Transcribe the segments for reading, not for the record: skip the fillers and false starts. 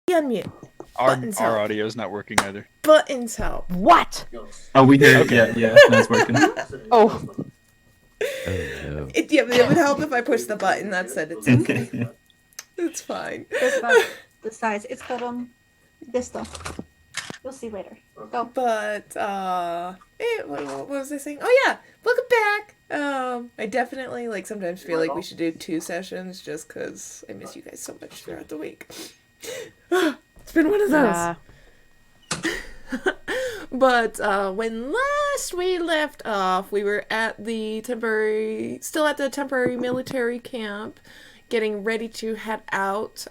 Unmute. Our audio is not working either. Buttons help. What? Oh, we hear it. Okay. Yeah, that's working. Oh. It would help if I push the button that said it's okay. It's fine. It's about the size. It's got this stuff. You'll see later. Go. But what was I saying? Oh yeah, welcome back. I definitely sometimes feel like we should do 2 sessions just because I miss you guys so much throughout the week. It's been one of those. Yeah. But when last we left off, we were at the temporary military camp, getting ready to head out.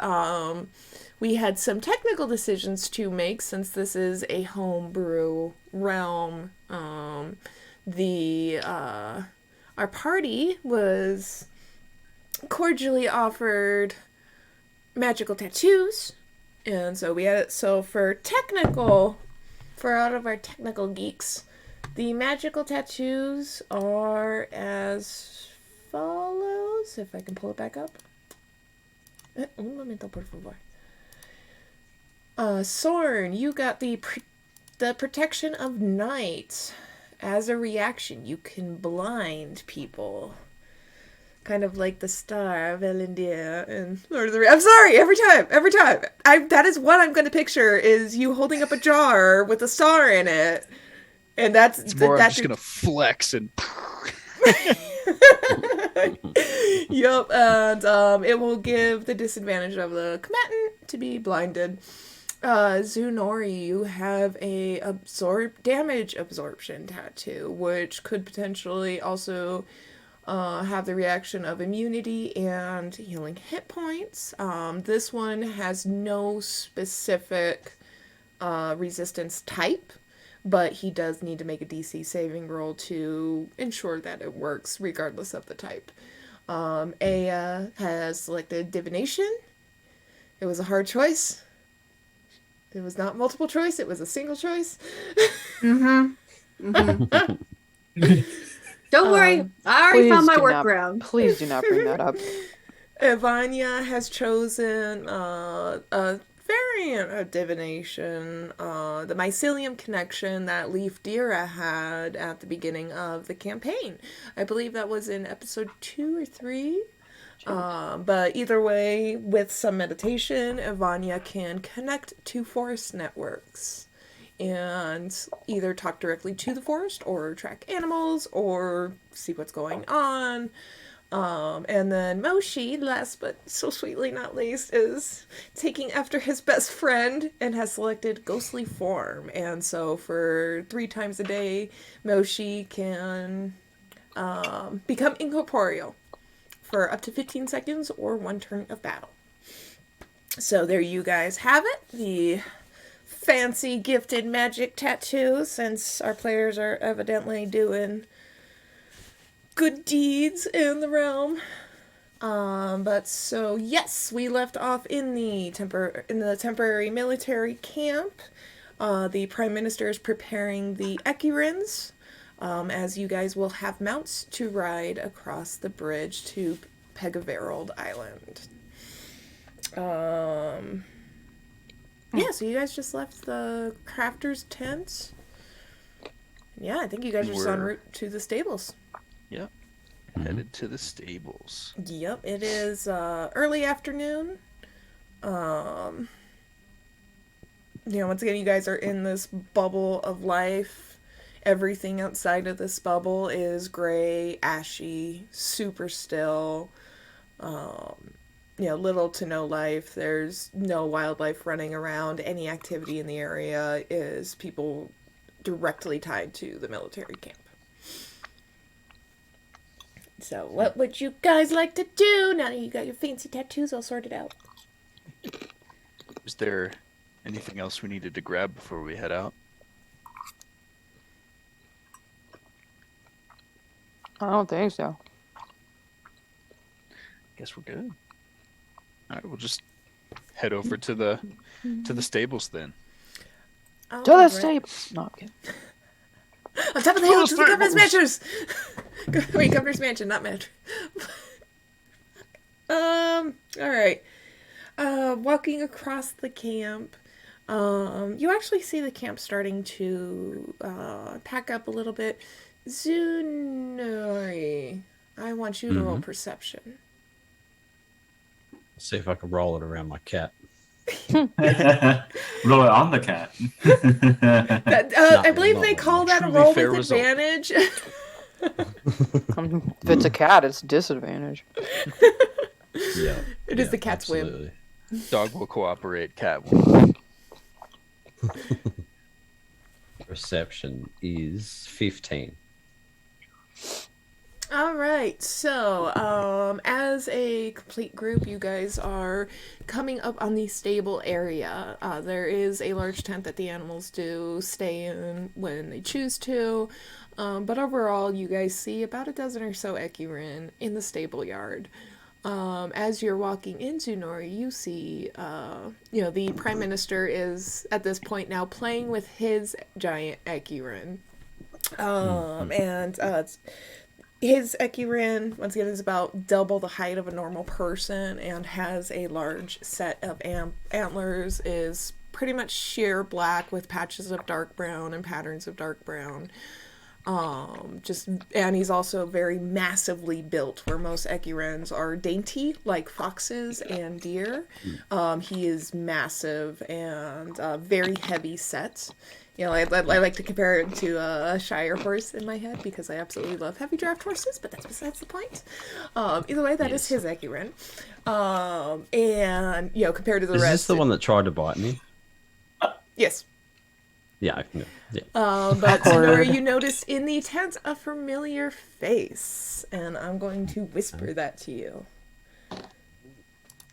We had some technical decisions to make since this is a homebrew realm. Our party was cordially offered magical tattoos, and so we had it. So for out of our technical geeks, the magical tattoos are as follows. If I can pull it back up. Un momento, por favor. Sorn, you got the protection of night. As a reaction, you can blind people. Kind of like the star of Elindir and Lord of the Rings. I'm sorry, every time. That is what I'm going to picture, is you holding up a jar with a star in it. And that's... It's more I'm just going to flex and... Yup, and it will give the disadvantage of the combatant to be blinded. Zunori, you have a damage absorption tattoo, which could potentially also have the reaction of immunity and healing hit points. This one has no specific resistance type, but he does need to make a DC saving roll to ensure that it works regardless of the type. Aya has selected divination. It was a hard choice. It was not multiple choice, it was a single choice. Don't worry, I already found my workaround. Please do not bring that up. Evania has chosen a variant of divination, the mycelium connection that Leaf Dira had at the beginning of the campaign. I believe that was in episode 2 or 3. But either way, with some meditation, Evania can connect to forest networks and either talk directly to the forest or track animals or see what's going on. And then Moshi, last but so sweetly not least, is taking after his best friend and has selected ghostly form. And so for 3 times a day, Moshi can become incorporeal for up to 15 seconds or 1 turn of battle. So there you guys have it. The fancy gifted magic tattoo, since our players are evidently doing good deeds in the realm. But so yes, we left off in the temporary military camp. The Prime Minister is preparing the Ekirins, as you guys will have mounts to ride across the bridge to Pegaverold Island. Yeah, so you guys just left the crafter's tent. Yeah, I think you guys are just en route to the stables. Yep. Headed to the stables. Yep, it is early afternoon. Once again, you guys are in this bubble of life. Everything outside of this bubble is gray, ashy, super still. Little to no life. There's no wildlife running around. Any activity in the area is people directly tied to the military camp. So, what would you guys like to do now that you got your fancy tattoos all sorted out? Is there anything else we needed to grab before we head out? I don't think so. Guess we're good. All right, we'll just head over to the stables then. To the stables. No, I'm kidding. On top of the hill to the governor's mansions. Wait, governor's mansion, not mansion. All right. Walking across the camp, you actually see the camp starting to pack up a little bit. Zunori, I want you to roll perception. See if I can roll it around my cat. Roll it on the cat. I believe they call that a roll with advantage. If it's a cat, it's a disadvantage. Yeah, it is the cat's absolutely. whim. Dog will cooperate, cat will. Perception is 15. All right, so as a complete group, you guys are coming up on the stable area. There is a large tent that the animals do stay in when they choose to, but overall, you guys see about a dozen or so Ekirin in the stable yard. As you're walking into Nori, you see, the Prime Minister is at this point now playing with his giant Ekirin, and his Ekirin, once again, is about double the height of a normal person and has a large set of antlers, is pretty much sheer black with patches of dark brown and patterns of dark brown. And he's also very massively built, where most Ekirins are dainty, like foxes and deer. He is massive and very heavy set. I like to compare it to a Shire horse in my head because I absolutely love heavy draft horses, but that's besides the point. Either way, that is his Ekirin. And, compared to the rest... Is this the one that tried to bite me? Yes. Yeah, yeah. But Sonora, you notice in the tent a familiar face, and I'm going to whisper that to you.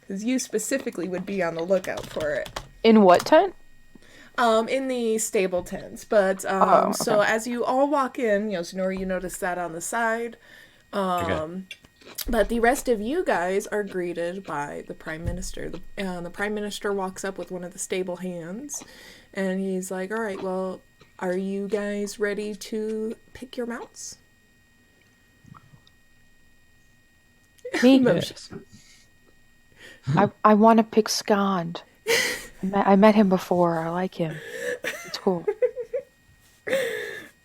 Because you specifically would be on the lookout for it. In what tent? In the stable tent. But, so as you all walk in, Sonora, you notice that on the side. Okay. But the rest of you guys are greeted by the Prime Minister. The Prime Minister walks up with one of the stable hands, and he's like, all right, well, are you guys ready to pick your mounts? Me? Yes. I want to pick Scond. I met him before. I like him. It's cool.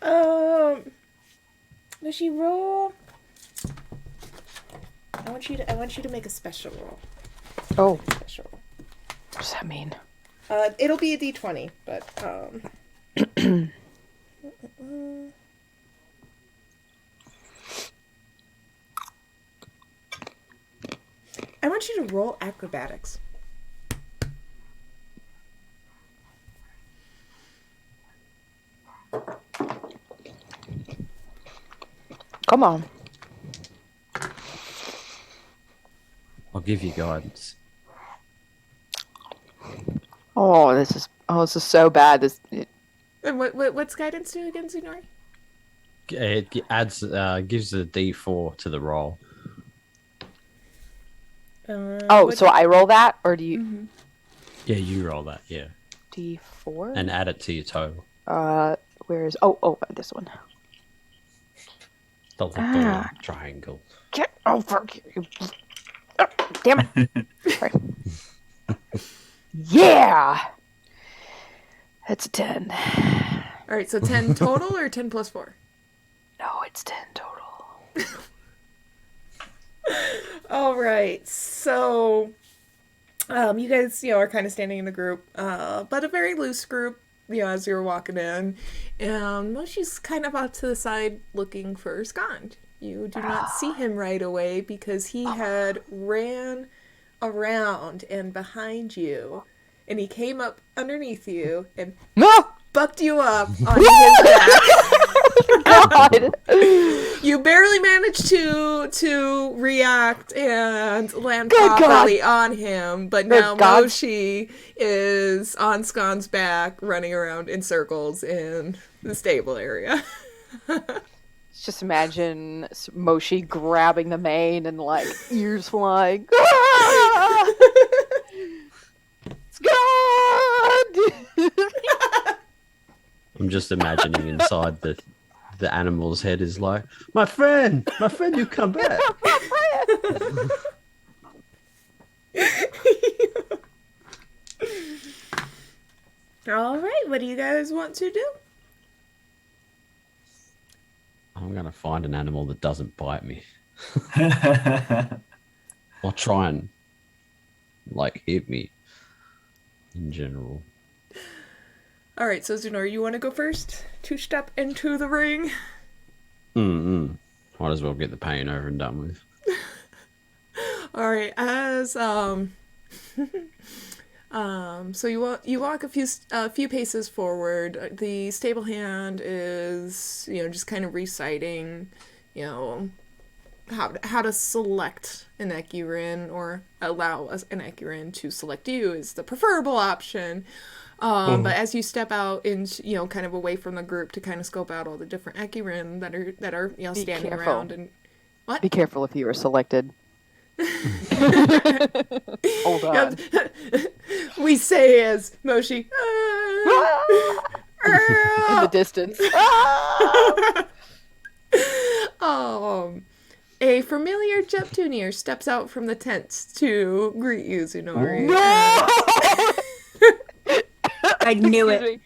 Does she roll? I want you to make a special roll. Oh, Special roll. what does that mean? It'll be a d20, but I want you to roll acrobatics. Come on. I'll give you guidance. Oh, this is so bad. And what's guidance do again, Zenori? It adds, gives a D4 to the roll. So I roll that, or do you? Mm-hmm. Yeah, you roll that. Yeah, D4. and add it to your total. Where is? Oh, this one. The little triangle. Get over here! Oh, damn it! Sorry. Yeah, that's a 10. All right, so 10 total or 10 plus 4? No, it's 10 total. All right, so you guys, are kind of standing in a group, but a very loose group, as you're walking in, and Moshi's kind of out to the side looking for Skond. You do not see him right away because he had ran around and behind you, and he came up underneath you and bucked you up on his back. God. You barely managed to react and land Good properly on him, but now God. Moshi is on Skond's back, running around in circles in the stable area. Just imagine Moshi grabbing the mane and ears flying. Scott! I'm just imagining inside the animal's head is like, my friend, you come back. All right, what do you guys want to do? I'm gonna find an animal that doesn't bite me. Or try and hit me in general. All right, so Zunor, you want to go first to step into the ring? Might as well get the pain over and done with. All right, as so you walk a few paces forward. The stable hand is just kind of reciting how to select an Ecurin or allow an Ecurin to select you is the preferable option. But as you step out into, kind of away from the group to kind of scope out all the different Ecurin that are standing careful. around and what? Be careful if you are selected. Hold on. We say as Moshi In the distance. A familiar Jeptunier steps out from the tent to greet you, Zunori. I knew it.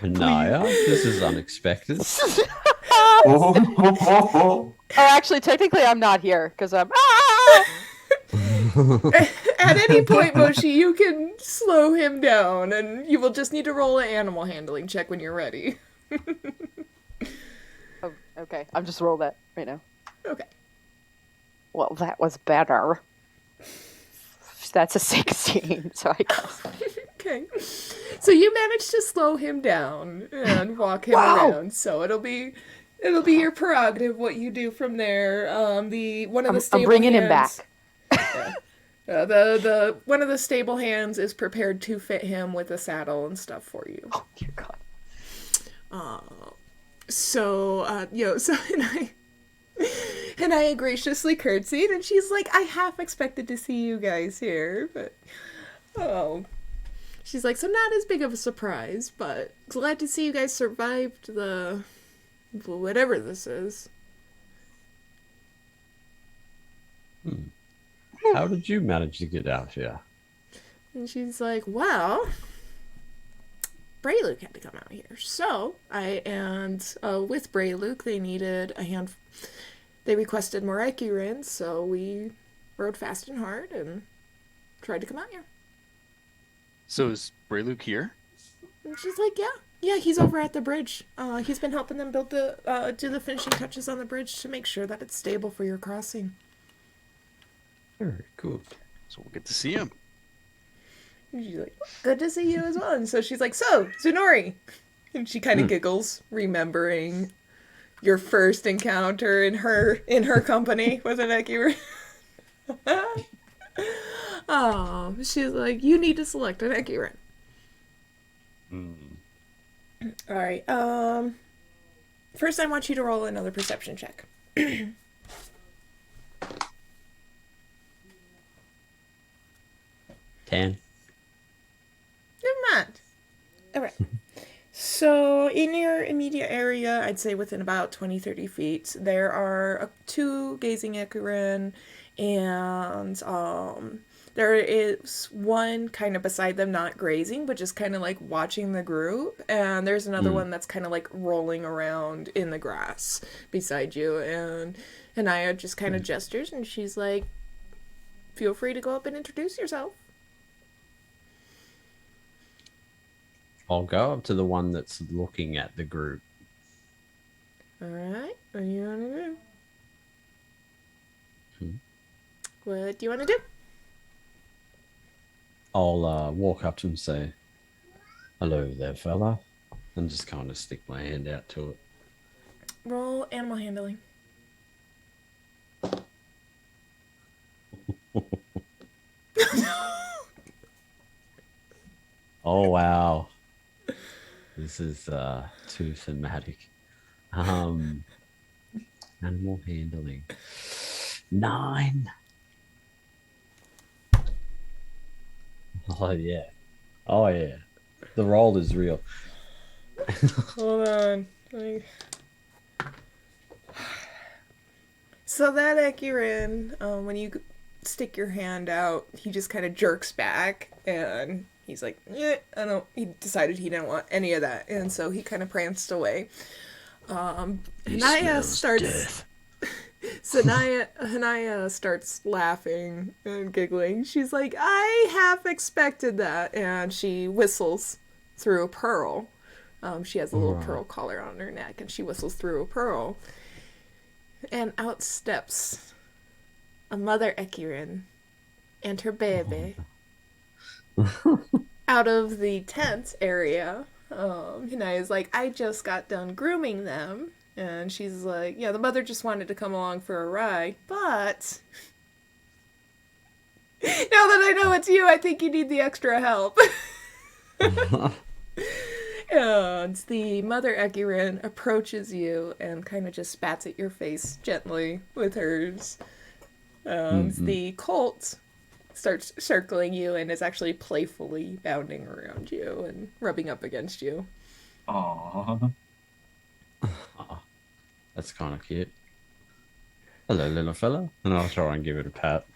Naya, this is unexpected. Oh, actually, technically, I'm not here because I'm. At any point, Moshi, you can slow him down, and you will just need to roll an animal handling check when you're ready. Oh, okay, I'm just roll that right now. Okay. Well, that was better. That's a 16, so I guess. Okay. So you managed to slow him down and walk him Wow. around. So it'll be your prerogative what you do from there. One of the I'm stable bringing him hands- back. the one of the stable hands is prepared to fit him with a saddle and stuff for you. Oh dear God. So and I graciously curtsied, and she's like, I half expected to see you guys here, but she's like, so not as big of a surprise, but glad to see you guys survived the whatever this is. How did you manage to get out here? And she's like, well, Brayluke had to come out here. So, with Brayluke, they needed they requested more Ekurins, so we rode fast and hard and tried to come out here. So is Brayluke here? And she's like, yeah, he's over at the bridge. He's been helping them do the finishing touches on the bridge to make sure that it's stable for your crossing. Very cool. So we'll get to see him. And she's like, good to see you as well. And so she's like, so, Zunori. And she kind of giggles, remembering your first encounter in her company with an Ekirin. Oh, she's like, you need to select an Ekirin. All right. First, I want you to roll another perception check. 10. Never mind. All right. So, in your immediate area, I'd say within about 20-30 feet, there are 2 gazing Ekurin, and there is one kind of beside them, not grazing, but just kind of like watching the group, and there's another one that's kind of like rolling around in the grass beside you, and Anaya just kind of gestures, and she's like, feel free to go up and introduce yourself. I'll go up to the one that's looking at the group. All right. What do you want to do? What do you want to do? I'll walk up to him and say, hello there, fella. And just kind of stick my hand out to it. Roll animal handling. Oh, wow. This is too thematic. Animal handling. 9. Oh, yeah. Oh, yeah. The roll is real. Hold on. So that Ekirin, when you stick your hand out, he just kind of jerks back, and he's like, he decided he didn't want any of that, and so he kind of pranced away. Hanaya starts... So Hanaya starts laughing and giggling. She's like, I half expected that, and she whistles through a pearl. She has a little pearl collar on her neck, and she whistles through a pearl. And out steps a mother Ekirin and her baby out of the tent area. Hanaya's like, I just got done grooming them. And she's like, yeah, the mother just wanted to come along for a ride, but now that I know it's you, I think you need the extra help. And the mother Ekirin approaches you and kind of just spats at your face gently with hers. The colt starts circling you and is actually playfully bounding around you and rubbing up against you. Aww. That's kind of cute. Hello, little fella. And I'll try and give it a pat.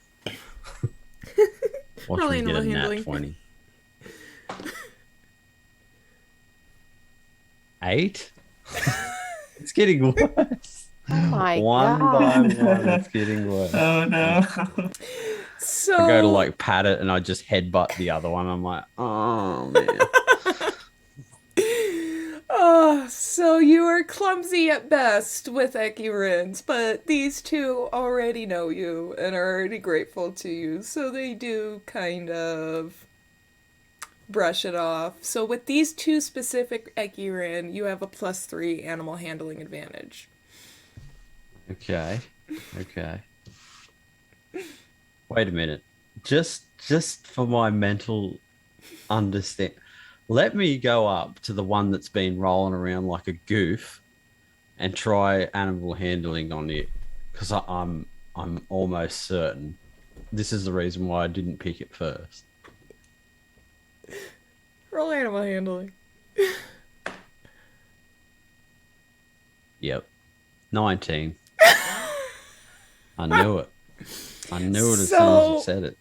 Watch Roll me get animal a nat handling. 20. 8? It's getting worse. Oh my One God. by one, it's getting worse. Oh no. So I go to like pat it and I just headbutt the other one. I'm like, oh man. So you are clumsy at best with Ekirins, but these two already know you and are already grateful to you, so they do kind of brush it off. So with these two specific Ekirin, you have a +3 animal handling advantage. Okay. Wait a minute. Just for my mental understand, let me go up to the one that's been rolling around like a goof and try animal handling on it, because I'm almost certain this is the reason why I didn't pick it first. Roll animal handling. Yep. 19. I knew it. I knew it as soon as you said it.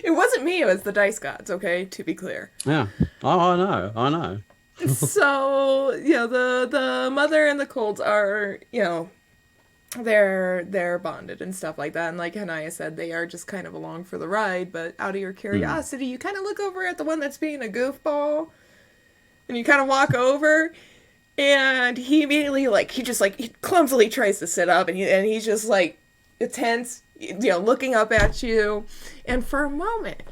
It wasn't me, it was the dice gods, okay? To be clear. Yeah. Oh, I know. So, the mother and the colts are, they're bonded and stuff like that. And like Hanaya said, they are just kind of along for the ride. But out of your curiosity, you kind of look over at the one that's being a goofball. And you kind of walk over. And he immediately, he clumsily tries to sit up. And he's just, tense, looking up at you. And for a moment,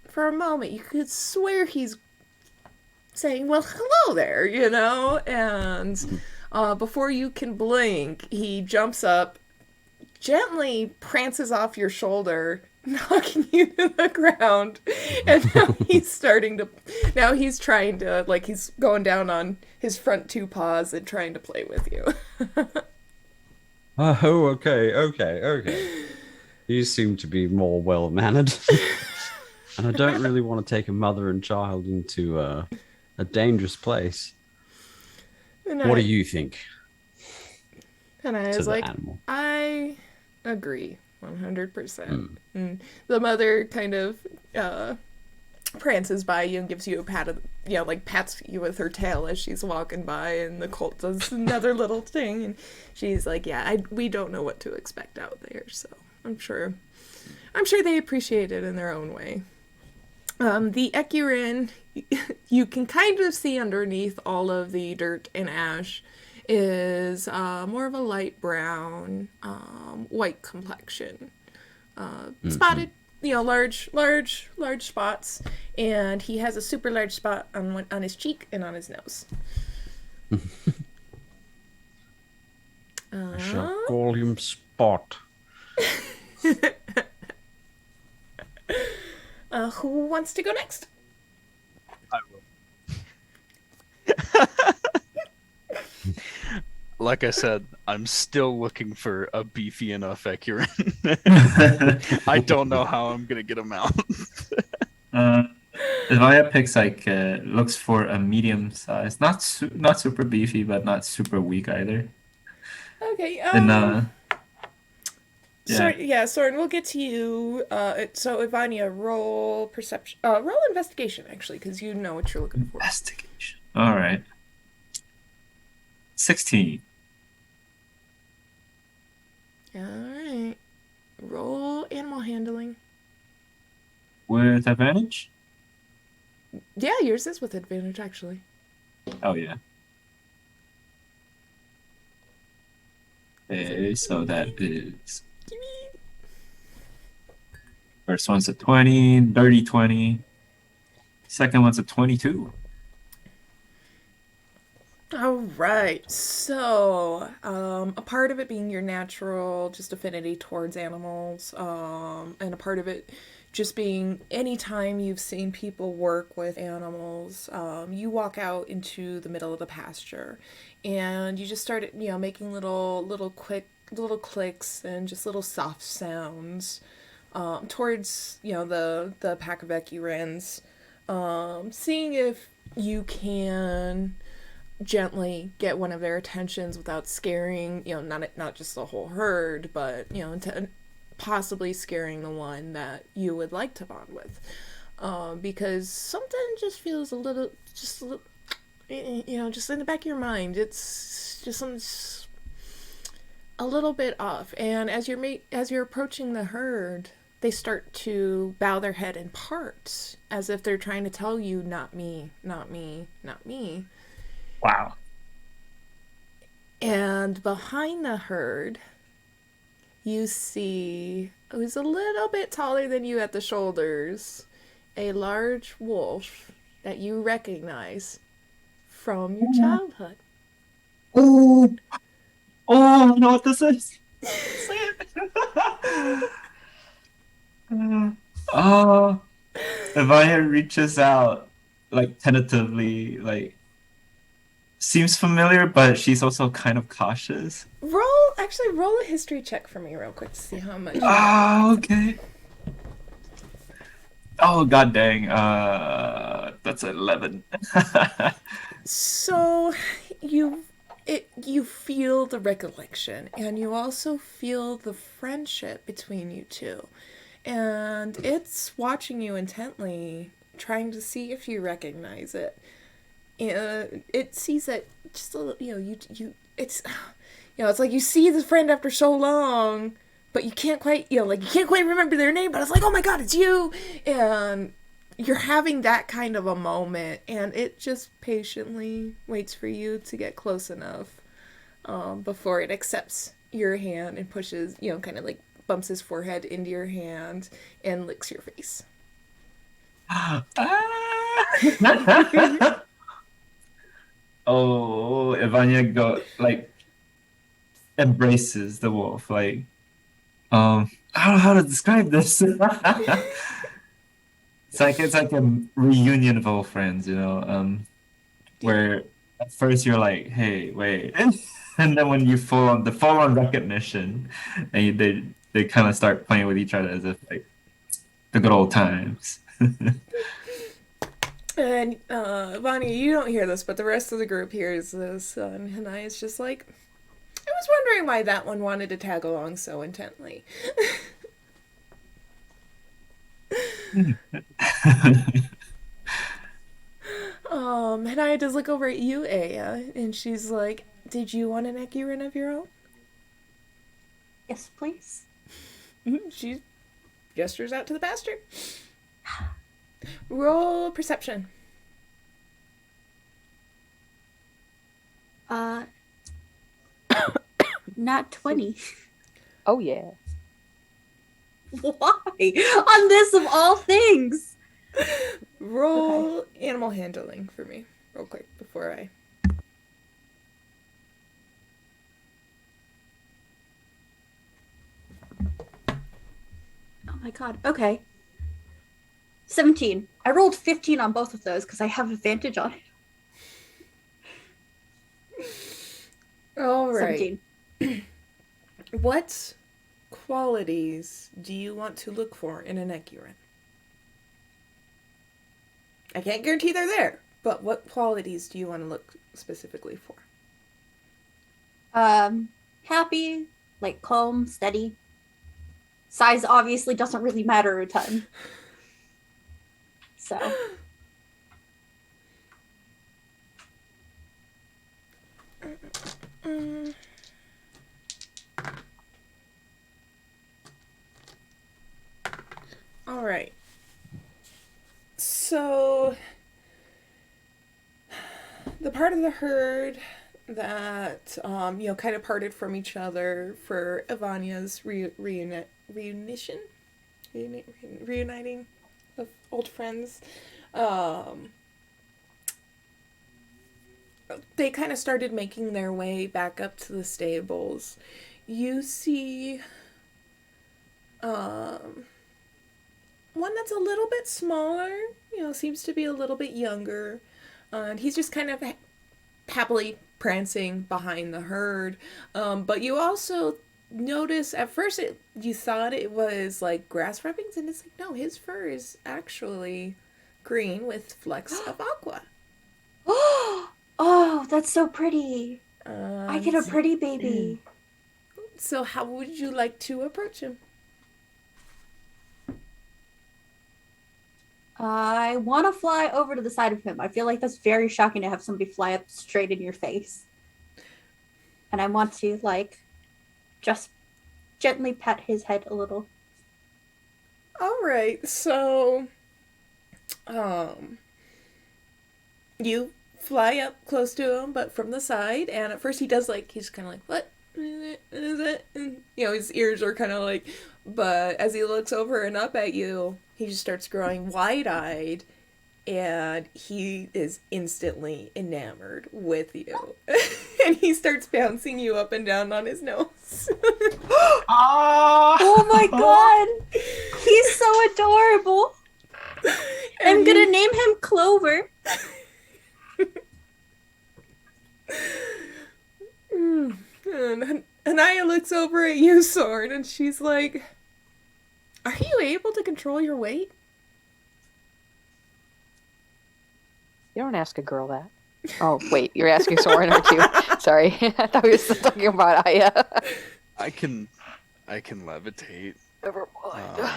for a moment, you could swear he's saying, well, hello there, and before you can blink, he jumps up, gently prances off your shoulder, knocking you to the ground, and he's trying to, he's going down on his front two paws and trying to play with you. Oh, okay. You seem to be more well-mannered. And I don't really want to take a mother and child into a dangerous place. What do you think? And I was like, animal? I agree 100%. And the mother kind of prances by you and gives you a pat of, pats you with her tail as she's walking by, and the colt does another little thing, and she's like, we don't know what to expect out there, so I'm sure they appreciate it in their own way. The Ekirin, you can kind of see underneath all of the dirt and ash, is more of a light brown, white complexion. Spotted, large spots, and he has a super large spot on his cheek and on his nose. I shall call him Spot. Who wants to go next? I will. Like I said, I'm still looking for a beefy enough Ekirin. I don't know how I'm gonna get him out. Via picks looks for a medium size, not super beefy, but not super weak either. Okay. Soren, we'll get to you. So Ivania, roll perception, roll investigation actually, because you know what you're looking for. Investigation. All right. 16. All right. Roll animal handling. With advantage? Yeah, yours is with advantage actually. Oh yeah. Okay, so that is. First one's a 20, dirty 20. Second one's a 22. All right. So, a part of it being your natural just affinity towards animals, and a part of it just being anytime you've seen people work with animals, you walk out into the middle of the pasture and you just start, making little clicks and just little soft sounds, towards, the pack of Ekirins, seeing if you can gently get one of their attentions without scaring, not just the whole herd, but, possibly scaring the one that you would like to bond with. Because something just feels a little, just in the back of your mind, it's just something a little bit off. And as you're approaching the herd, they start to bow their head in parts, as if they're trying to tell you, not me, not me, not me. Wow. And behind the herd, you see who's a little bit taller than you at the shoulders, a large wolf that you recognize from your childhood. Oh, I know what this is. Say it. Oh, Evania reaches out, like tentatively, like seems familiar, but she's also kind of cautious. Roll a history check for me real quick to see how much. Ah, okay. Oh god dang. That's 11. So, you feel the recollection, and you also feel the friendship between you two, and it's watching you intently, trying to see if you recognize it. And it sees that just a little, it's, it's like you see the friend after so long, but you can't quite, you can't quite remember their name, but it's like, oh my god, it's you, and you're having that kind of a moment, and it just patiently waits for you to get close enough before it accepts your hand and pushes, kind of like bumps his forehead into your hand and licks your face. Oh, Evania embraces the wolf. Like, I don't know how to describe this. It's like a reunion of old friends, where at first you're like, hey, wait, and then when you the full on recognition, and they kind of start playing with each other as if like the good old times. And Vanya, you don't hear this, but the rest of the group hears this, and Hanai is just like, I was wondering why that one wanted to tag along so intently. Hanaya does look over at you, Aya, and she's like, did you want an Ekirin of your own? Yes, please. She gestures out to the bastard. Roll perception. Not 20. Oh, yeah. Why? On this of all things. Roll animal handling for me, real quick, before I... Oh my god. Okay. 17. I rolled 15 on both of those because I have advantage on it. All right. 17. What qualities do you want to look for in an Ekirin? I can't guarantee they're there, but what qualities do you want to look specifically for? Happy, like calm, steady. Size obviously doesn't really matter a ton. So. All right. So, the part of the herd that, kind of parted from each other for Ivania's reuniting of old friends, they kind of started making their way back up to the stables. You see, one that's a little bit smaller, seems to be a little bit younger, and he's just kind of happily prancing behind the herd. But you also notice, at first you thought it was like grass wrappings, and it's like, no, his fur is actually green with flecks of aqua. Oh, that's so pretty. I get a pretty baby. So how would you like to approach him? I want to fly over to the side of him. I feel like that's very shocking to have somebody fly up straight in your face. And I want to, just gently pat his head a little. All right, so, you fly up close to him, but from the side, and at first he does, he's kind of like, what is it? And, his ears are kind of But as he looks over and up at you, he just starts growing wide-eyed, and he is instantly enamored with you. And he starts bouncing you up and down on his nose. Ah! Oh my god! He's so adorable! I'm And gonna name him Clover. And Anaya looks over at you, Soren, and she's like, "Are you able to control your weight?" You don't ask a girl that. Oh, wait, you're asking Soren, aren't you? Sorry, I thought we were still talking about Aya. I can levitate. Never mind.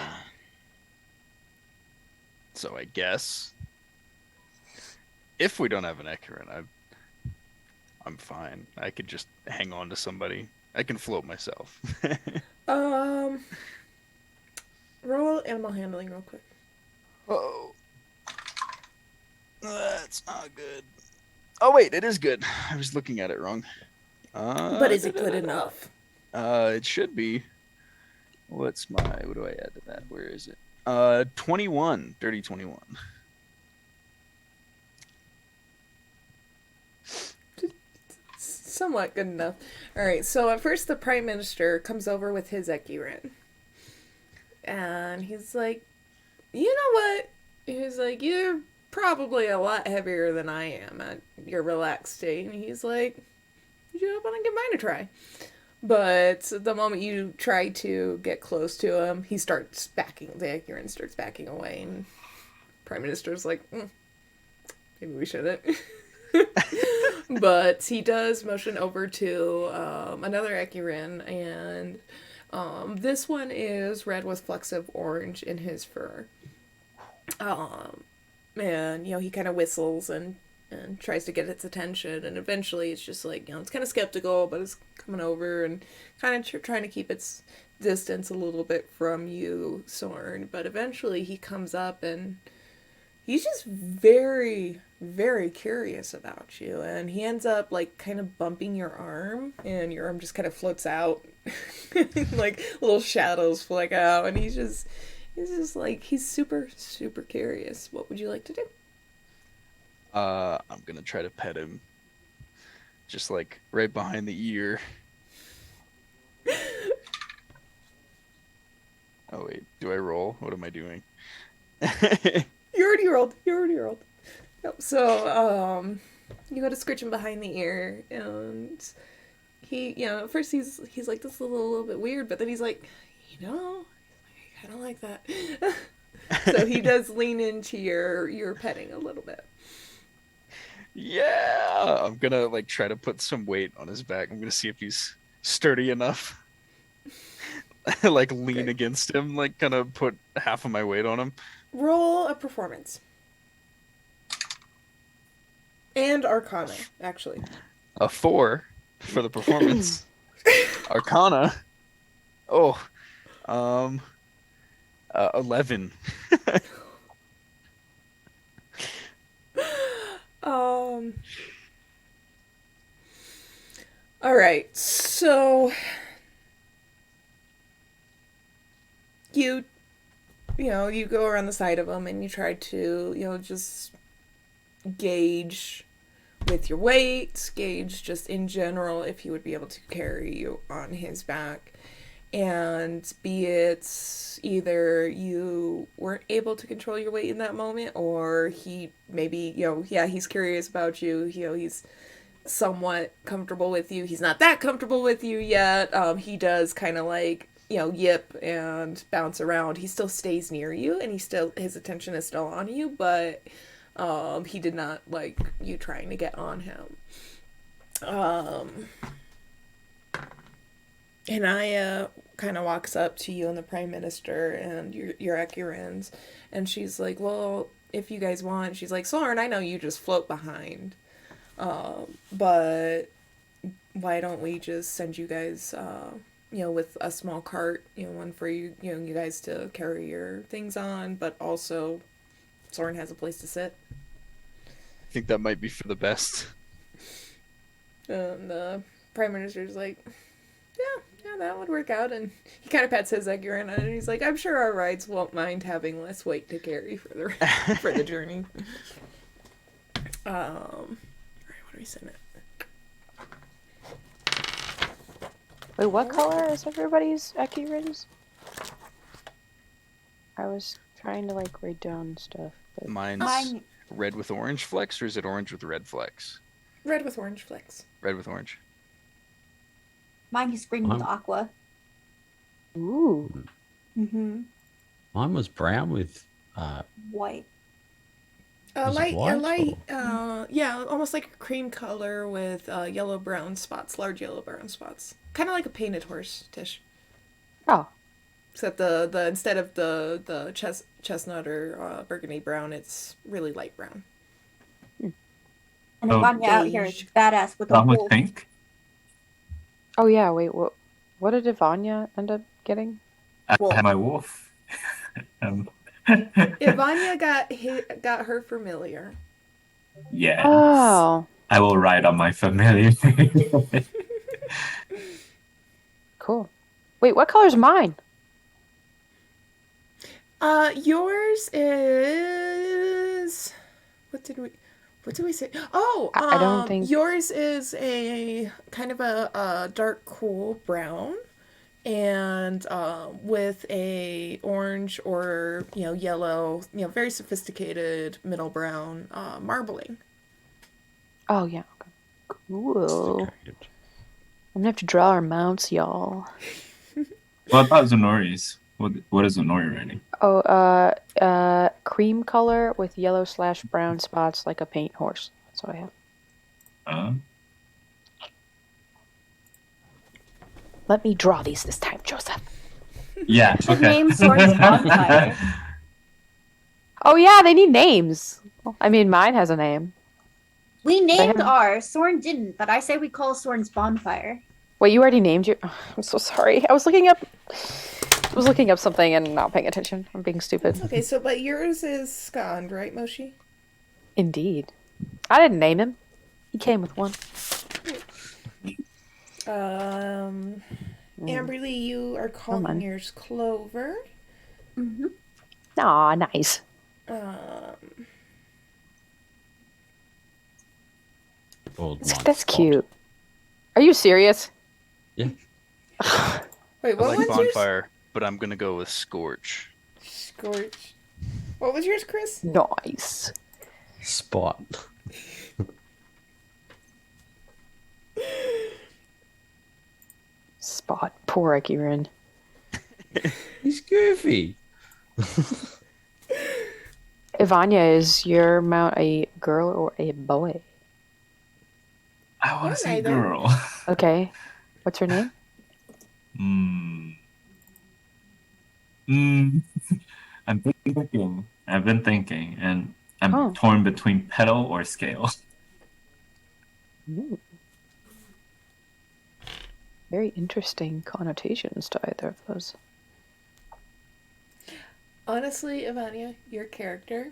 So I guess if we don't have an Ecurin, I'm fine. I could just hang on to somebody. I can float myself. Roll animal handling real quick. Oh, that's not good. Oh wait, it is good. I was looking at it wrong. But is it good enough? It should be. What do I add to that? Where is it? 21. Dirty 21. Somewhat good enough. Alright, so at first the Prime Minister comes over with his Ekirin. And he's like, you know what? He's like, you're probably a lot heavier than I am at your relaxed state. And he's like, you want to give mine a try. But the moment you try to get close to him, the Ekirin starts backing away. And Prime Minister's like, maybe we shouldn't. But he does motion over to another Ekirin, and this one is red with flecks of orange in his fur. And, he kind of whistles and tries to get its attention, and eventually it's just like, it's kind of skeptical, but it's coming over and kind of trying to keep its distance a little bit from you, Soren. But eventually he comes up, and he's just very, very curious about you, and he ends up like kind of bumping your arm, and your arm just kind of floats out. Like little shadows flick out, and he's just like, he's super, super curious. What would you like to do? I'm gonna try to pet him, just like right behind the ear. Oh wait, do I roll? What am I doing? You already rolled. Yep. So, you go to scratch him behind the ear, and he, at first he's like, this is a little bit weird, but then he's like, I kind of like that. So he does lean into your petting a little bit. Yeah, I'm gonna like try to put some weight on his back. I'm gonna see if he's sturdy enough. Like lean Okay. against him, like kind of put half of my weight on him. Roll a performance. And Arcana, actually. A 4 for the performance. Arcana. Oh, 11. All right. So you go around the side of him, and you try to, just gauge with your weight, gauge just in general if he would be able to carry you on his back. And be it either you weren't able to control your weight in that moment, or he maybe, he's curious about you, he's somewhat comfortable with you. He's not that comfortable with you yet. He does kind of like, yip and bounce around. He still stays near you, and his attention is still on you, but he did not like you trying to get on him. And Aya kind of walks up to you and the Prime Minister and your Ekirins, and she's like, well, if you guys want, she's like, Soren, I know you just float behind, but why don't we just send you guys, with a small cart, one for you, you guys to carry your things on, but also Soren has a place to sit. I think that might be for the best. And the Prime Minister's like, yeah, yeah, that would work out. And he kind of pets his Egerin, and he's like, I'm sure our rides won't mind having less weight to carry for the journey. All right, what are we sending? Wait, what color is everybody's Ekirin's? I was trying to like write down stuff. But... Mine's Mine, red with orange flecks, or is it orange with red flecks? Red with orange flecks. Red with orange. mine is green with aqua. Ooh. Mm-hmm. Mine was brown with White. Was it white, Yeah, almost like a cream color with yellow brown spots, large yellow brown spots, kind of like a painted horse, Tish. Oh. Except the instead of the chestnut or burgundy brown, it's really light brown. And Oh. Ivania out here is Beige. badass with a Brown with wolf. pink. Oh yeah. Wait. What did Ivania end up getting? I Wolf. have my wolf. Ivania got her familiar. Yes. Oh. I will ride on my familiar. Cool. Wait, what color's mine? Yours is what did we say? Oh, I don't think yours is a kind of a dark cool brown, and with a orange or yellow, very sophisticated middle brown marbling. Oh yeah. Okay. Cool. I'm gonna have to draw our mounts, y'all. What about Zonori's? What is Zonori riding? Oh, cream color with yellow/brown spots like a paint horse. That's what I have. Let me draw these this time, Joseph. Yeah. The Okay. name Soren's Bonfire. Oh yeah, they need names. I mean, mine has a name. We named have- ours. Soren didn't, but I say we call Soren's Bonfire. Wait, you already named your. I'm so sorry. I was looking up something and not paying attention. I'm being stupid. Okay, so but yours is Scond, right, Moshi? Indeed. I didn't name him. He came with one. Amberly, you are calling on. yours Clover. Mm-hmm. Aw, nice. That's cute. Are you serious? Yeah. Wait, I what like was yours? bonfire, but I'm gonna go with scorch. Scorch. What was yours, Chris? Nice. Spot. Spot. Poor Ekirin. He's goofy. Ivania, is your mount a girl or a boy? I want to say neither. girl. Okay. What's her name? I've been thinking, and I'm Oh. torn between petal or scale. Ooh. Very interesting connotations to either of those. Honestly, Ivania, your character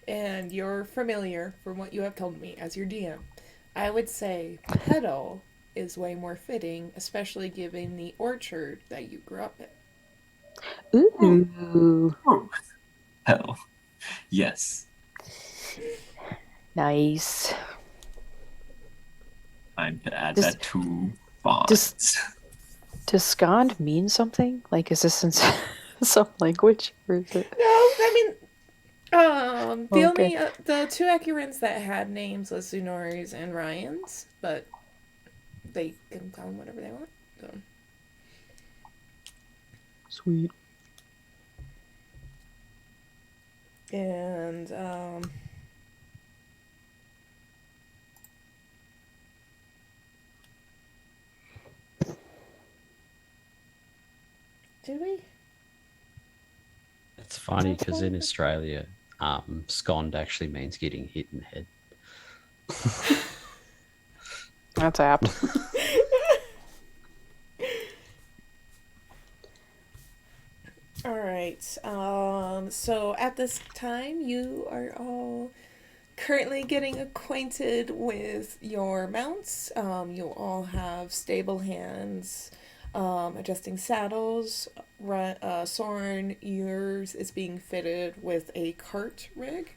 and your familiar, from what you have told me as your DM, I would say petal is way more fitting, especially given the orchard that you grew up in. Ooh. Petal. Yes. Nice. Time to add Does- that to bonds. Does Scond mean something? Like, is this in some language? Or is it... No, I mean, the Okay. only the two Ekirins that had names was Zunori's and Ryan's, but they can call them whatever they want. So. Sweet. And did we? It's funny because in Australia, scond actually means getting hit in the head. That's apt. All right. So at this time, you are all currently getting acquainted with your mounts. You all have stable hands. adjusting saddles. Soren, yours is being fitted with a cart rig.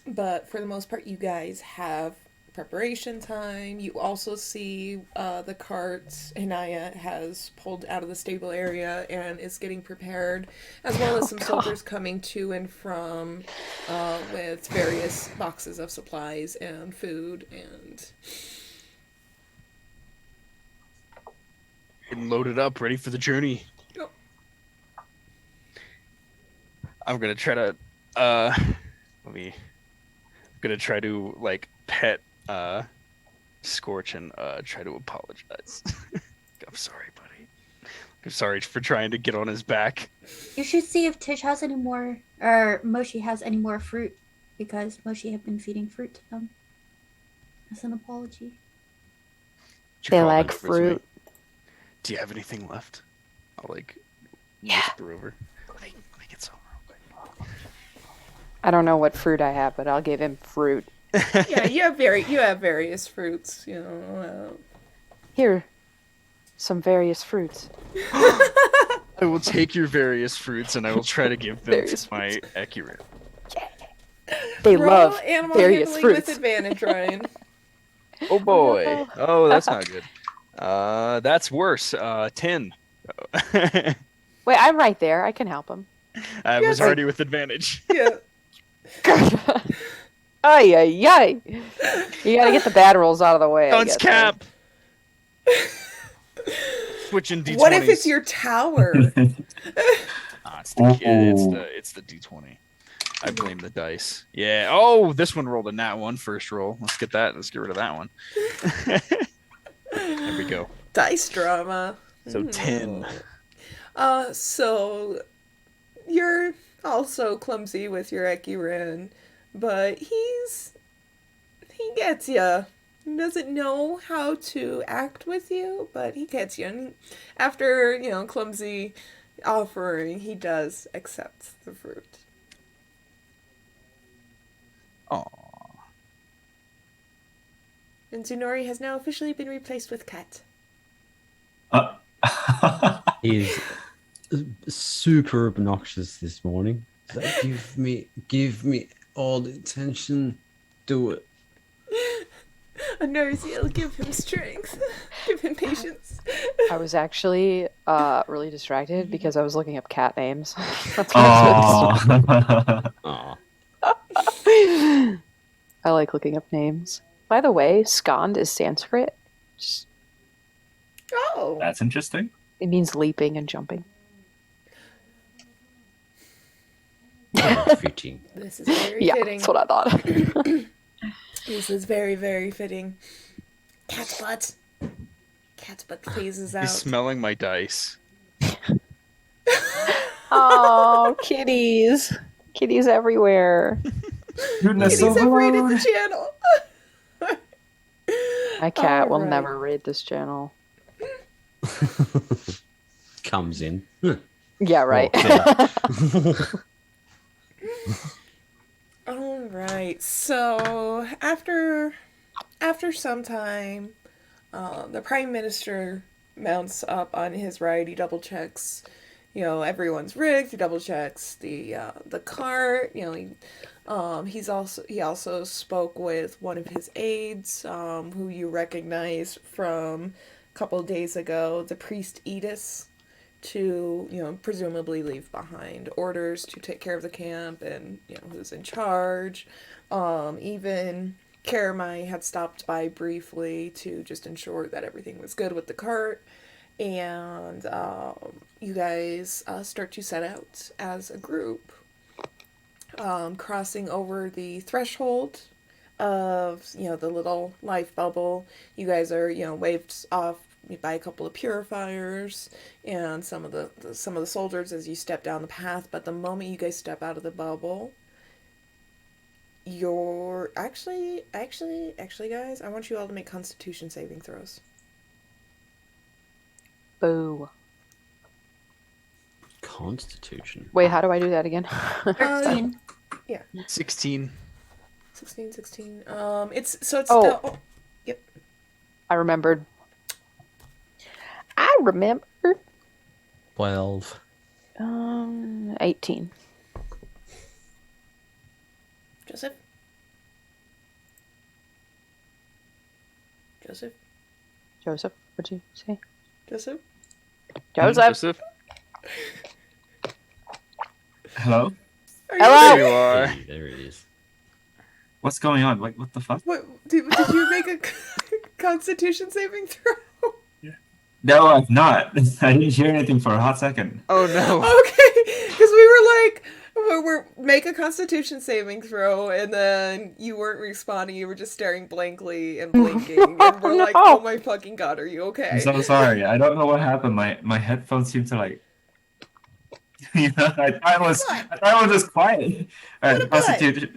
But for the most part, you guys have preparation time. You also see the carts Inaya has pulled out of the stable area and is getting prepared, as well as some soldiers coming to and from with various boxes of supplies and food and... Getting loaded up, ready for the journey. Yep. I'm gonna try to try to like pet Scorch and try to apologize. I'm sorry, buddy. I'm sorry for trying to get on his back. You should see if Tish has any more, or Moshi has any more fruit, because Moshi have been feeding fruit to them. As an apology. Did you They call like that over to fruit. me? Do you have anything left? I'll like Yeah. whisper over. Let me get some real quick. I don't know what fruit I have, but I'll give him fruit. Yeah, you have various fruits, you know. Here, some various fruits. I will take your various fruits and I will try to give them Various to my accurate. They Roll love animal various handling fruits. with advantage, Ryan. Oh boy. Oh, that's not good. That's worse. 10. Wait, I'm right there. I can help him. I was already with advantage. Yeah. Ay, ay, ay. You gotta get the bad rolls out of the way. I Dunce guess, right? cap. Switching d20s. What if it's your tower? It's the d20. I blame the dice. Yeah. Oh, this one rolled a nat one first roll. Let's get that. Let's get rid of that one. There we go. Dice drama. So 10. So you're also clumsy with your Ekirin, but he gets you. He doesn't know how to act with you, but he gets you. And after, clumsy offering, he does accept the fruit. Aw. And Tsunori has now officially been replaced with Cat. He's super obnoxious this morning. He's like, give me all the attention. Do it. A nurse, he'll give him strength. Give him patience. I was actually really distracted because I was looking up cat names. That's what I was Aw. I like looking up names. By the way, skand is Sanskrit. Oh. That's interesting. It means leaping and jumping. Fitting. This is very Yeah, fitting. that's what I thought. This is very, very fitting. Cat's butt. Cat's butt phases out. He's smelling my dice. Oh, kitties. Kitties everywhere. Goodness Kitties have raided Lord. the channel. My cat will Alright. never raid this channel. Comes in. Yeah, right. All right. So after some time, the Prime Minister mounts up on his ride. He double checks, everyone's rigged. He double checks the cart. He also spoke with one of his aides, who you recognize from a couple of days ago, the priest Edis, to, presumably leave behind orders to take care of the camp and, who's in charge. Even Karamai had stopped by briefly to just ensure that everything was good with the cart. And you guys start to set out as a group, crossing over the threshold of, the little life bubble. You guys are, waved off by a couple of purifiers and some of the soldiers as you step down the path. But the moment you guys step out of the bubble, you're actually guys, I want you all to make Constitution saving throws. Boo. Constitution. Wait, how do I do that again? 13. 16. 16. It's Oh. I remembered. remember. 12. 18. Joseph? Joseph? Joseph, what'd you say? Joseph? Joseph. Joseph? Hello? Are you Hello. There you are. Hey, there it is. What's going on? Like, what the fuck? What, did you make a Constitution saving throw? No, I've not. I didn't hear anything for a hot second. Oh no. Okay, because we were like, we're make a Constitution saving throw, and then you weren't responding. You were just staring blankly and blinking, and we're like, No. oh my fucking god, are you I'm okay? so sorry. I don't know what happened. My headphones seem to like. I thought it was just quiet. All right,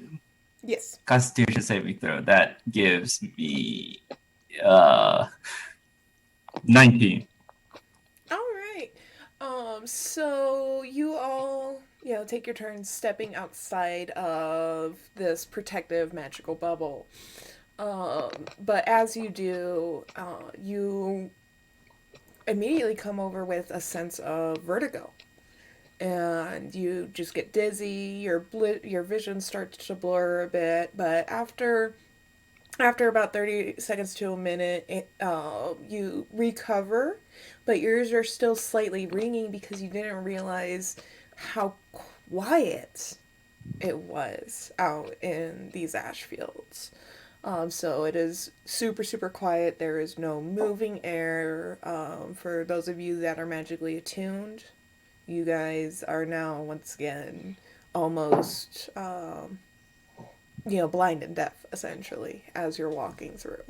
Yes. Constitution saving throw. That gives me 19. All right. So you all, take your turn stepping outside of this protective magical bubble. But as you do, you immediately come over with a sense of vertigo. And you just get dizzy, your vision starts to blur a bit, but after about 30 seconds to a minute, you recover, but your ears are still slightly ringing because you didn't realize how quiet it was out in these ash fields. So it is super, super quiet. There is no moving air. For those of you that are magically attuned, you guys are now once again almost blind and deaf, essentially, as you're walking through.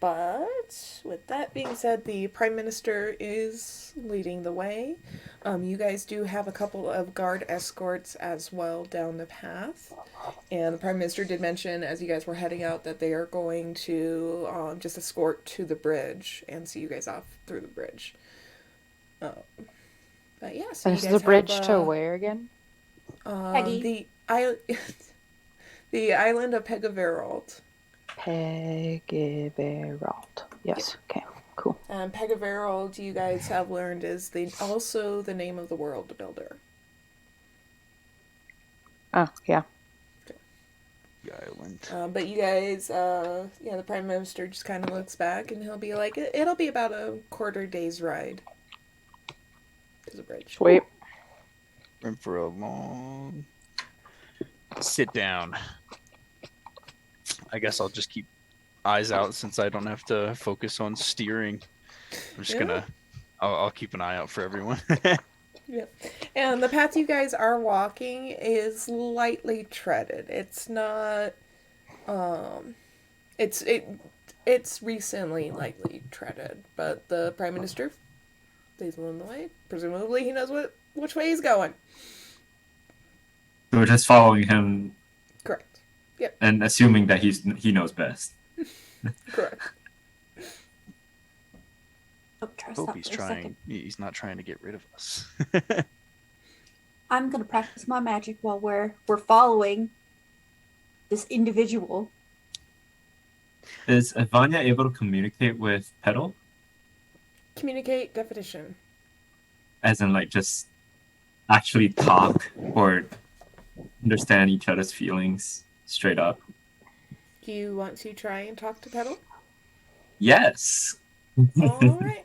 But with that being said, the Prime Minister is leading the way. You guys do have a couple of guard escorts as well down the path. And the Prime Minister did mention, as you guys were heading out, that they are going to just escort to the bridge and see you guys off through the bridge. But yeah, so you Is guys the bridge have, to where again? the island of Pegaverald. Pegiverald. Yes. Okay. Cool. Pegaverald, you guys have learned, is also the name of the world builder. Oh, yeah. The island. But you guys, the Prime Minister just kind of looks back and he'll be like, it'll be about a quarter day's ride to the bridge. Sweet. In for a long sit down. I guess I'll just keep eyes out since I don't have to focus on steering. I'm just gonna I'll keep an eye out for everyone. Yep. And the path you guys are walking is lightly treaded. It's not it's recently lightly treaded, but the Prime Minister leads along the way. Presumably he knows which way he's going. So we're just following him. Correct. Yep. And assuming that he knows best. Correct. Don't trust Hope that he's for a second. he's not trying to get rid of us. I'm gonna practice my magic while we're following this individual. Is Vanya able to communicate with Petal? Communicate definition. As in, like, just actually talk or understand each other's feelings straight up? Do you want to try and talk to Petal? Yes. All right.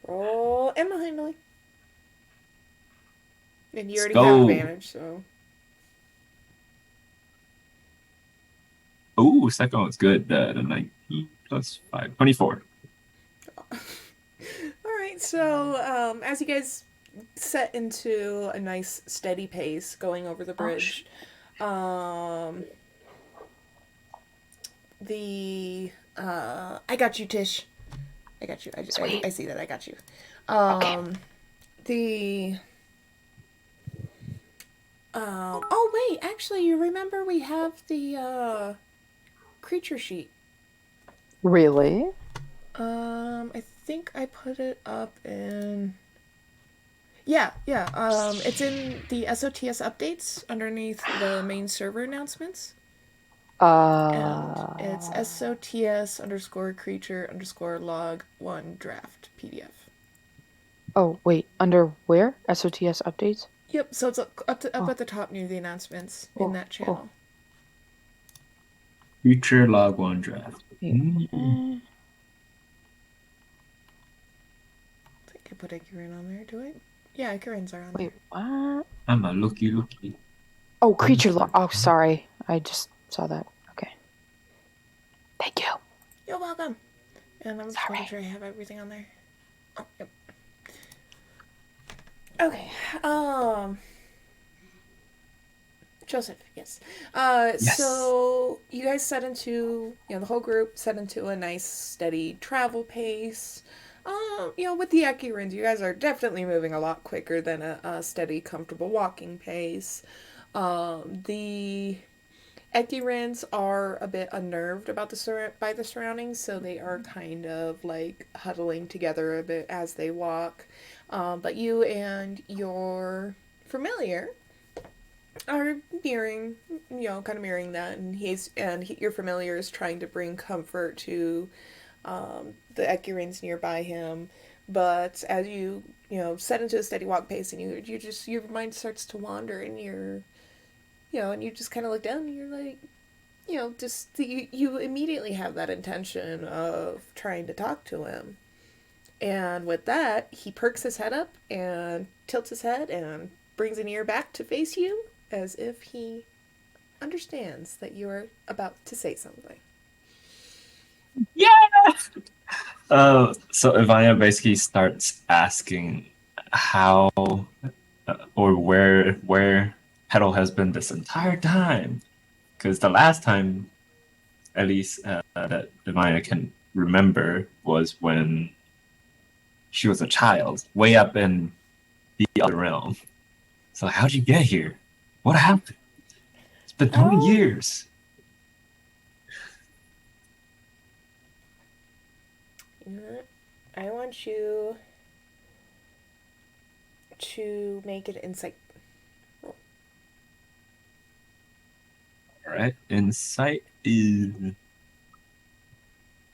Roll Emma handling. And you already Let's have go. advantage, so. Ooh, second one's good. The 19 plus 5. 24. All right. So, as you guys set into a nice steady pace going over the bridge, I got you, Tish. I got you. I see that. I got you. Okay. Oh wait, actually, you remember we have the creature sheet. Really? I think I put it up in. Yeah, yeah. It's in the SOTS updates underneath the main server announcements. And it's Uh, SOTS underscore creature underscore log 1 draft PDF. oh, wait. Under where? SOTS updates? Yep, so it's up Oh, at the top near the announcements in oh, that oh. channel. Future log one draft. Wait, Mm. I think I put Ikirin on there, do I? Yeah, Ikirins are on there. wait, what? I'm a looky. Oh, creature law. Oh, sorry. I just saw that. Okay. Thank you. You're welcome. And I'm just making Sorry. sure I have everything on there. Oh, yep. Okay. Joseph, yes. Yes. So you guys set into, the whole group set into a nice steady travel pace. With the Ekirins, you guys are definitely moving a lot quicker than a steady, comfortable walking pace. The Ekirins are a bit unnerved about by the surroundings, so they are kind of like huddling together a bit as they walk. But you and your familiar are mirroring, kind of mirroring that, and your familiar is trying to bring comfort to the Ekirins nearby him. But as set into a steady walk pace, and your mind starts to wander, and and you just kind of look down, and you're like, you immediately have that intention of trying to talk to him. And with that, he perks his head up and tilts his head and brings an ear back to face you as if he understands that you're about to say something. Yeah. So basically starts asking how or where Petal has been this entire time, because the last time, at least that Ivania can remember, was when she was a child, way up in the other realm. So how'd you get here? What happened? It's been 20 Oh, years. I want you to make an insight roll. All right, insight is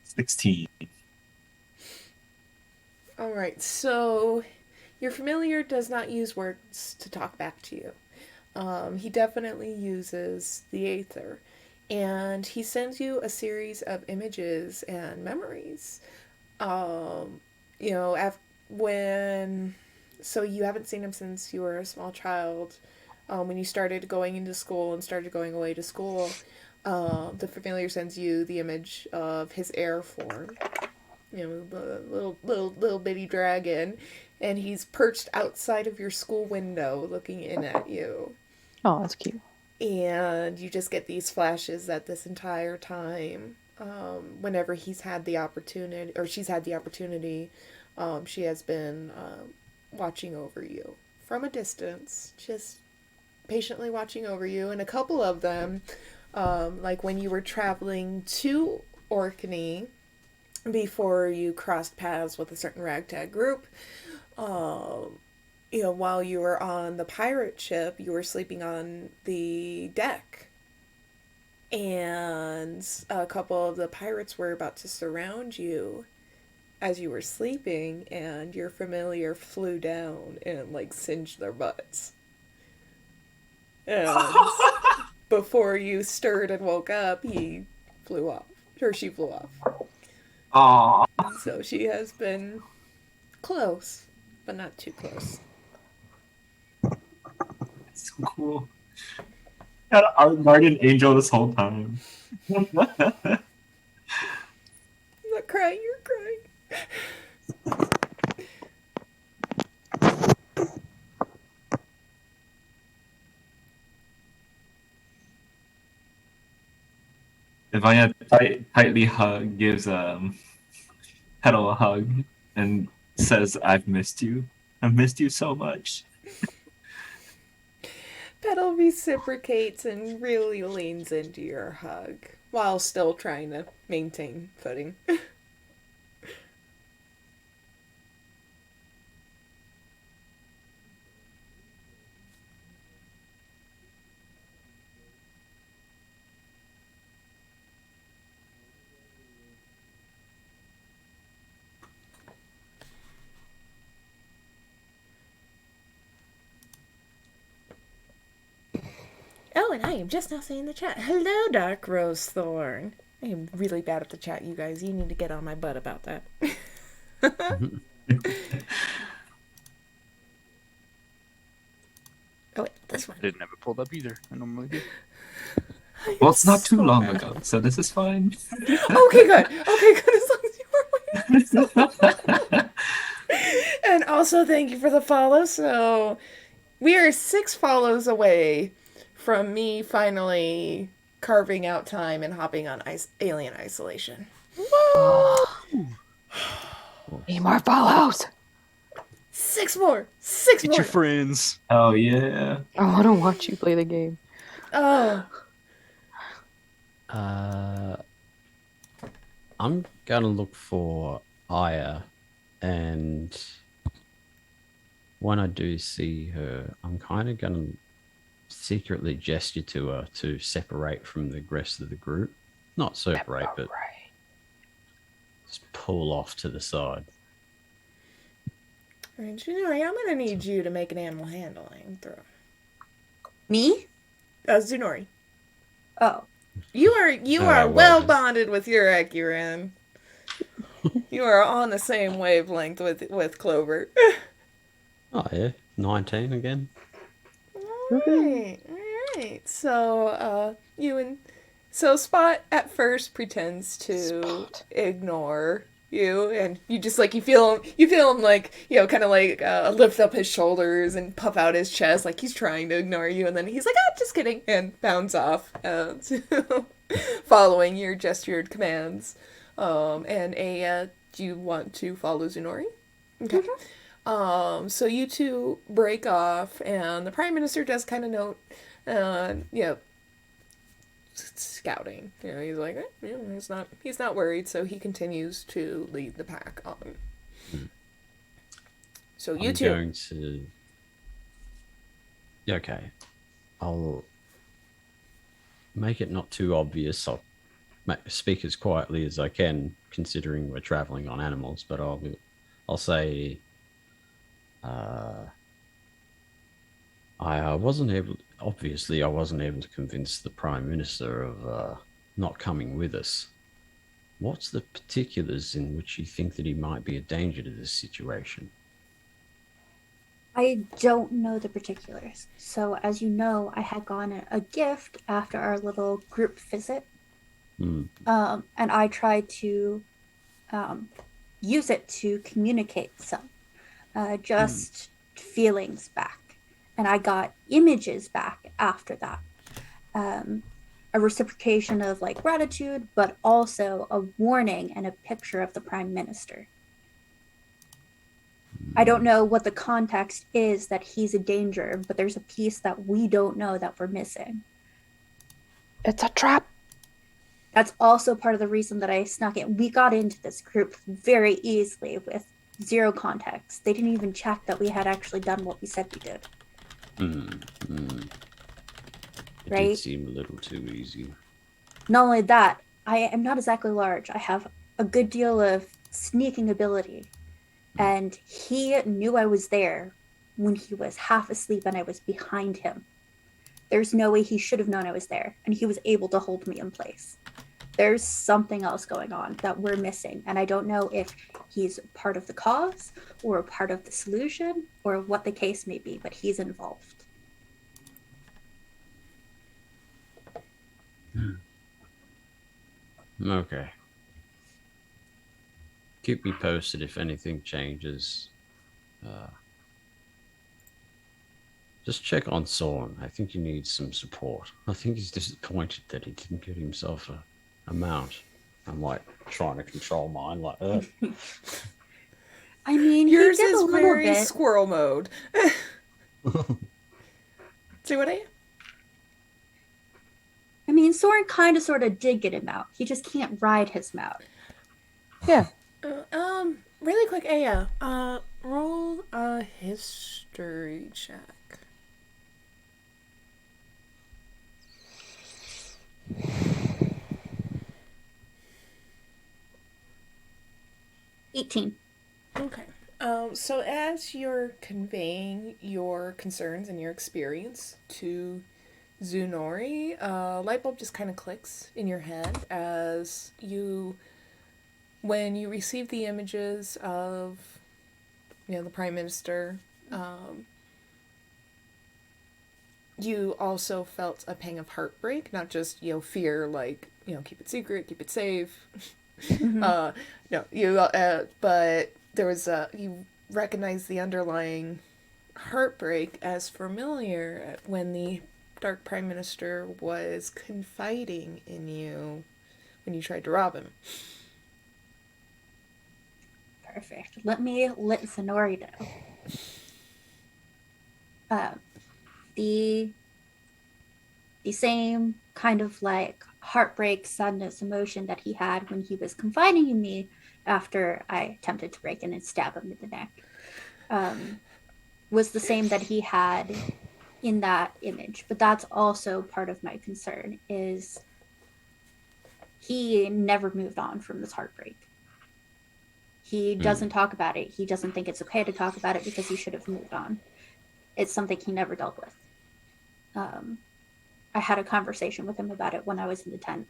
16. All right, so your familiar does not use words to talk back to you. He definitely uses the aether, and he sends you a series of images and memories. Um, you know, when so you haven't seen him since you were a small child. When you started going into school and started going away to school, the familiar sends you the image of his air form. The little bitty dragon, and he's perched outside of your school window looking in at you. Oh, that's cute. And you just get these flashes that this entire time, whenever he's had the opportunity, or she's had the opportunity, she has been watching over you from a distance, just patiently watching over you. And a couple of them, like when you were traveling to Orkney before you crossed paths with a certain ragtag group, while you were on the pirate ship, you were sleeping on the deck. And a couple of the pirates were about to surround you as you were sleeping, and your familiar flew down and, like, singed their butts. And before you stirred and woke up, he flew off. Or she flew off. Aww. So she has been close, but not too close. So cool. Got our guardian angel this whole time. I'm not crying, you're crying. Ivania tightly gives Petal a hug and says, "I've missed you. I've missed you so much." Petal reciprocates and really leans into your hug while still trying to maintain footing. Oh, and I am just now saying in the chat. Hello, Dark Rose Thorn. I am really bad at the chat, you guys. You need to get on my butt about that. Oh, wait, this one. I didn't have it pulled up either. I normally do. Well, it's not too So long bad. ago, so this is fine. Okay, good. As long as you were waiting. And also, thank you for the follow. So, we are 6 follows away from me finally carving out time and hopping on Alien Isolation. Need more follows. 6 more. 6 Get more. your friends. Oh yeah. I want to watch you play the game. Oh, I'm gonna look for Aya, and when I do see her, I'm kind of gonna secretly gesture to her to separate from the rest of the group. Not separate, but just pull off to the side. and Zunori, I'm gonna need you to make an animal handling throw. Me? Zunori, Oh. you are well, well just- bonded with your Ekuren. You are on the same wavelength with Clover. Oh yeah, 19 again. Alright. So, so Spot at first pretends to ignore you, and you just you feel him like, kind of lift up his shoulders and puff out his chest like he's trying to ignore you, and then he's like, just kidding, and bounds off, following your gestured commands. And do you want to follow Zunori? Okay. So you two break off, and the Prime Minister does kind of note, scouting. He's like, he's not worried, so he continues to lead the pack on. So you I'm two. going to. Okay, I'll make it not too obvious. I'll speak as quietly as I can, considering we're traveling on animals. But I'll say. I wasn't able. Obviously, I wasn't able to convince the Prime Minister of not coming with us. What's the particulars in which you think that he might be a danger to this situation? I don't know the particulars. So, as you know, I had gotten a gift after our little group visit. And I tried to use it to communicate some feelings back. And I got images back after that. A reciprocation of gratitude, but also a warning and a picture of the Prime Minister. I don't know what the context is that he's a danger, but there's a piece that we don't know that we're missing. It's a trap. That's also part of the reason that I snuck in. We got into this group very easily with zero context. They didn't even check that we had actually done what we said we did. It Right? did seem a little too easy. Not only that, I am not exactly large. I have a good deal of sneaking ability. And he knew I was there when he was half asleep and I was behind him. There's no way he should have known I was there, and he was able to hold me in place. There's something else going on that we're missing, and I don't know if he's part of the cause or a part of the solution or what the case may be, but he's involved. Okay. Keep me posted if anything changes. Just check on Sorn. I think he needs some support. I think he's disappointed that he didn't get himself a mount. I'm trying to control mine I mean, Yours he did is a little very bit. squirrel mode. See what I am? I mean, Soren kind of sort of did get him out. He just can't ride his mount. Yeah. Really quick, Aya. Roll a history check. $18. Okay. So as you're conveying your concerns and your experience to Zunori, a light bulb just kind of clicks in your head as when you receive the images of, the Prime Minister, you also felt a pang of heartbreak, not just, fear, like, keep it secret, keep it safe. No, but there was you recognize the underlying heartbreak as familiar when the Dark Prime Minister was confiding in you when you tried to rob him. Perfect. Let me let Zenori know. The same kind of like heartbreak, sadness, emotion that he had when he was confiding in me after I attempted to break in and stab him in the neck, was the same that he had in that image. But that's also part of my concern, is he never moved on from this heartbreak. He doesn't talk about it. He doesn't think it's okay to talk about it because he should have moved on. It's something he never dealt with. I had a conversation with him about it when I was in the tent.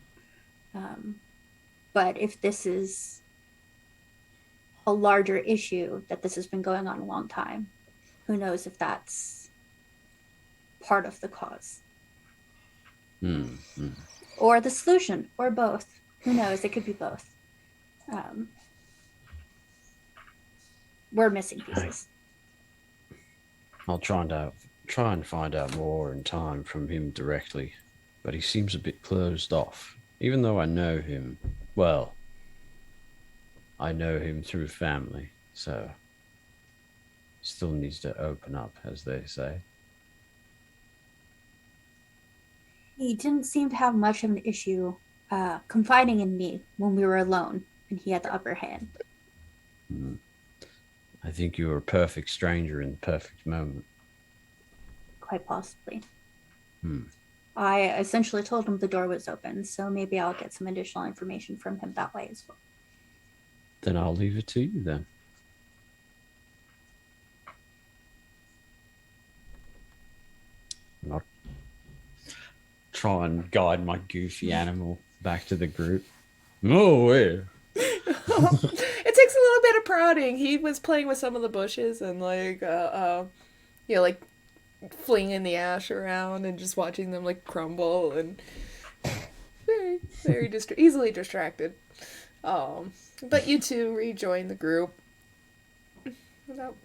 But if this is a larger issue, that this has been going on a long time, who knows if that's part of the cause. Or the solution, or both. Who knows? It could be both. We're missing pieces. I'll try and find out more in time from him directly, but he seems a bit closed off. Even though I know him, well, I know him through family, so still needs to open up, as they say. He didn't seem to have much of an issue confiding in me when we were alone, and he had the upper hand. I think you were a perfect stranger in the perfect moment. Quite possibly. I essentially told him the door was open, so maybe I'll get some additional information from him that way as well. Then I'll leave it to you then. I'll try and guide my goofy animal back to the group. Oh, where? It takes a little bit of prodding. He was playing with some of the bushes and like flinging the ash around and just watching them like crumble and very, very easily distracted. But you two rejoin the group without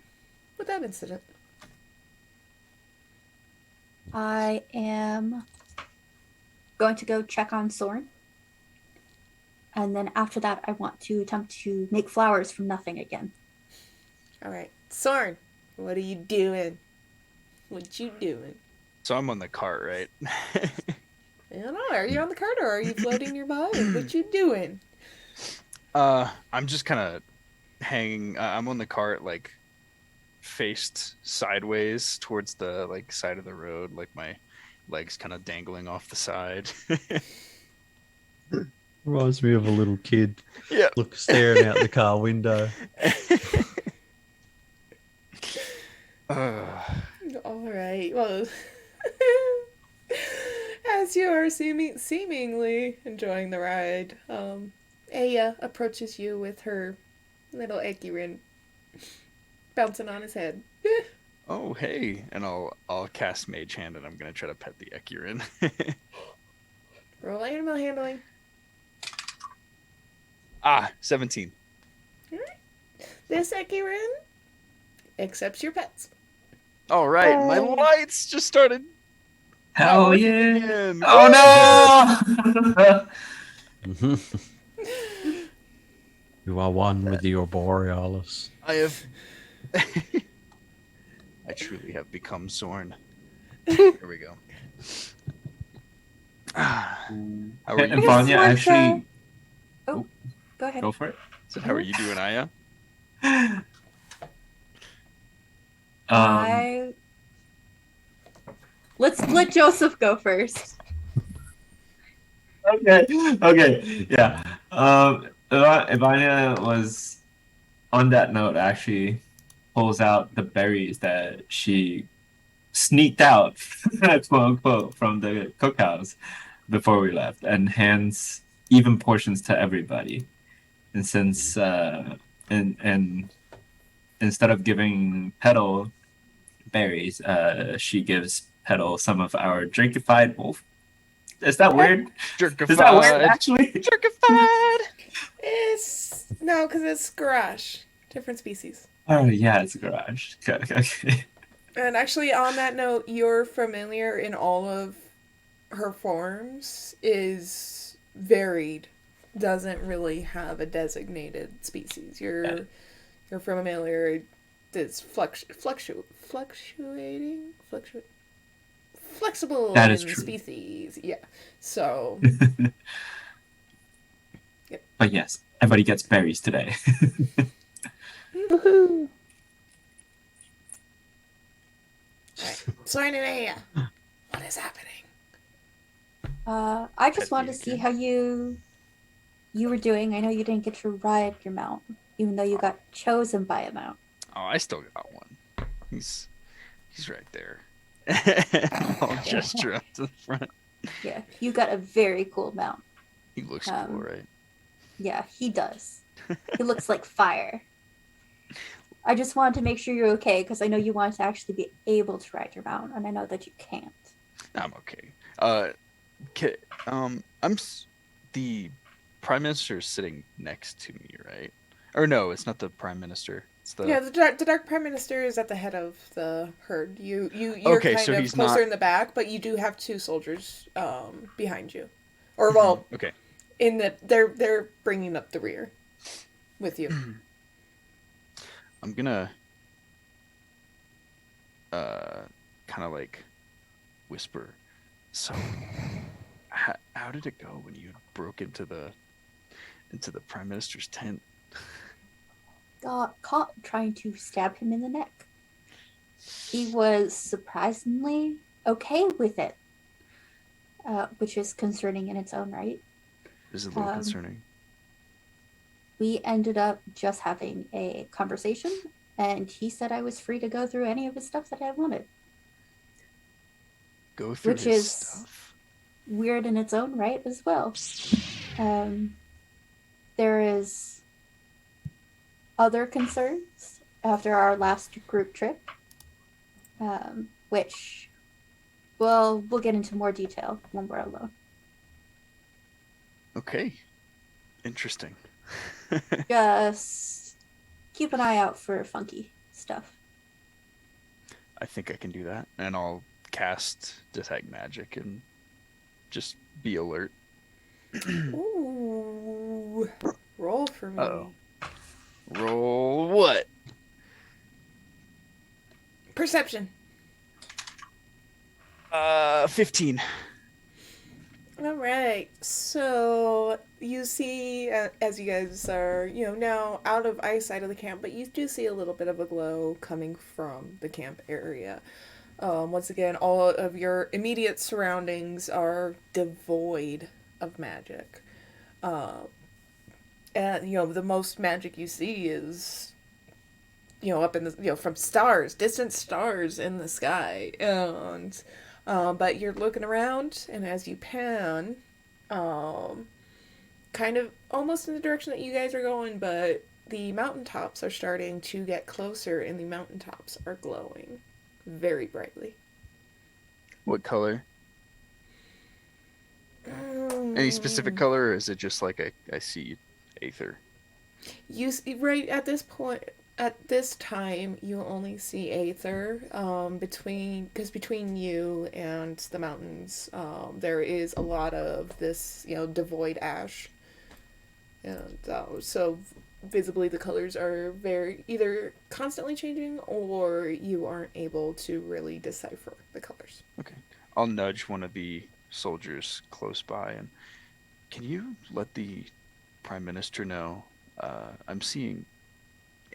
incident. I am going to go check on Soren. And then after that, I want to attempt to make flowers from nothing again. All right. Soren, what are you doing? What you doing? So I'm on the cart, right? I don't know. Are you on the cart or are you floating nearby? What you doing? I'm just kind of hanging. I'm on the cart, like faced sideways towards the like side of the road, like my legs kind of dangling off the side. Reminds me of a little kid. Yeah. Look, staring out the car window. All right. Well, as you are seemingly enjoying the ride, Aya approaches you with her little Ekirin bouncing on his head. Oh, hey. And I'll cast Mage Hand and I'm going to try to pet the Ekirin. Roll animal handling. 17. All right. This Ekirin accepts your pets. All right. My lights just started. Hell yeah. Again. Oh no! You are one with your Borealis. I have. I truly have become Soren. Here we go. How are And you? Vanya actually. Go ahead. Go for it. So how are you doing, Aya? Let's let Joseph go first. Okay, yeah. Ivania was on that note actually pulls out the berries that she sneaked out, quote unquote, from the cookhouse before we left and hands even portions to everybody. And since and instead of giving Petal berries, she gives Petal some of our drinkified wolf. Is that weird? Is that weird Jerkified. actually? Jerkified. It's no, because it's garage, different species. Oh yeah, it's a garage. Okay. And actually, on that note, your familiar in all of her forms is varied. Doesn't really have a designated species. Your familiar is flexible That is in true. species. Yeah. So. But yes, everybody gets berries today. Woohoo! So anyway, what is happening? I just wanted to see how you were doing. I know you didn't get to ride your mount, even though you got chosen by a mount. Oh, I still got one. He's right there. I'll gesture up to the front. Yeah, you got a very cool mount. He looks cool, right? Yeah, he does. He looks like fire. I just wanted to make sure you're okay because I know you want to actually be able to ride your mount, and I know that you can't. I'm okay. The Prime Minister is sitting next to me, right? Or no, it's not the Prime Minister. It's the the Dark Prime Minister is at the head of the herd. You're Okay, kind so of he's closer not- in the back, but you do have two soldiers behind you, or well, okay. in that they're bringing up the rear with you. I'm gonna kind of like whisper. So, how did it go when you broke into the Prime Minister's tent? Got caught trying to stab him in the neck. He was surprisingly okay with it, which is concerning in its own right. This is a little concerning. We ended up just having a conversation, and he said I was free to go through any of his stuff that I wanted. Go through Which his is stuff. weird in its own right as well. There is other concerns after our last group trip, which we'll get into more detail when we're alone. Okay. Interesting. Just keep an eye out for funky stuff. I think I can do that, and I'll cast Detect Magic and just be alert. Ooh, roll for me. Uh-oh. Roll what? Perception. 15. All right. So you see, as you guys are, now out of eyesight of the camp, but you do see a little bit of a glow coming from the camp area. Once again, all of your immediate surroundings are devoid of magic. And, the most magic you see is, up in the, from stars, distant stars in the sky. And, but you're looking around, and as you pan, kind of almost in the direction that you guys are going, but the mountaintops are starting to get closer, and the mountaintops are glowing very brightly. What color? Any specific color, or is it just like I see aether? You see, right at this point, at this time, you only see aether. Between you and the mountains, there is a lot of this, devoid ash, and so visibly the colors are very either constantly changing, or you aren't able to really decipher the colors. Okay. I'll nudge one of the soldiers close by and can you let the Prime Minister know I'm seeing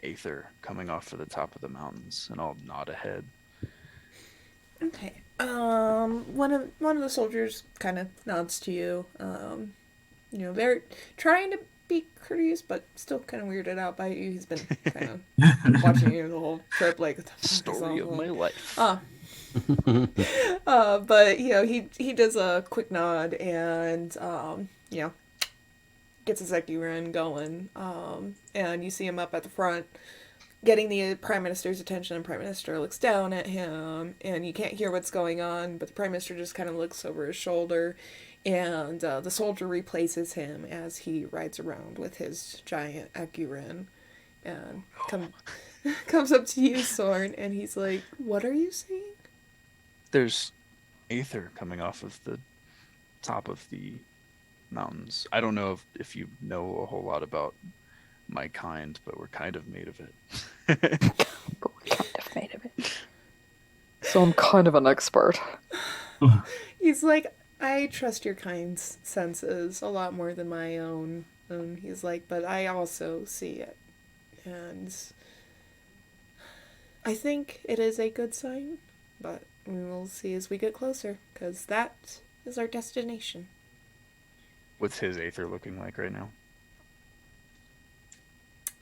aether coming off of the top of the mountains, and I'll nod ahead. Okay. One of the soldiers kind of nods to you. They're trying to be courteous, but still kind of weirded out by you. He's been kind of watching you the whole trip, like, what the fuck is Story all of my that? life. But he does a quick nod and gets his Ekurin going. And you see him up at the front, getting the Prime Minister's attention, and Prime Minister looks down at him, and you can't hear what's going on, but the Prime Minister just kind of looks over his shoulder, and the soldier replaces him as he rides around with his giant Ekurin, and comes up to you, Sorn, and he's like, "What are you saying?" There's aether coming off of the top of the mountains. I don't know if you know a whole lot about my kind, but we're kind of made of it. But we're kind of made of it. So I'm kind of an expert. He's like, "I trust your kind's senses a lot more than my own." And he's like, "But I also see it. And I think it is a good sign, but we will see as we get closer, because that is our destination." What's his aether looking like right now?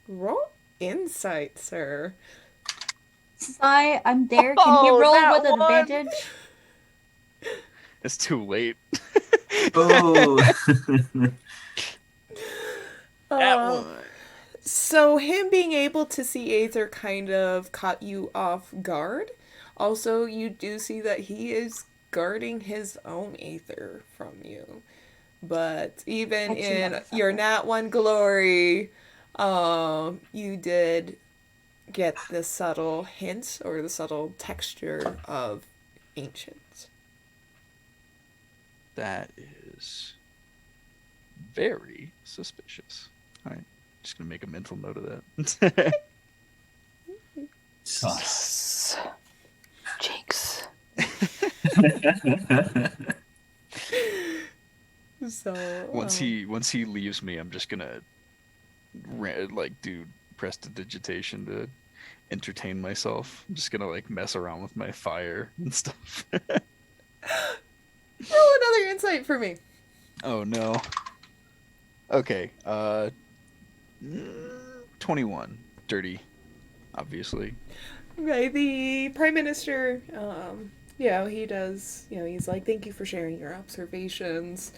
Roll insight, sir. Sai, I'm there. Can he roll that with an one! advantage? It's too late. Oh. That Uh, one. So him being able to see Aether kind of caught you off guard. Also, you do see that he is guarding his own Aether from you. But even Catchy in motherfucker. your Nat 1 glory, you did get the subtle hint or the subtle texture of ancient. That is very suspicious. All right, just gonna make a mental note of that. Sus. Jinx. So once he leaves me, I'm just gonna do prestidigitation to entertain myself. I'm just gonna mess around with my fire and stuff. roll another insight for me. Oh no. Okay. 21. Dirty, obviously. Right, the Prime Minister, he does, he's like, "Thank you for sharing your observations."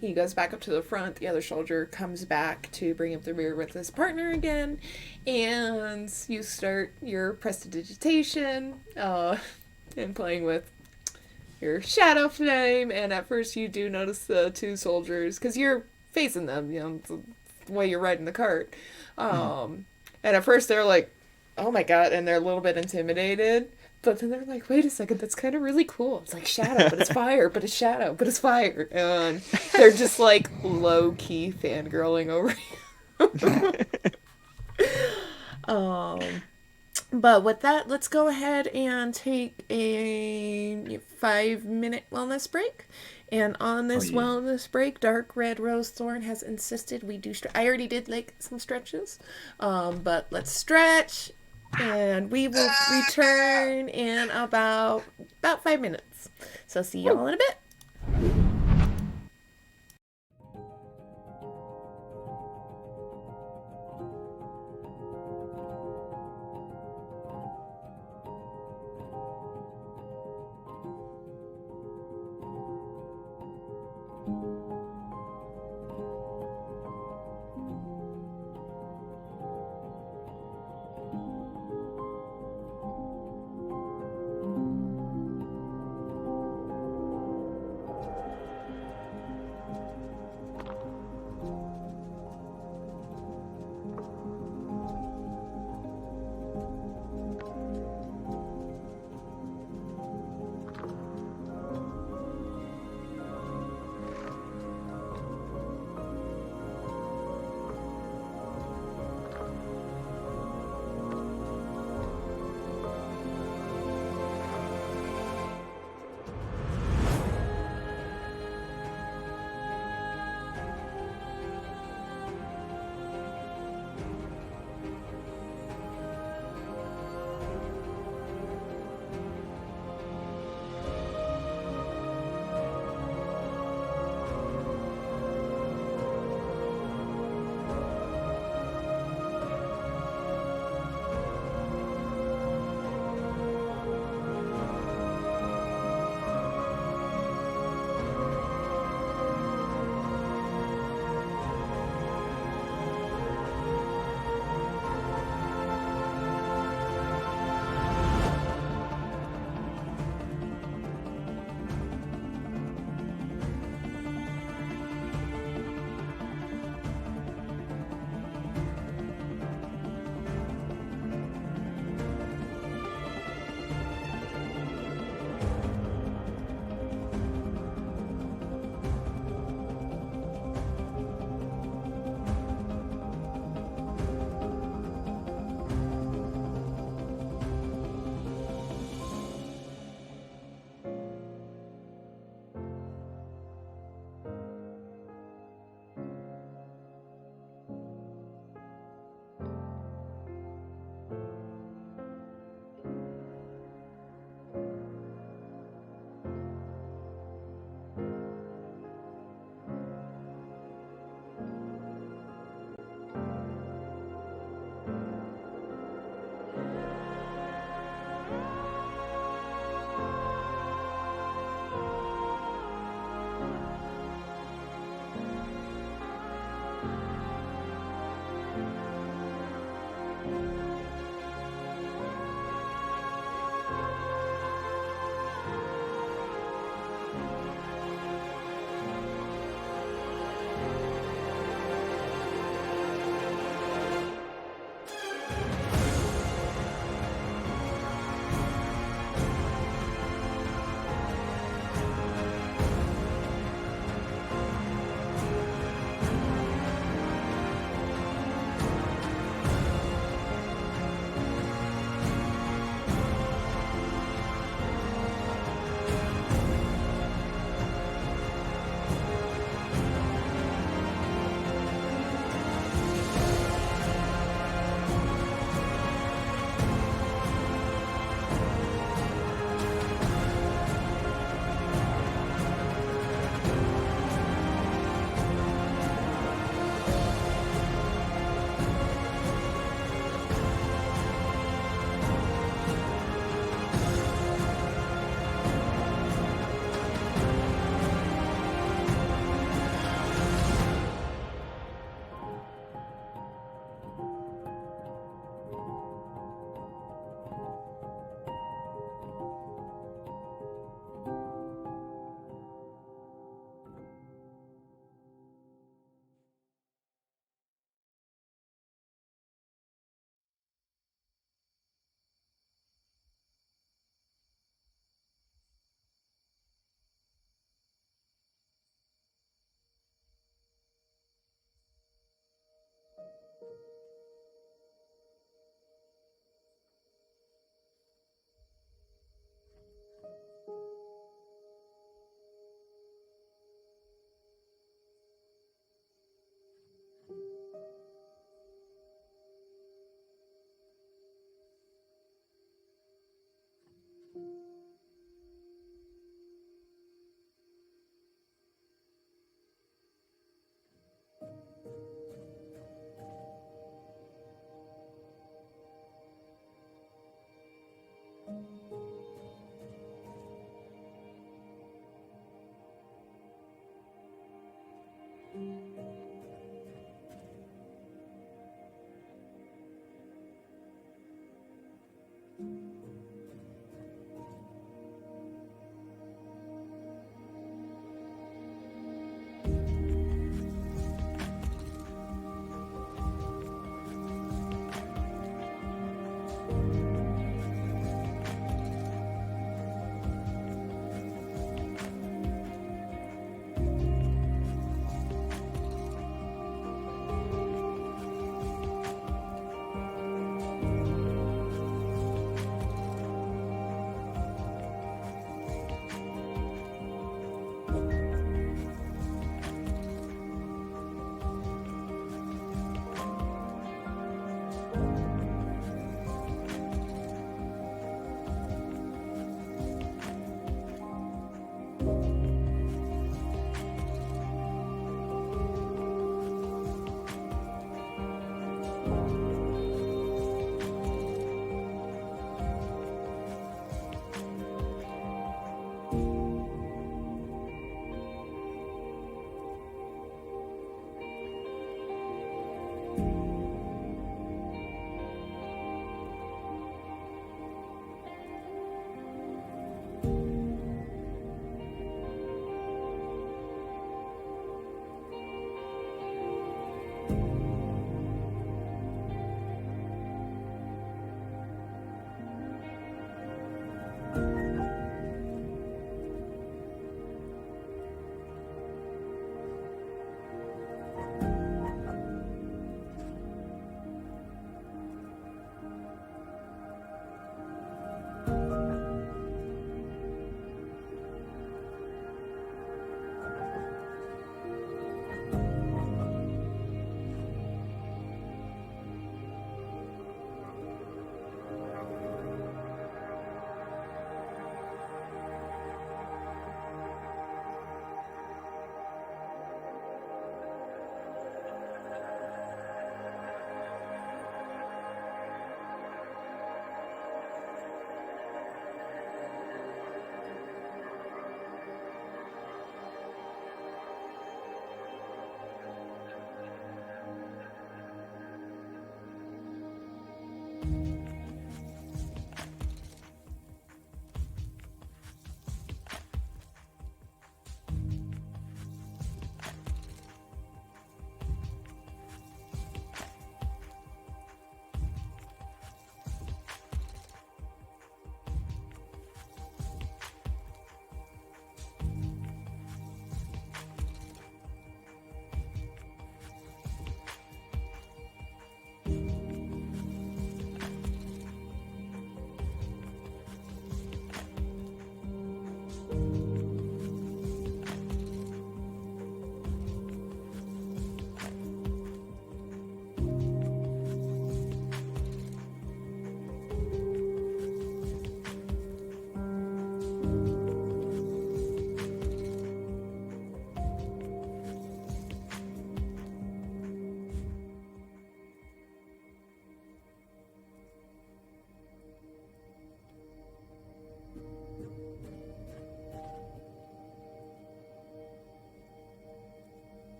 He goes back up to the front. The other soldier comes back to bring up the rear with his partner again. And you start your prestidigitation, and playing with your shadow flame. And at first you do notice the two soldiers, because you're facing them, the way you're riding the cart. And at first they're like, "Oh my god," and they're a little bit intimidated. But then they're like, "Wait a second, that's kind of really cool. It's like shadow, but it's fire, but it's shadow, but it's fire." And they're just like low-key fangirling over you. But with that, let's go ahead and take a 5-minute wellness break. And on this wellness break, Dark Red Rose Thorn has insisted we do I already did some stretches. But let's stretch, and we will return in about 5 minutes. So see y'all in a bit.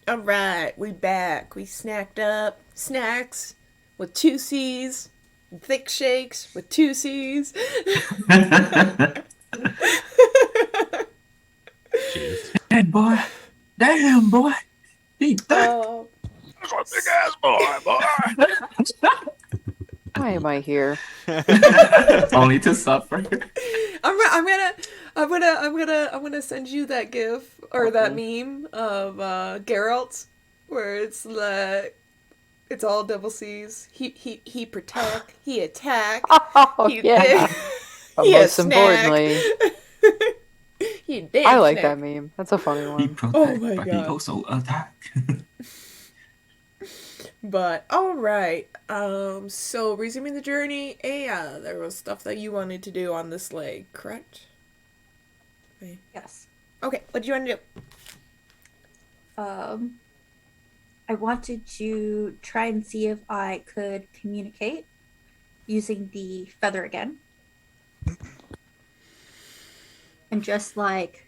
All right, we back. We snacked up snacks with 2 C's, thick shakes with 2 C's. Cheers. Damn, boy. Damn, boy. Eat that. Oh, That's a big ass boy. Why am I here? Only to suffer. I'm gonna send you that gif or that meme of Geralt where it's like it's all double C's. He protect, he attack, Oh, he yeah. But he most snack. importantly, He damn I like snack. that meme. That's a funny He one. protect, Oh my but he God. also attack. But all right. So resuming the journey, there was stuff that you wanted to do on this leg, correct? Yes. Okay, what do you want to do? I wanted to try and see if I could communicate using the feather again. And just like,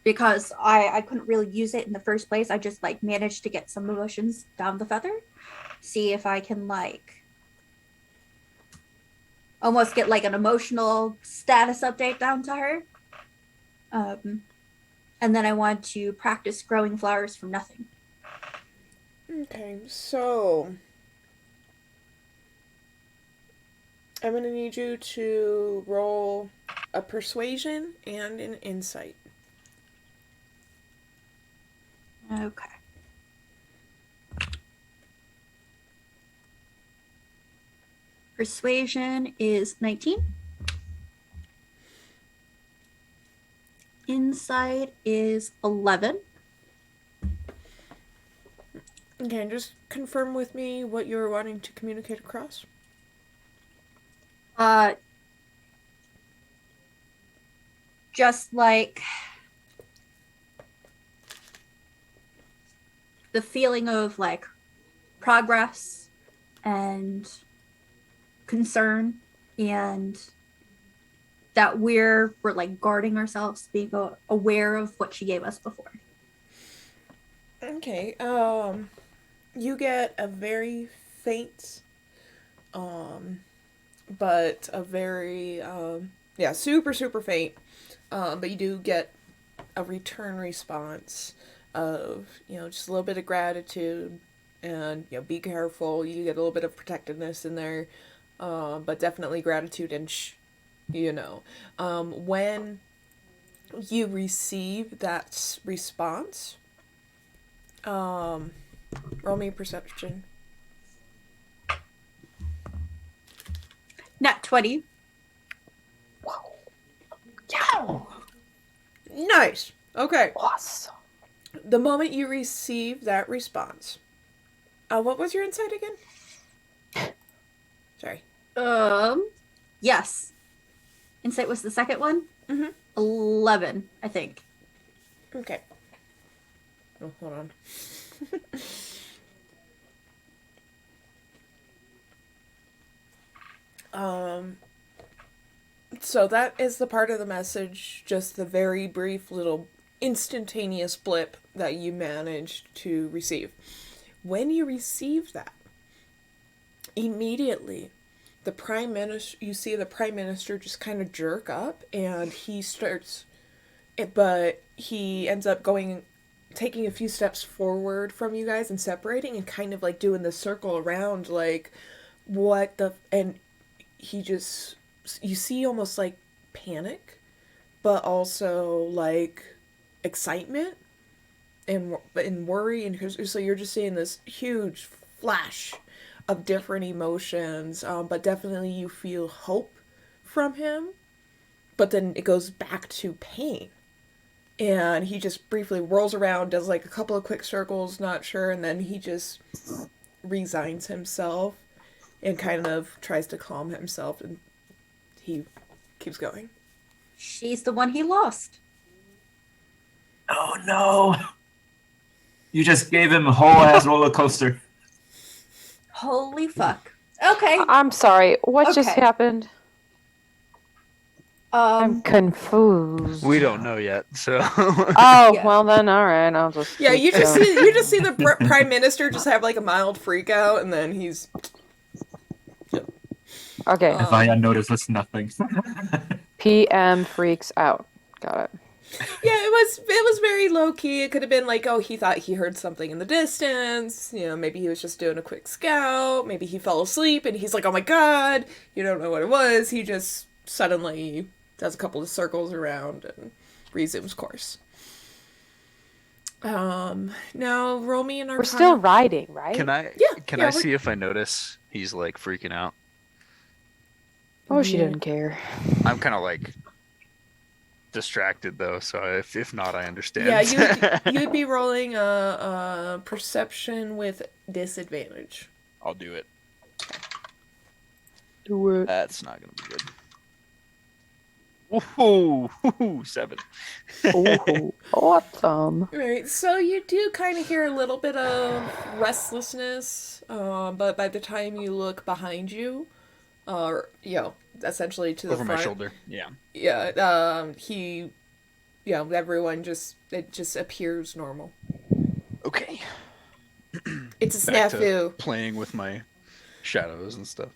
because I couldn't really use it in the first place, I just like managed to get some emotions down the feather. See if I can like almost get like an emotional status update down to her. And then I want to practice growing flowers from nothing. Okay, so I'm gonna need you to roll a persuasion and an insight. Okay. Persuasion is 19. Insight is 11. Okay, and just confirm with me what you're wanting to communicate across. Just like the feeling of like progress and concern, and that we're like guarding ourselves, being aware of what she gave us before. Okay, you get a very faint, but a very, super, super faint, but you do get a return response of, just a little bit of gratitude and, be careful. You get a little bit of protectiveness in there, but definitely gratitude and when you receive that response, roll me perception. Nat 20. Nice. Okay. Awesome. The moment you receive that response, what was your insight again? Sorry. Yes. Insight was the second one? Mhm. 11, I think. Okay. Oh, hold on. So that is the part of the message, just the very brief little instantaneous blip that you managed to receive. When you receive that, immediately you see the prime minister just kind of jerk up, and he starts, but he ends up taking a few steps forward from you guys and separating and kind of like doing the circle around, like and you see almost like panic, but also like excitement and worry, and so you're just seeing this huge flash of different emotions, but definitely you feel hope from him, but then it goes back to pain, and he just briefly rolls around, does like a couple of quick circles, not sure, and then he just resigns himself and kind of tries to calm himself, and he keeps going. She's the one he lost. Oh no! You just gave him a whole ass roller coaster. Holy fuck. Okay. I'm sorry. What just Okay. happened? I'm confused. We don't know yet, so. Oh, Yeah. well then, all right. I'll just. Yeah, keep you just going. see the prime minister just have like a mild freak out, and then he's Okay. Oh. Vaya notices nothing. PM freaks out. Got it. yeah. It was very low key. It could have been like, oh, he thought he heard something in the distance. You know, maybe he was just doing a quick scout. Maybe he fell asleep, and he's like, oh my god, you don't know what it was. He just suddenly does a couple of circles around and resumes course. Now roll me an Arcana. We're still riding, right? Can I Yeah, I we're- see if I notice he's like freaking out? Oh, she didn't care. I'm kind of like distracted though, so if not, I understand. Yeah, you'd be rolling a perception with disadvantage. I'll do it. Do it. That's not gonna be good. Woohoo! 7. Oh, awesome. Right, so you do kind of hear a little bit of restlessness, but by the time you look behind you, essentially to the Over front, my shoulder. Yeah. yeah, everyone it just appears normal. Okay. It's a Back to snafu. playing with my shadows and stuff.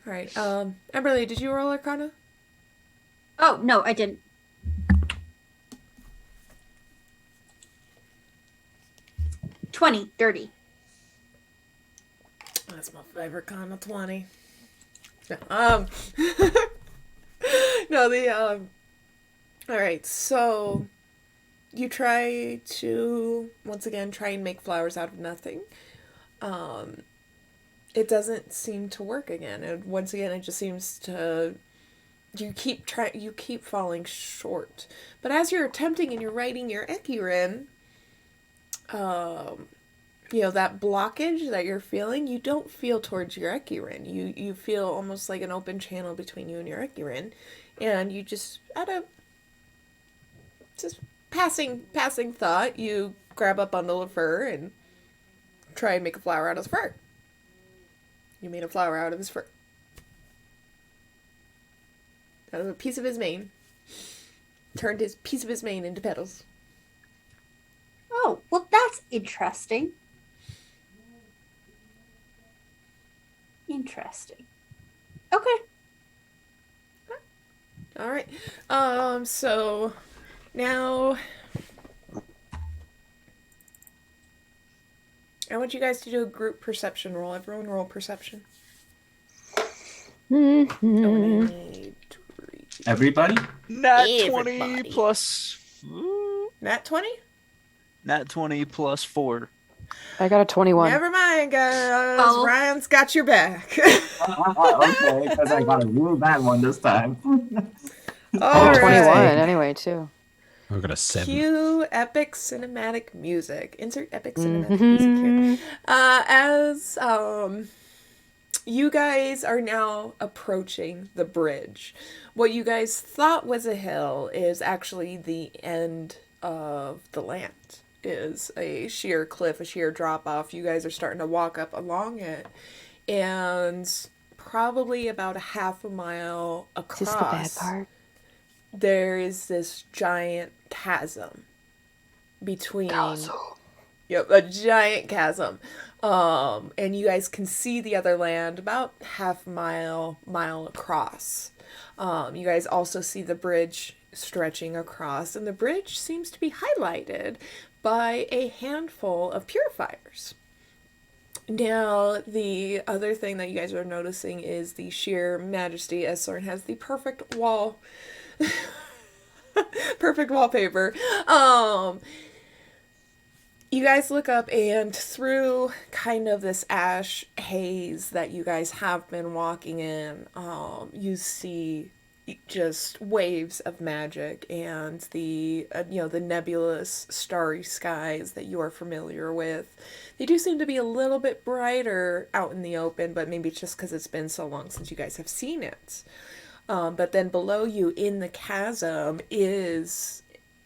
All right, Emberly, did you roll Arcana? Oh, no, I didn't. Dirty. That's my favorite kind of 20. No, no, all right, so you try to, once again, try and make flowers out of nothing. It doesn't seem to work again, and once again, it just seems to, you keep falling short. But as you're attempting and you're writing your Ekirin, that blockage that you're feeling, you don't feel towards your Ekirin. You feel almost like an open channel between you and your Ekirin, and you just, out of just passing thought, you grab a bundle of fur and try and make a flower out of his fur. You made a flower out of his fur. Out of a piece of his mane. Turned his piece of his mane into petals. Oh, well, that's interesting. Interesting. Okay. All right. So now I want you guys to do a group perception roll. Everyone roll perception. Oh, and I need 3. Everybody? Nat Everybody. 20 plus. Nat 20? Nat 20 plus 4. I got a 21. Never mind, guys. Oh. Ryan's got your back. Okay, because I gotta rule that one this time. All I got 21 right. anyway, too. I've got a 7. Cue epic cinematic music. Insert epic cinematic music here. As you guys are now approaching the bridge. What you guys thought was a hill is actually the end of the land. Is a sheer cliff, a sheer drop off. You guys are starting to walk up along it, and probably about a half a mile across, Is this the bad part? there is this giant chasm between. Yep, a giant chasm. And you guys can see the other land about half mile across. You guys also see the bridge stretching across, and the bridge seems to be highlighted by a handful of purifiers. Now, the other thing that you guys are noticing is the sheer majesty, as Soren has the perfect wallpaper. You guys look up, and through kind of this ash haze that you guys have been walking in, you see just waves of magic and the the nebulous starry skies that you are familiar with. They do seem to be a little bit brighter out in the open, but maybe it's just because it's been so long since you guys have seen it. But then below you in the chasm is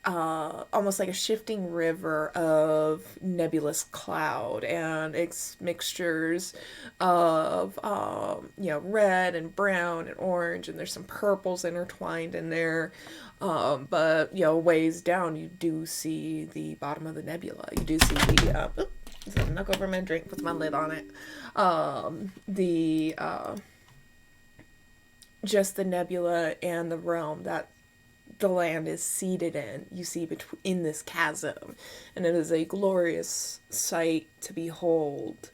almost like a shifting river of nebulous cloud and mixtures of red and brown and orange, and there's some purples intertwined in there. But ways down you do see the bottom of the nebula. You do see the so knock over my drink with my lid on it. The just the nebula and the realm that the land is seated in. You see in this chasm, and it is a glorious sight to behold.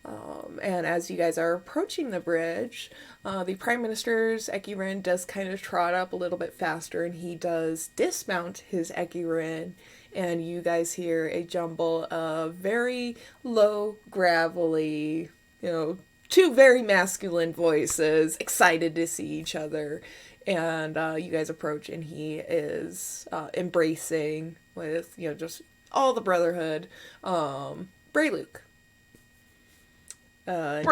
And as you guys are approaching the bridge, the Prime Minister's Ekirin does kind of trot up a little bit faster, and he does dismount his Ekirin, and you guys hear a jumble of very low, gravelly, two very masculine voices, excited to see each other. And you guys approach, and he is embracing with, just all the brotherhood, Bray Luke. And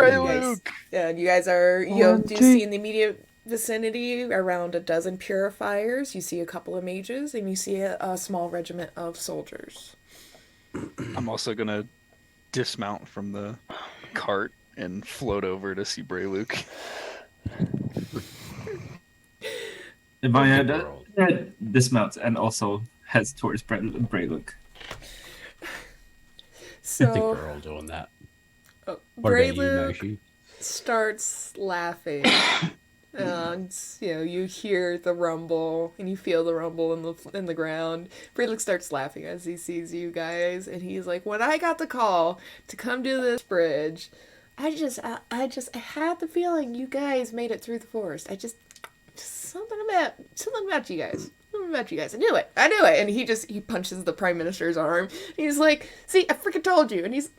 you guys are, do see in the immediate vicinity around a dozen purifiers. You see a couple of mages, and you see a small regiment of soldiers. I'm also gonna dismount from the cart and float over to see Bray Luke. Ivania dismounts and also heads towards Bray Luke. So, I think we're all doing that. Bray Luke starts laughing. And you hear the rumble, and you feel the rumble in the ground. Bray Luke starts laughing as he sees you guys, and he's like, "When I got the call to come do this bridge, I had the feeling you guys made it through the forest. Something about you guys. I knew it. And he punches the Prime Minister's arm. And he's like, "See, I freaking told you." And he's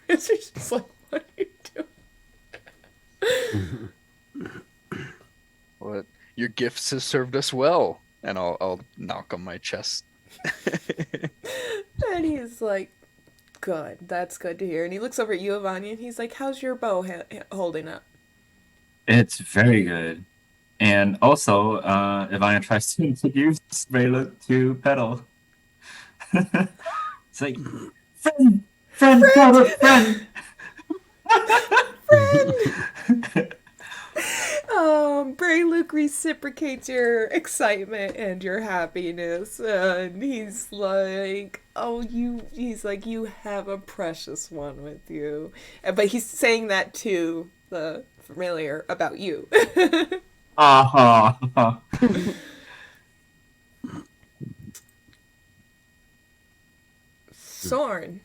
just like, "What are you doing?" What? Your gifts have served us well. And I'll knock on my chest. And he's like, "Good. That's good to hear." And he looks over at you, Ivania, and he's like, "How's your bow holding up?" It's very good. And also, Ivania tries to introduce Bray Luke to Petal. It's like, friend, brother, friend. Bray Luke reciprocates your excitement and your happiness, and he's like, he's like, "You have a precious one with you." But he's saying that to the familiar about you. Sorn.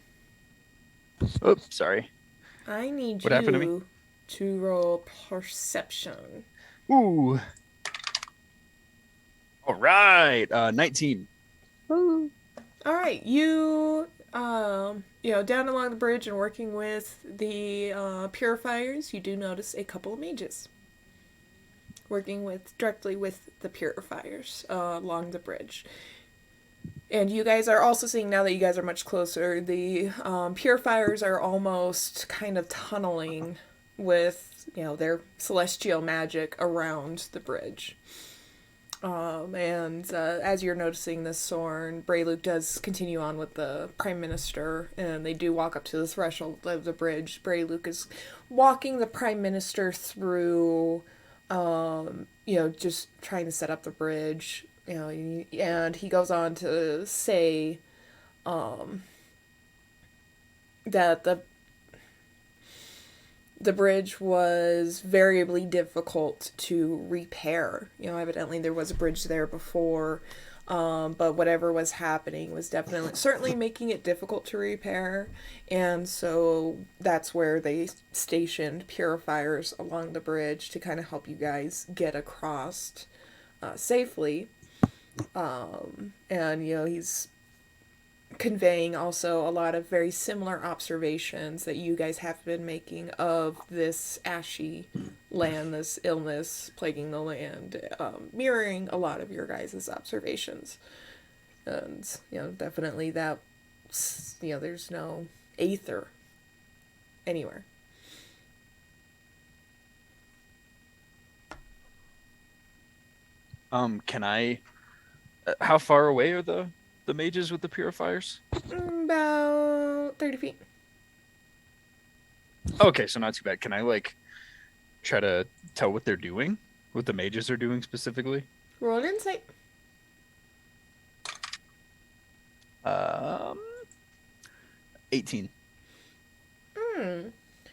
Oops, sorry. I need What happened to me? to roll perception. Ooh. All right. 19. Woo. All right, down along the bridge and working with the purifiers, you do notice a couple of mages working directly with the purifiers along the bridge. And you guys are also seeing, now that you guys are much closer, the purifiers are almost kind of tunneling with, their celestial magic around the bridge. As you're noticing this, Sorn, Bray Luke does continue on with the Prime Minister, and they do walk up to the threshold of the bridge. Bray Luke is walking the Prime Minister through, just trying to set up the bridge. And he goes on to say that the bridge was variably difficult to repair. Evidently there was a bridge there before, but whatever was happening was certainly making it difficult to repair. And so that's where they stationed purifiers along the bridge to kind of help you guys get across safely. He's conveying also a lot of very similar observations that you guys have been making of this ashy land, this illness plaguing the land, mirroring a lot of your guys' observations. And, definitely that, there's no aether anywhere. Can I How far away are the mages with the purifiers? About 30 feet. Okay, so not too bad. Can I like try to tell what they're doing? What the mages are doing specifically? Roll an insight. Um, 18.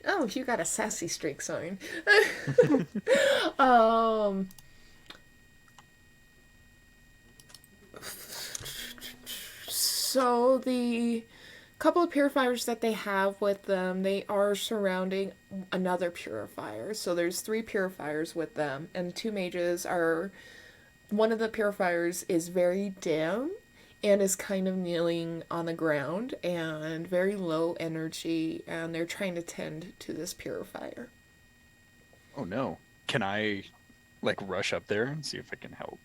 Oh, you got a sassy streak sign. um, so the couple of purifiers that they have with them, they are surrounding another purifier. So there's 3 purifiers with them, and 2 mages are. One of the purifiers is very dim and is kind of kneeling on the ground and very low energy, and they're trying to tend to this purifier. Oh no. Can I like rush up there and see if I can help?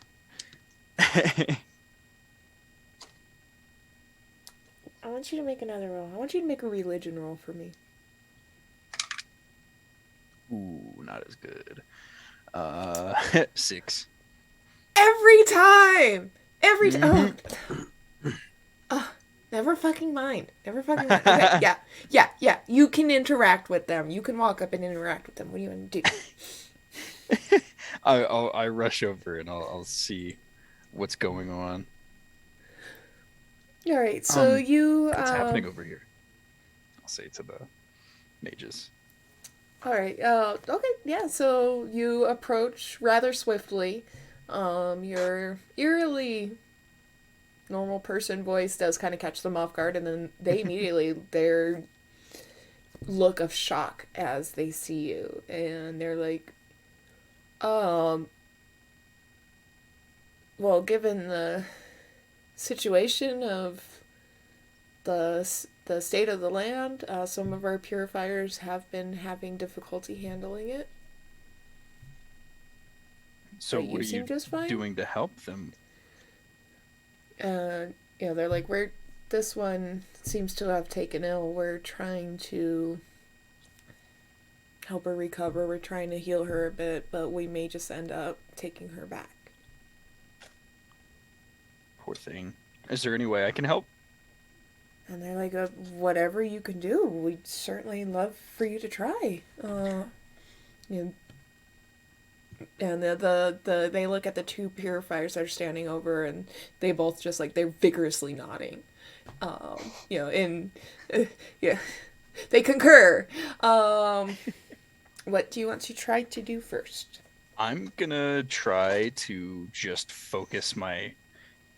I want you to make another roll. I want you to make a religion roll for me. Ooh, not as good. 6. Every time! Every time! Never fucking mind. Never fucking mind. Okay, yeah. You can interact with them. You can walk up and interact with them. What do you want to do? I rush over and I'll see what's going on. All right, so you. What's happening over here? I'll say to the mages. All right. Okay. Yeah. So you approach rather swiftly. Your eerily normal person voice does kind of catch them off guard, and then they immediately their look of shock as they see you, and they're like, well, given the situation of the state of the land, some of our purifiers have been having difficulty handling it. So But what are seem you just fine. doing to help them? They're like, this one seems to have taken ill. We're trying to help her recover. We're trying to heal her a bit, but we may just end up taking her back. Poor thing. Is there any way I can help? And they're like, whatever you can do, we'd certainly love for you to try. And they look at the 2 purifiers that are standing over, and they both just like they're vigorously nodding. Yeah, they concur. What do you want to try to do first? I'm gonna try to just focus my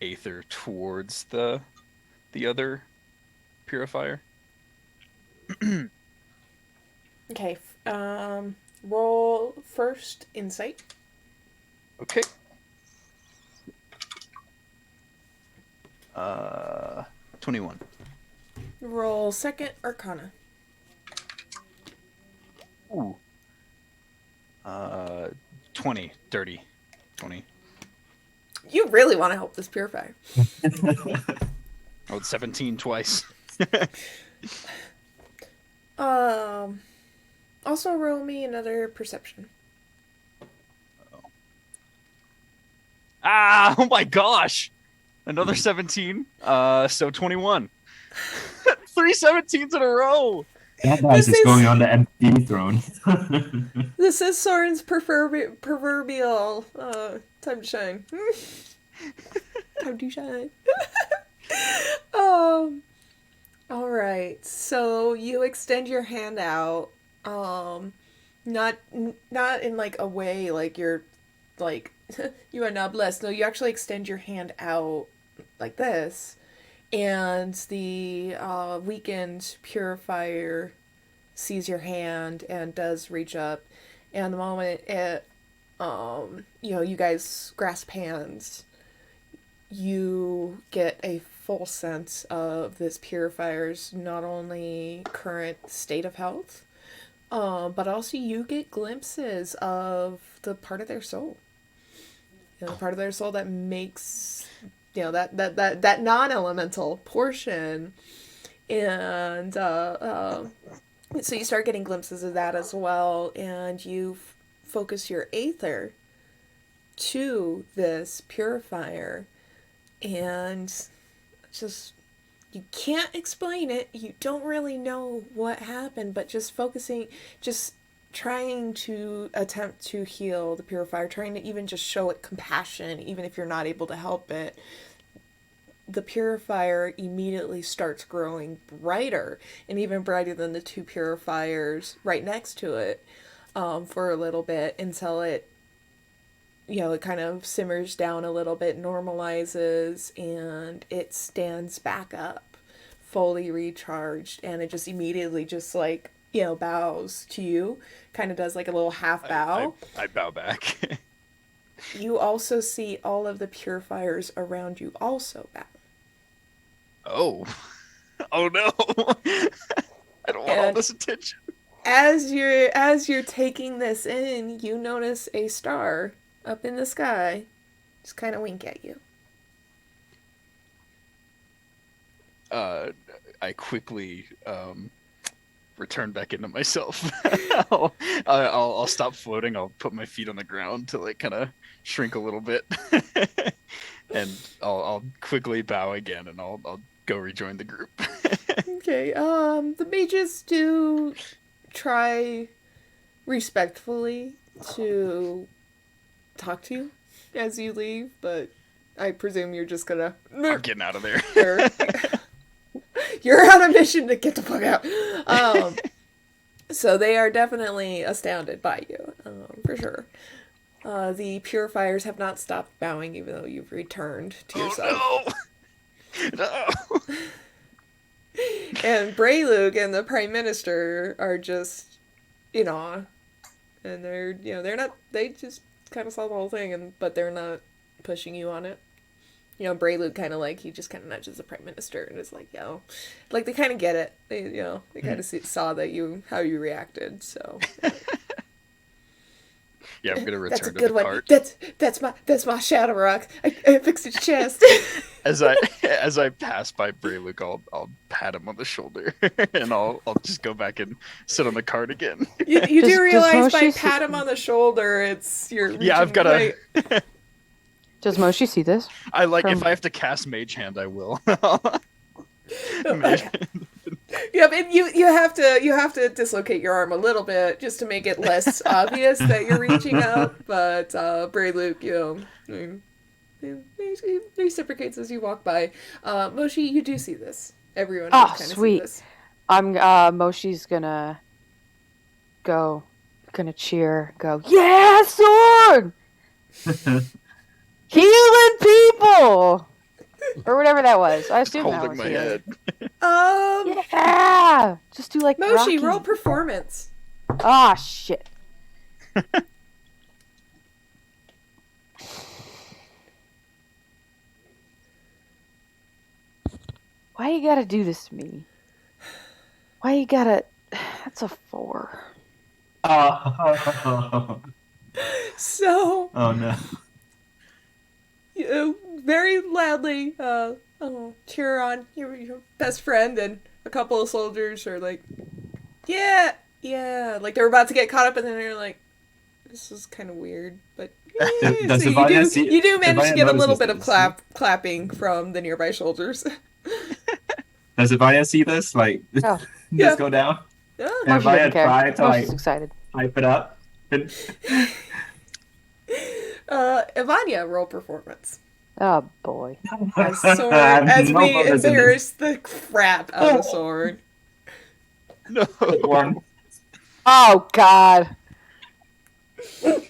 aether towards the other purifier. Okay. Roll first insight. Okay. 21. Roll second arcana. Ooh. 20. Dirty. 20. You really want to help this purifier. Oh, 17 twice. Also roll me another perception. Ah, oh my gosh. Another 17. So 21. 3 17s in a row. That guy's just going on the MP throne. This is Soren's proverbial time to shine. Time to shine. All right. So you extend your hand out. Not in like a way like you're like you are not blessed. No, you actually extend your hand out like this, and the weakened purifier sees your hand and does reach up, and the moment it you guys grasp hands, you get a full sense of this purifier's not only current state of health, but also you get glimpses of the part of their soul. The part of their soul that makes, that non-elemental portion. And so you start getting glimpses of that as well, and you focus your aether to this purifier, and just you can't explain it. You don't really know what happened, but just trying to attempt to heal the purifier, trying to even just show it compassion, even if you're not able to help it. The purifier immediately starts growing brighter, and even brighter than the two purifiers right next to it, for a little bit, until it kind of simmers down a little bit, normalizes, and it stands back up, fully recharged, and it just immediately just like, bows to you, kind of does like a little half bow. I bow back. You also see all of the purifiers around you also bow. Oh. Oh no. I don't want all this attention. As you're taking this in, you notice a star up in the sky just kind of wink at you. I quickly return back into myself. I'll stop floating. I'll put my feet on the ground to like kind of shrink a little bit, and I'll quickly bow again, and I'll go rejoin the group. Okay. The mages do try respectfully to talk to you as you leave, but I presume you're just gonna. I'm getting out of there. You're on a mission to get the fuck out. So they are definitely astounded by you, for sure. The purifiers have not stopped bowing, even though you've returned to yourself. Oh, no! And Braylug and the Prime Minister are just in awe, and they just kind of saw the whole thing, but they're not pushing you on it. Braylug kind of he just kind of nudges the Prime Minister and is like, like they kind of get it. They kind of saw how you reacted. So yeah, I'm gonna return that's a to good the one. cart. That's my Shadow Rock. I fixed its chest. As I pass by Braylug, I'll pat him on the shoulder, and I'll just go back and sit on the cart again. You do realize by Moshi pat him on the shoulder, it's your Yeah, I've got to. Does Moshi see this? If I have to cast Mage Hand, I will. Yeah, but you have to dislocate your arm a little bit just to make it less obvious that you're reaching out. But Braylug, he reciprocates as you walk by. Moshi, you do see this. Everyone Oh, kind of sweet. see this. Moshi's gonna cheer, go, yeah, sword! Healing people! Or whatever that was. I assume that Holding was my healing. head. Yeah! Just do like Moshi, Rocky. roll performance. Ah, shit. Why you gotta do this to me? Why you gotta... That's a 4. Oh. So, Oh no. you very loudly cheer on your best friend, and a couple of soldiers are like, yeah, like they're about to get caught up, and then they're like, this is kind of weird, but yeah. Does So Ivania see- you do manage to Ivania get a little notices bit of this? clapping from the nearby soldiers. Does Ivania see this? Like, Oh. Yeah. this go down? Yeah. And Moshi doesn't Ivania care. try to Moshi's excited. hype it up. Ivania, roll performance. Oh, boy. As we No bonus in this. embarrass the crap out of Sword. No. One. Oh, God. So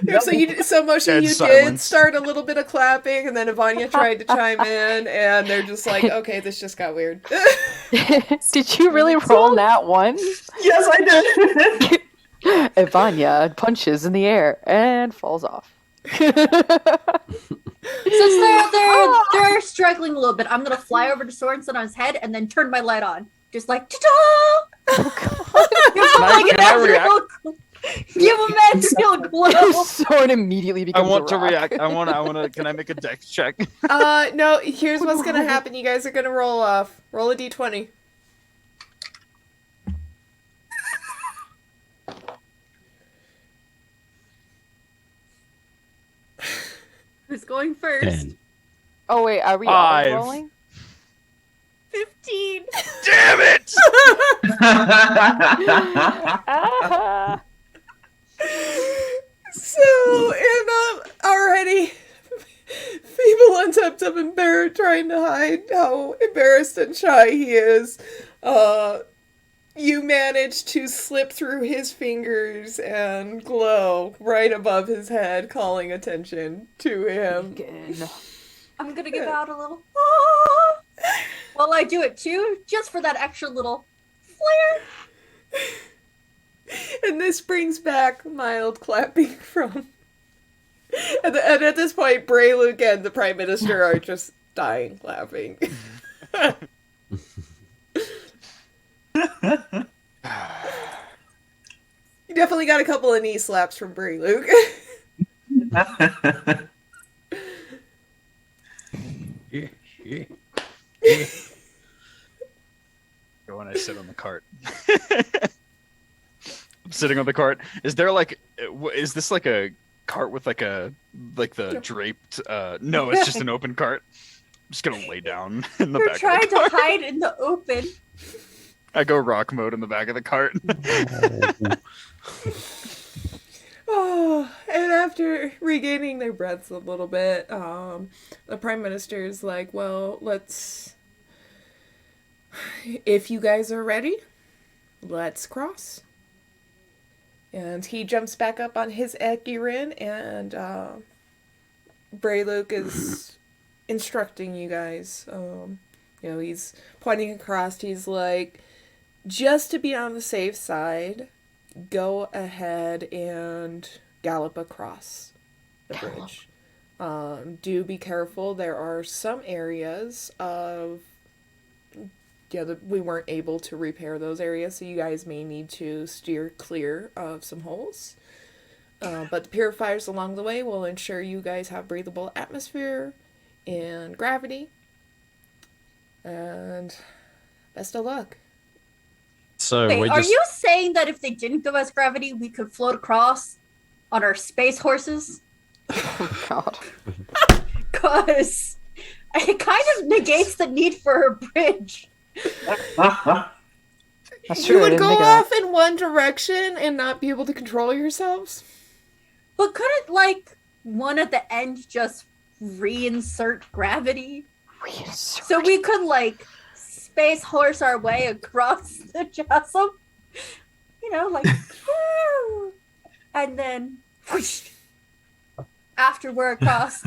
Moshi, Dead you did silence. start a little bit of clapping, and then Ivania tried to chime in, and they're just like, okay, this just got weird. Did you really roll that one? Yes, I did. Ivania punches in the air and falls off. Since they're struggling a little bit, I'm gonna fly over to Sorensen on his head and then turn my light on, just like ta-da! Give him like Can an I react? Give him that glow. Sword immediately I becomes want a to rock. react. I want to. Can I make a dex check? No, here's what's gonna happen. You guys are gonna roll off. Roll a d20. Who's going first? 10. Oh wait, are we all 5. rolling? 15. Damn it! Ah! So, and already, Feeble untapped up and Bear trying to hide how embarrassed and shy he is. You manage to slip through his fingers and glow right above his head, calling attention to him. Again. I'm gonna give out a little ah while I do it too, just for that extra little flare. And this brings back mild clapping from. And at this point, Bray, Luke, and the Prime Minister are just dying laughing. You definitely got a couple of knee slaps from Bray, Luke. Go when I sit on the cart. I'm sitting on the cart. Is there like, is this like a cart with like the draped? No, it's just an open cart. I'm just gonna lay down in the You're back. trying of the cart. to hide in the open. I go rock mode in the back of the cart. Oh, and after regaining their breaths a little bit, the Prime Minister is like, well, if you guys are ready, let's cross. And he jumps back up on his Ekirin, and Bray Luke is instructing you guys. He's pointing across. He's like, just to be on the safe side, go ahead and gallop across the bridge. Do be careful. There are some areas of we weren't able to repair those areas, so you guys may need to steer clear of some holes. But the purifiers along the way will ensure you guys have breathable atmosphere and gravity. And best of luck. So Wait, we are just you saying that if they didn't give us gravity, we could float across on our space horses? Oh god. Because it kind of negates the need for a bridge. That's true. You I would didn't go think of that. off in one direction and not be able to control yourselves? But couldn't, like, one at the end just reinsert gravity? Reinsert. So we could, like, space horse our way across the chasm? Like, woo! And then, whoosh, after we're across.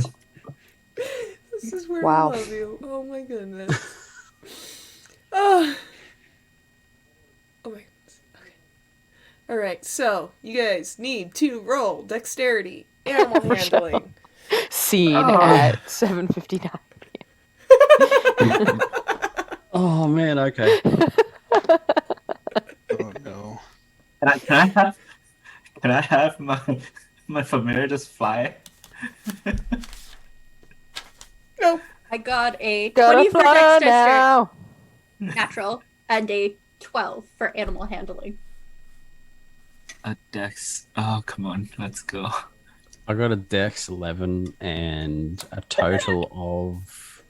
This is where Wow. I love you. Oh my goodness. Oh my goodness. Okay. Alright, so you guys need to roll dexterity, animal handling. Scene Oh. at 7:59. Oh man, okay. Oh no. Can I have my familiar just fly? No. I got a 20 Gotta for fly dexterity now. natural and a 12 for animal handling. A dex. Oh, come on. Let's go. I got a dex 11 and a total of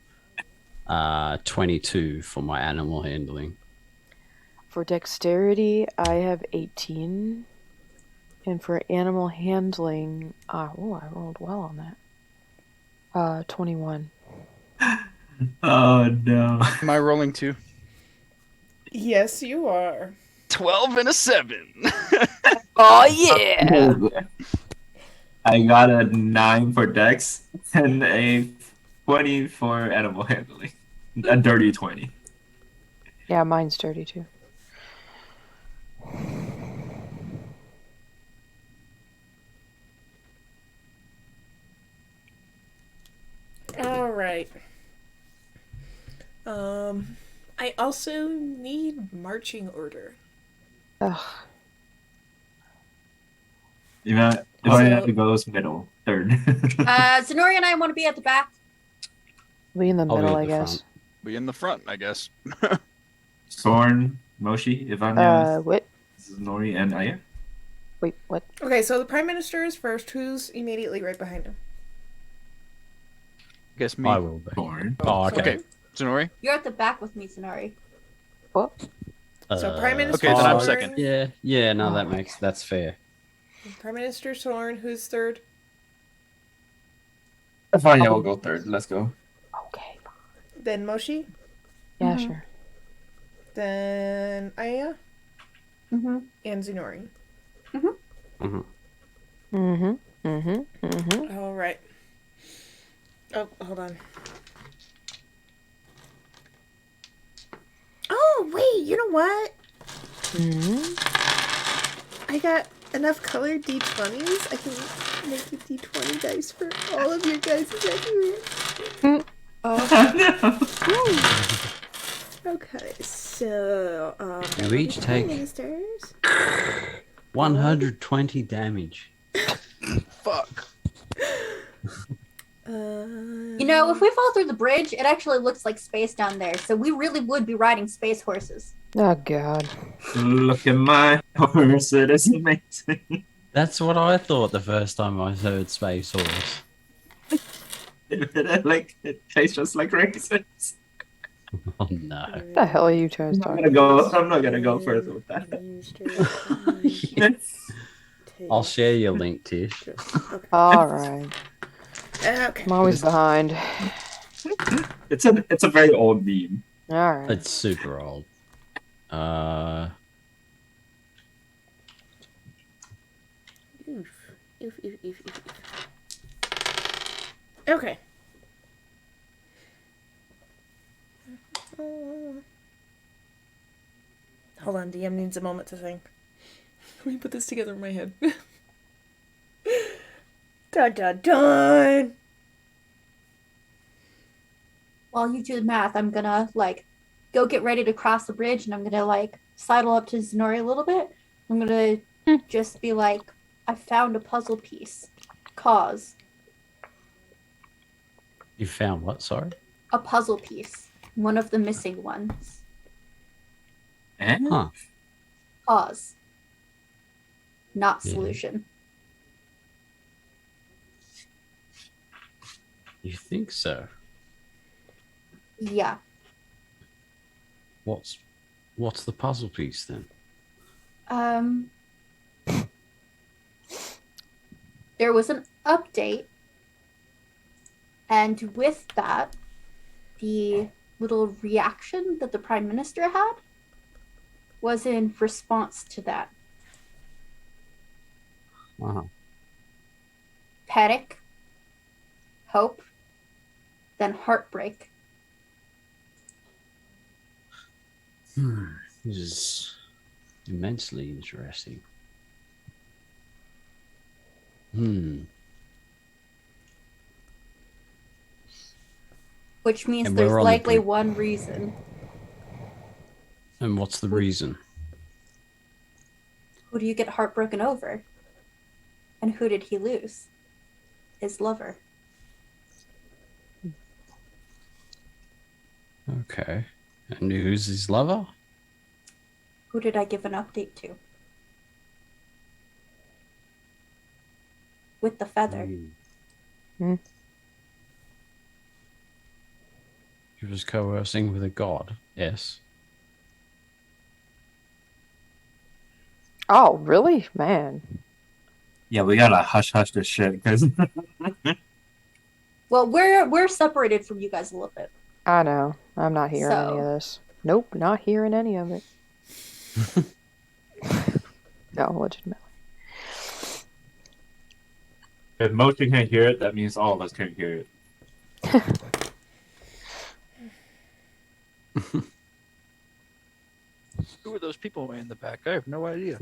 22 for my animal handling. For dexterity, I have 18. And for animal handling, I rolled well on that. 21. Oh, no. Am I rolling too? Yes, you are. 12 and a 7. Oh yeah! I got a 9 for dex and a 20 for animal handling. A dirty 20. Yeah, mine's dirty too. Alright. I also need marching order. Ugh. Ivana goes middle, third. Zenori and I want to be at the back. Be in the I'll be middle, at I the guess. front. We in the front, I guess. Sorn, Moshi, Ivana, What? Nori, and Aya. Wait, what? Okay, so the Prime Minister is first. Who's immediately right behind him? guess me. I will be. Born. Oh, okay. Okay, Zenori. You're at the back with me, Sonari. What? So Prime Minister Okay, then I'm Sorn, second. Yeah, no, that's fair. Prime Minister Sorn, who's third? Fine, yeah, we'll go third. Let's go. Okay. Then Moshi. Yeah, Mhm. sure. Then Aya Mm-hmm. and Zenori. Mm-hmm. Mm-hmm. Mm-hmm. Mm-hmm. All right. Oh, hold on. Oh, wait, you know what? Mm-hmm. I got enough colored D20s. I can make a D20 dice for all of your guys' accurate. Okay, so You each take ministers. 120 damage. Fuck. You know, if we fall through the bridge, it actually looks like space down there, so we really would be riding space horses. Oh God. Look at my horse. It is amazing. That's what I thought the first time I heard Space Horse. It tastes just like raisins. Oh no. What the hell are you guys talking? I'm not gonna go further with that. I'll share your link, Tish. Okay. All right. Okay. I'm always behind. It's a very old meme. All right. It's super old. Oof. Okay. Hold on, DM needs a moment to think. Let me put this together in my head. Dun dun dun! While you do the math, I'm gonna go get ready to cross the bridge, and I'm gonna sidle up to Zenori a little bit. I'm gonna just be like, I found a puzzle piece. Cause You found what? Sorry. a puzzle piece. One of the missing ones. Huh. Cause. Not Yeah. solution. You think so? Yeah. What's the puzzle piece then? There was an update, and with that, the little reaction that the Prime Minister had was in response to that. Uh-huh. Panic, hope, then heartbreak. This is immensely interesting. Which means And there's we're on the likely brink. one reason. And what's the reason? Who do you get heartbroken over? And who did he lose? His lover. Okay. And who's his lover? Who did I give an update to? With the feather. He was coercing with a god. Yes. Oh, really? Man. Yeah, we gotta hush this shit because Well, we're separated from you guys a little bit. I know. I'm not hearing any So- of this. Nope, not hearing any of it. No, legitimately. if Mochi can't hear it, that means all of us can't hear it. Who are those people way in the back? I have no idea.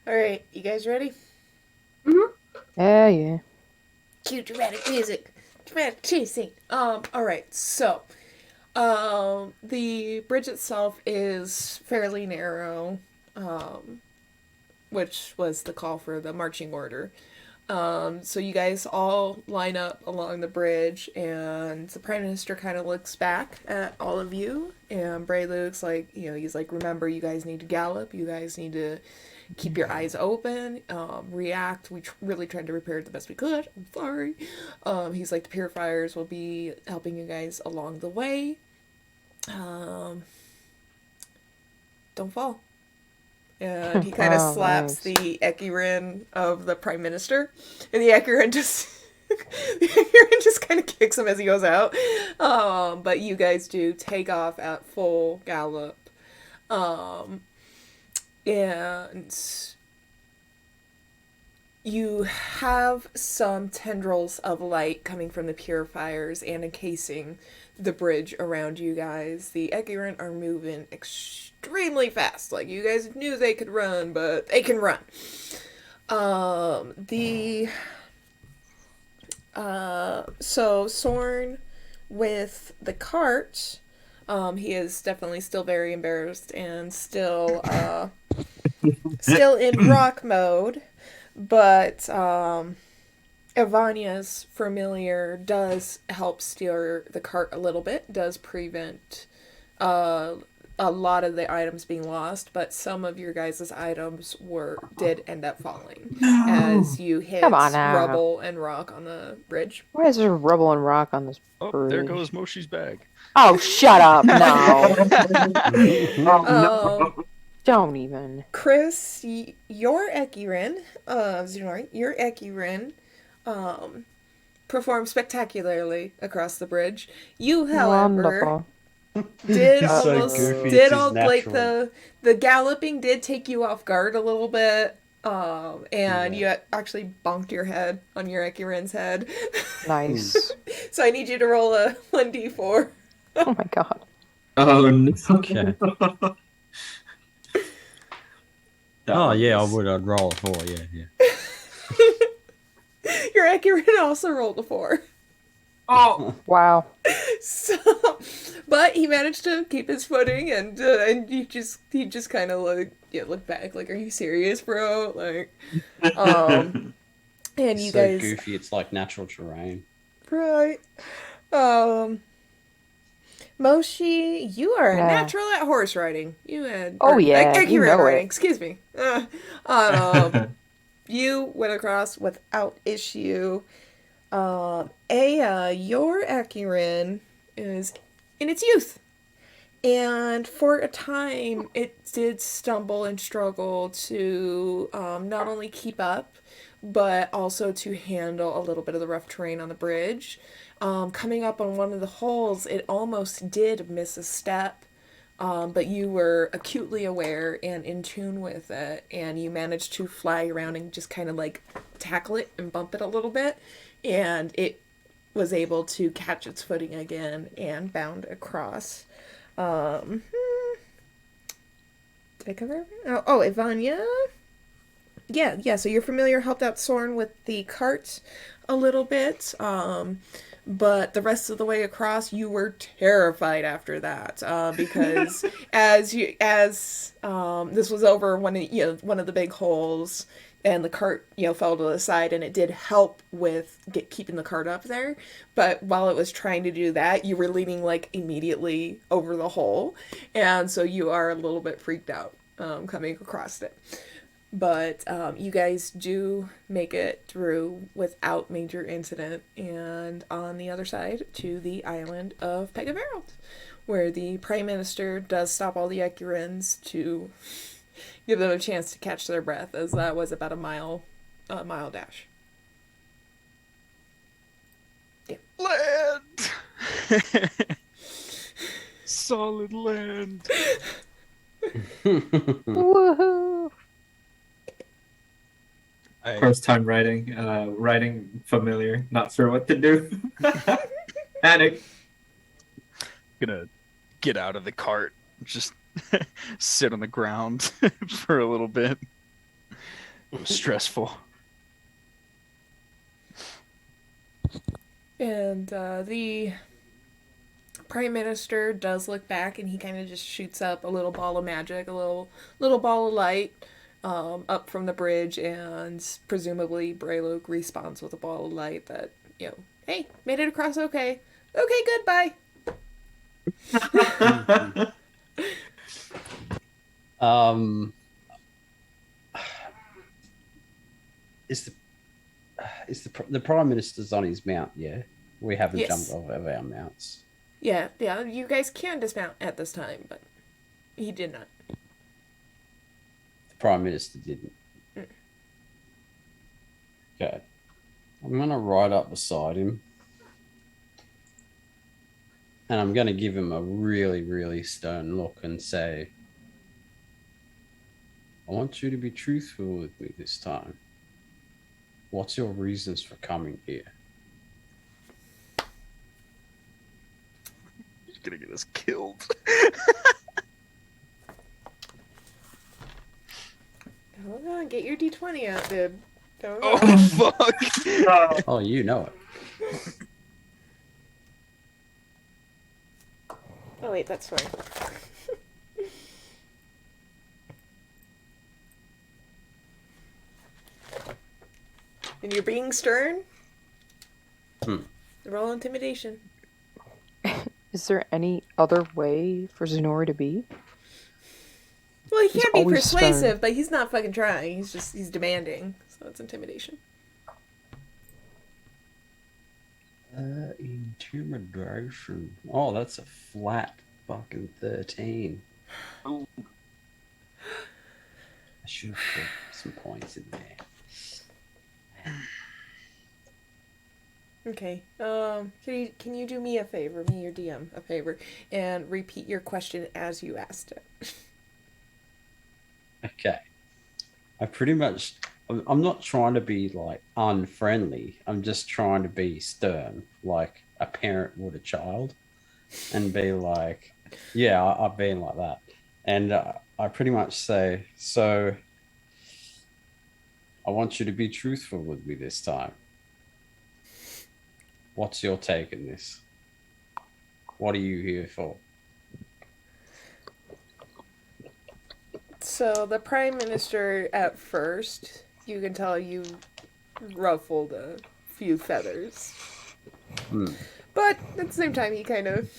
All right, you guys ready? Yeah. Cue dramatic music. Dramatic chasing. All right, so, the bridge itself is fairly narrow, which was the call for the marching order. So you guys all line up along the bridge, and the Prime Minister kind of looks back at all of you, and Bray looks like, he's like, remember, you guys need to gallop, you guys need to keep your eyes open, react. We really tried to repair it the best we could. I'm sorry. He's like, the purifiers will be helping you guys along the way. Don't fall. And he kind of slaps nice. the Ekirin of the Prime Minister, and the Ekirin just kind of kicks him as he goes out. But you guys do take off at full gallop, and you have some tendrils of light coming from the purifiers and encasing the bridge around you guys. The Ekirin are moving extremely fast. Like, you guys knew they could run, but they can run. So Sorn with the cart, he is definitely still very embarrassed and still in rock mode, but Ivania's familiar does help steer the cart a little bit, does prevent a lot of the items being lost, but some of your guys' items did end up falling as you hit Come on now. rubble and rock on the bridge. Why is there rubble and rock on this Oh, bridge? there goes Moshi's bag. Oh, shut up! No, Um, don't even. Chris, your Ekirin, Zunori, your Ekirin, performed spectacularly across the bridge. You, however, Wonderful. did He's so almost goofy, did it's all his like natural. the galloping did take you off guard a little bit. And you actually bonked your head on your Ekirin's head. Nice. So I need you to roll a 1d4. Oh my god. Oh no. Okay. That Oh one yeah, was- I'd roll a 4. Yeah. Your Ekirin also rolled a 4. Oh, Wow. So, but he managed to keep his footing, and he just kind of looked back like, "Are you serious, bro?" Like, and you so guys, goofy, it's like natural terrain. right? Moshi, you are a Yeah. natural at horse riding. You had Oh, yeah, you Ekirin know it. riding. Excuse me. You went across without issue. Your Ekirin is in its youth. And for a time, it did stumble and struggle to not only keep up, but also to handle a little bit of the rough terrain on the bridge. Coming up on one of the holes, it almost did miss a step, but you were acutely aware and in tune with it, and you managed to fly around and just kind of like tackle it and bump it a little bit, and it was able to catch its footing again and bound across. Did I cover everything? Oh, Ivania. Yeah, so your familiar helped out Sorn with the cart a little bit. But the rest of the way across, you were terrified after that, because as this was over one of the big holes, and the cart fell to the side, and it did help with keeping the cart up there. But while it was trying to do that, you were leaning like immediately over the hole, and so you are a little bit freaked out coming across it. But you guys do make it through without major incident, and on the other side to the island of Pegaverald, where the Prime Minister does stop all the Ekirins to give them a chance to catch their breath, as that was about a mile dash. Yeah. Land! Solid land. Woohoo! first time riding, riding familiar, not sure what to do. Panic. Gonna get out of the cart, just sit on the ground for a little bit. It was stressful. And the Prime Minister does look back, and he kind of just shoots up a little ball of magic, a little ball of light, up from the bridge, and presumably Braylog responds with a ball of light that, hey, made it across okay. Okay, good, bye. The Prime Minister's on his mount, yeah? We haven't Yes. jumped off of our mounts. Yeah, you guys can dismount at this time, but he did not. The Prime Minister didn't. Okay. I'm going to ride up beside him. And I'm going to give him a really, really stern look and say, I want you to be truthful with me this time. What's your reasons for coming here? He's gonna get us killed. Hold on, get your D20 out, dude. Oh, fuck. Oh, you know it. Oh, wait, that's fine. And you're being stern? Roll intimidation. Is there any other way for Zenori to be? Well, he He's can't be always persuasive, stern. but he's not fucking trying. He's demanding. So it's intimidation. Intimidation. Oh, that's a flat fucking 13. Ooh. I should have put some points in there. Okay. Can you do me a favor, me your DM a favor, and repeat your question as you asked it? Okay. I'm not trying to be like unfriendly. I'm just trying to be stern, like a parent would a child, and be like, yeah, I've been like that. And I pretty much say, so I want you to be truthful with me this time. What's your take on this? What are you here for? So the Prime Minister, at first, you can tell you ruffled a few feathers. But at the same time, he kind of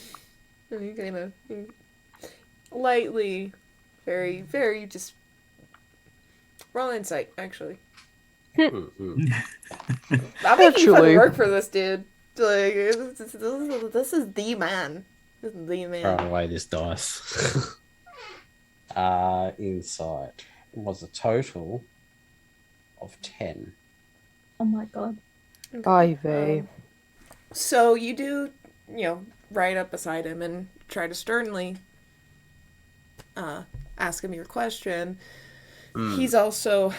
lightly, very, very just roll insight, actually. I'm making you fucking Actually. work for this, dude. Like, this is the man. This is the man. Throw away this dice. Insight was a total of 10. Oh my god. Ay vey. So you do, ride up beside him and try to sternly ask him your question. He's also,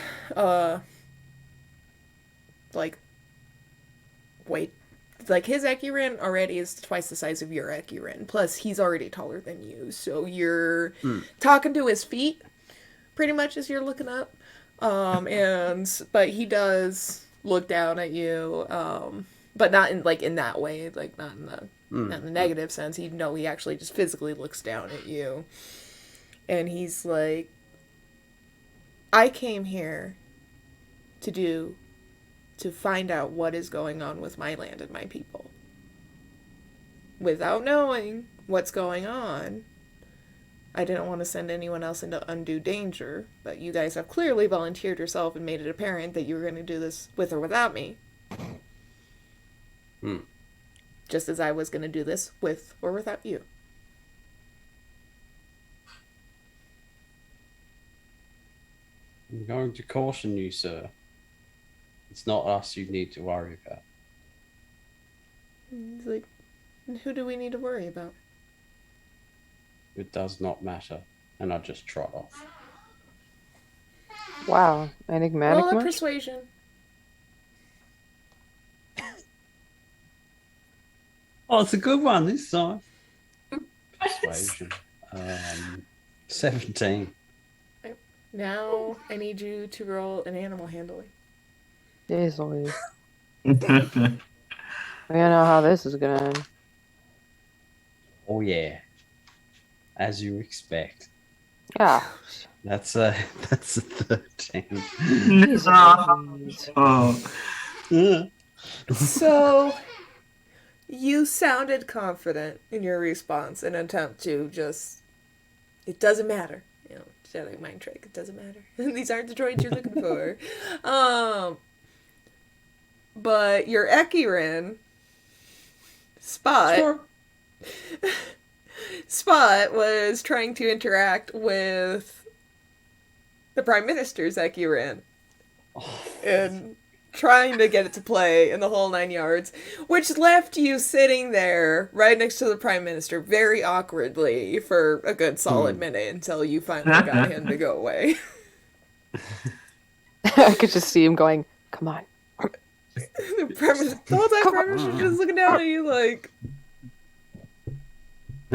his Ecurin already is twice the size of your Ecurin. Plus, he's already taller than you. So you're talking to his feet, pretty much, as you're looking up. But he does look down at you, but not in that way, like not in the negative sense. He actually just physically looks down at you. And he's like, I came here to find out what is going on with my land and my people. Without knowing what's going on, I didn't want to send anyone else into undue danger, but you guys have clearly volunteered yourself and made it apparent that you were going to do this with or without me. Just as I was going to do this with or without you. I'm going to caution you, sir. It's not us you need to worry about. He's like, who do we need to worry about? It does not matter. And I just trot off. Wow. Enigmatic Roll a much? persuasion. Oh, it's a good one this time. Persuasion. 17. Now I need you to roll an animal handling. Jeez Louise. I don't know how this is gonna end. Oh, yeah. As you expect. Yeah. That's a 13. Oh, So you sounded confident in your response in an attempt to just, it doesn't matter. You know, Jedi mind trick, it doesn't matter. These aren't the droids you're looking for. But your Ekirin, Spot, Sure. Spot was trying to interact with the Prime Minister's Ekirin. And trying to get it to play in the whole 9 yards, which left you sitting there right next to the Prime Minister very awkwardly for a good solid minute until you finally got him to go away. I could just see him going, "Come on." The whole time Prime Minister's just looking down at you like...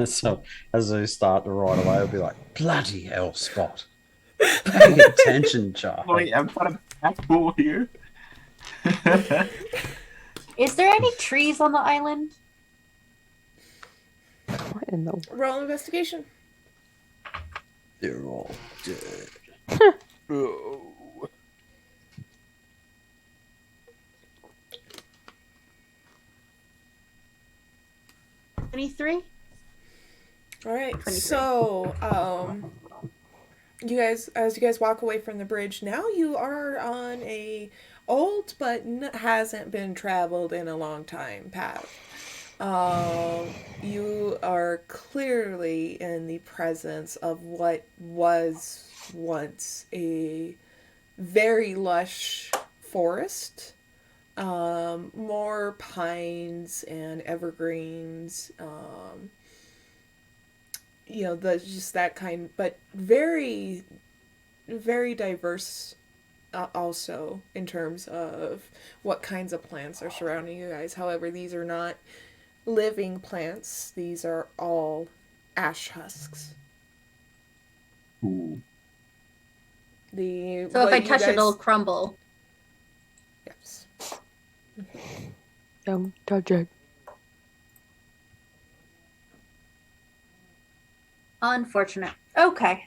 So as they start to ride away, I'll be like, bloody hell, Spot. Pay attention, child. wait, I'm trying to tackle here. Is there any trees on the island? What in the... Roll investigation. They're all dead. Oh. 23? All right, 23. so you guys, as you guys walk away from the bridge, now you are on a old but hasn't been traveled in a long time path. You are clearly in the presence of what was once a very lush forest. More pines and evergreens. You know, just that kind, but very, very diverse. Also, in terms of what kinds of plants are surrounding you guys. However, these are not living plants. These are all ash husks. Ooh. So if I touch it, it'll crumble. Yes. Don't touch it. Unfortunate. Okay.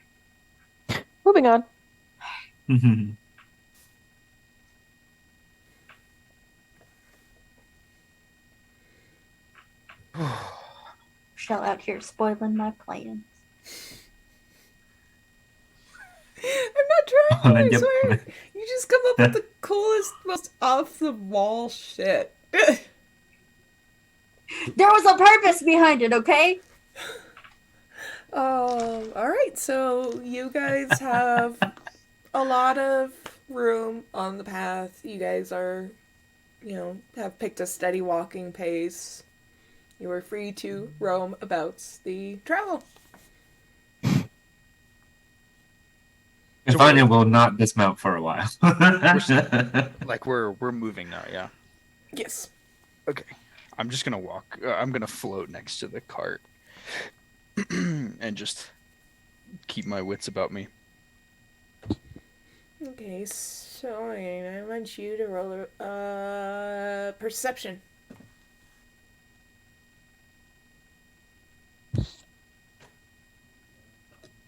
Moving on. Shell out here spoiling my plans. I'm not trying to, I Yep. swear. You just come up with the coolest, most off-the-wall shit. There was a purpose behind it, okay? Alright, so you guys have a lot of room on the path. You guys are, you know, have picked a steady walking pace. You are free to roam about the travel. Vanya will not dismount for a while. Like we're moving now, yeah. Yes. Okay. I'm just gonna walk. I'm gonna float next to the cart and just keep my wits about me. Okay, so I want you to roll a perception.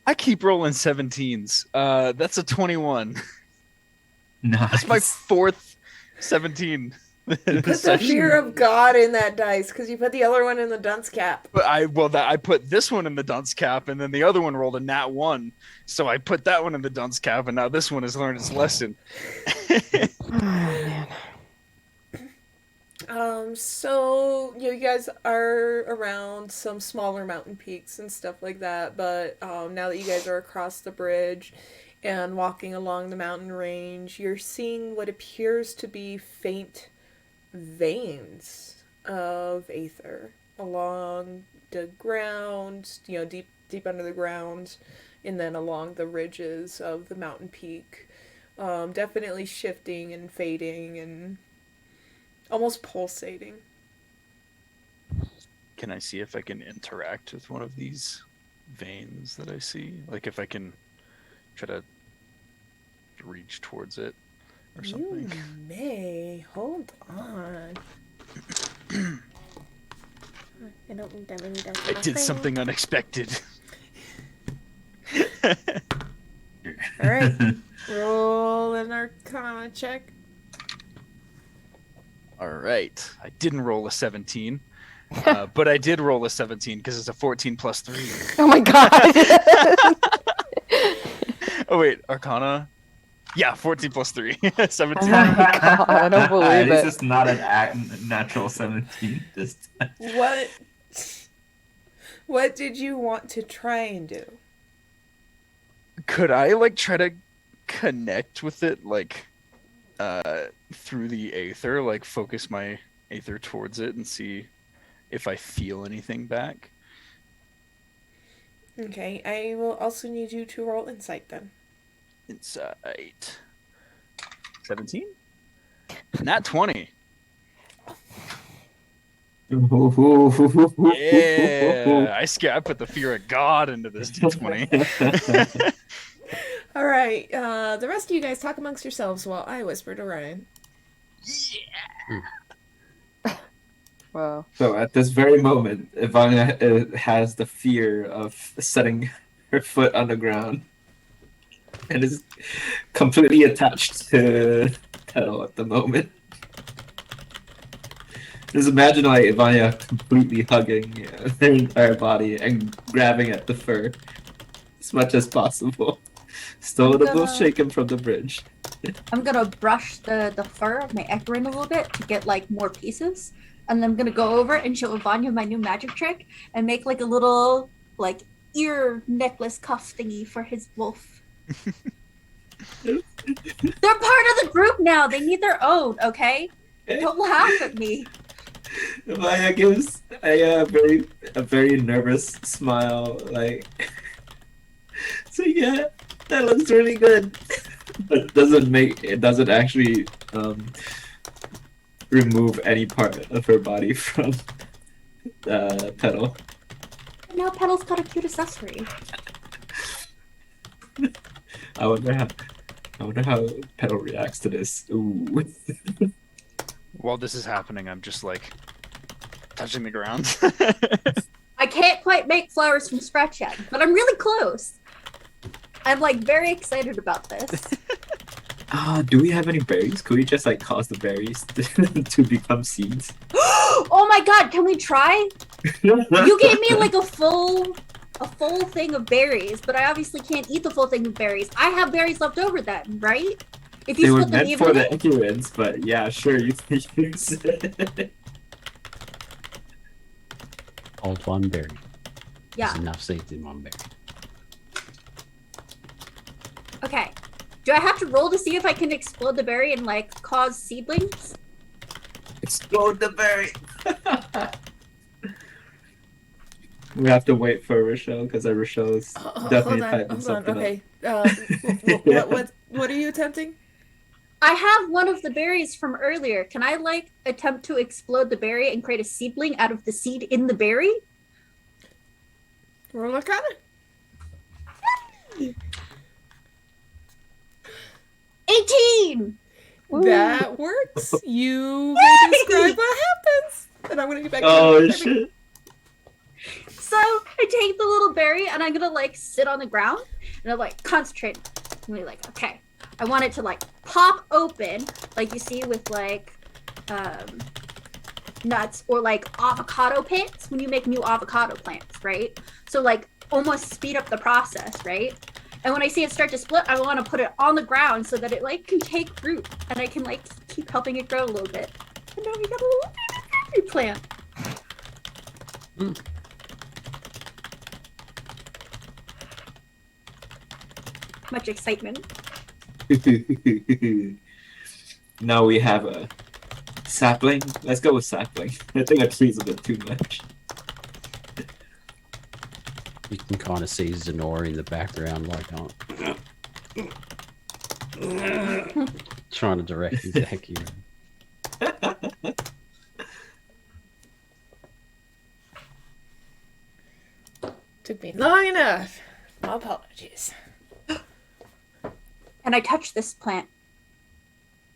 I keep rolling 17s. That's a 21. Nice. That's my fourth 17. Put the fear of God in that dice, because you put the other one in the dunce cap. But I put this one in the dunce cap, and then the other one rolled a nat 1. So I put that one in the dunce cap, and now this one has learned its lesson. Oh, man. So you guys are around some smaller mountain peaks and stuff like that, but now that you guys are across the bridge and walking along the mountain range, you're seeing what appears to be faint veins of aether along the ground, you know, deep under the ground, and then along the ridges of the mountain peak. Definitely shifting and fading and almost pulsating. Can I see if I can interact with one of these veins that I see? Like if I can try to reach towards it or something. You may. Hold on. I don't need that many dice. I did something unexpected. All right. Roll an Arcana check. All right. I didn't roll a 17, but I did roll a 17 because it's a 14 plus 3. Oh my god. Oh, wait. Arcana? Yeah, 14 plus 3. 17. Oh my god, I don't believe This it. is not an natural 17 this time. What did you want to try and do? Could I like try to connect with it like through the aether, like focus my aether towards it and see if I feel anything back? Okay, I will also need you to roll insight then. Insight. 17? Nat 20. Yeah, I put the fear of God into this D20. All right, the rest of you guys talk amongst yourselves while I whisper to Ryan. Wow. So at this very moment, Ivana has the fear of setting her foot on the ground and is completely attached to Petal at the moment. Just imagine like Ivana completely hugging their entire body and grabbing at the fur as much as possible. Stoneable shaken from the bridge. I'm gonna brush the fur of my Echorin a little bit to get like more pieces. And then I'm gonna go over and show Ivana my new magic trick and make like a little like ear necklace cuff thingy for his wolf. They're part of the group now. They need their own, okay? Don't laugh at me. Maya gives a very nervous smile, like. So yeah, that looks really good. But it doesn't actually remove any part of her body from Petal. Now Petal's got a cute accessory. I wonder how Petal reacts to this. Ooh. While this is happening, I'm just like touching the ground. I can't quite make flowers from scratch yet, but I'm really close. I'm like very excited about this. Do we have any berries? Could we just like cause the berries to become seeds? Oh my god, can we try? You gave me like a full thing of berries, but I obviously can't eat the full thing of berries. I have berries left over then, right? If you They were split them meant for the evenly. Echoins, but yeah, sure, you can use it. Hold one berry. Yeah. There's enough seeds in one berry. Okay. Do I have to roll to see if I can explode the berry and like cause seedlings? Explode the berry. We have to wait for Richelle because Richelle is definitely typing something Okay. up. What are you attempting? I have one of the berries from earlier. Can I like attempt to explode the berry and create a seedling out of the seed in the berry? Roll Arcana. 18! That works. You may describe what happens. And I'm gonna get back to Oh you. shit! So I take the little berry and I'm gonna like sit on the ground and I'm like concentrate. I'm gonna like, okay. I want it to like pop open, like you see with like nuts or like avocado pits when you make new avocado plants, right? So like almost speed up the process, right? And when I see it start to split, I want to put it on the ground so that it like can take root and I can like keep helping it grow a little bit. And now we got a little berry plant. Much excitement. Now we have a sapling. Let's go with sapling. I think a tree's a bit too much. You can kind of see Zenora in the background, like trying to direct exactly. Took me long enough. My apologies. And I touch this plant.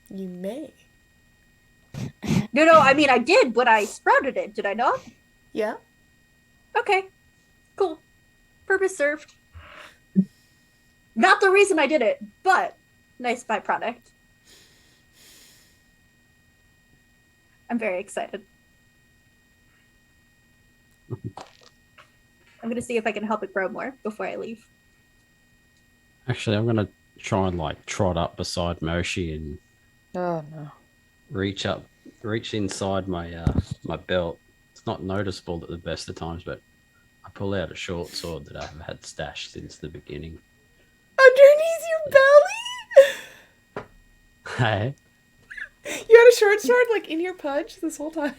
You may. No, I mean I did when I sprouted it. Did I not? Not the reason I did it, but nice byproduct. I'm very excited. I'm gonna see if I can help it grow more before I leave. Actually, I'm gonna try and like trot up beside Moshi and Oh no. reach inside my my belt. It's not noticeable at the best of times, but I pull out a short sword that I've had stashed since the beginning. Underneath your belly? Hey. You had a short sword like in your pudge this whole time?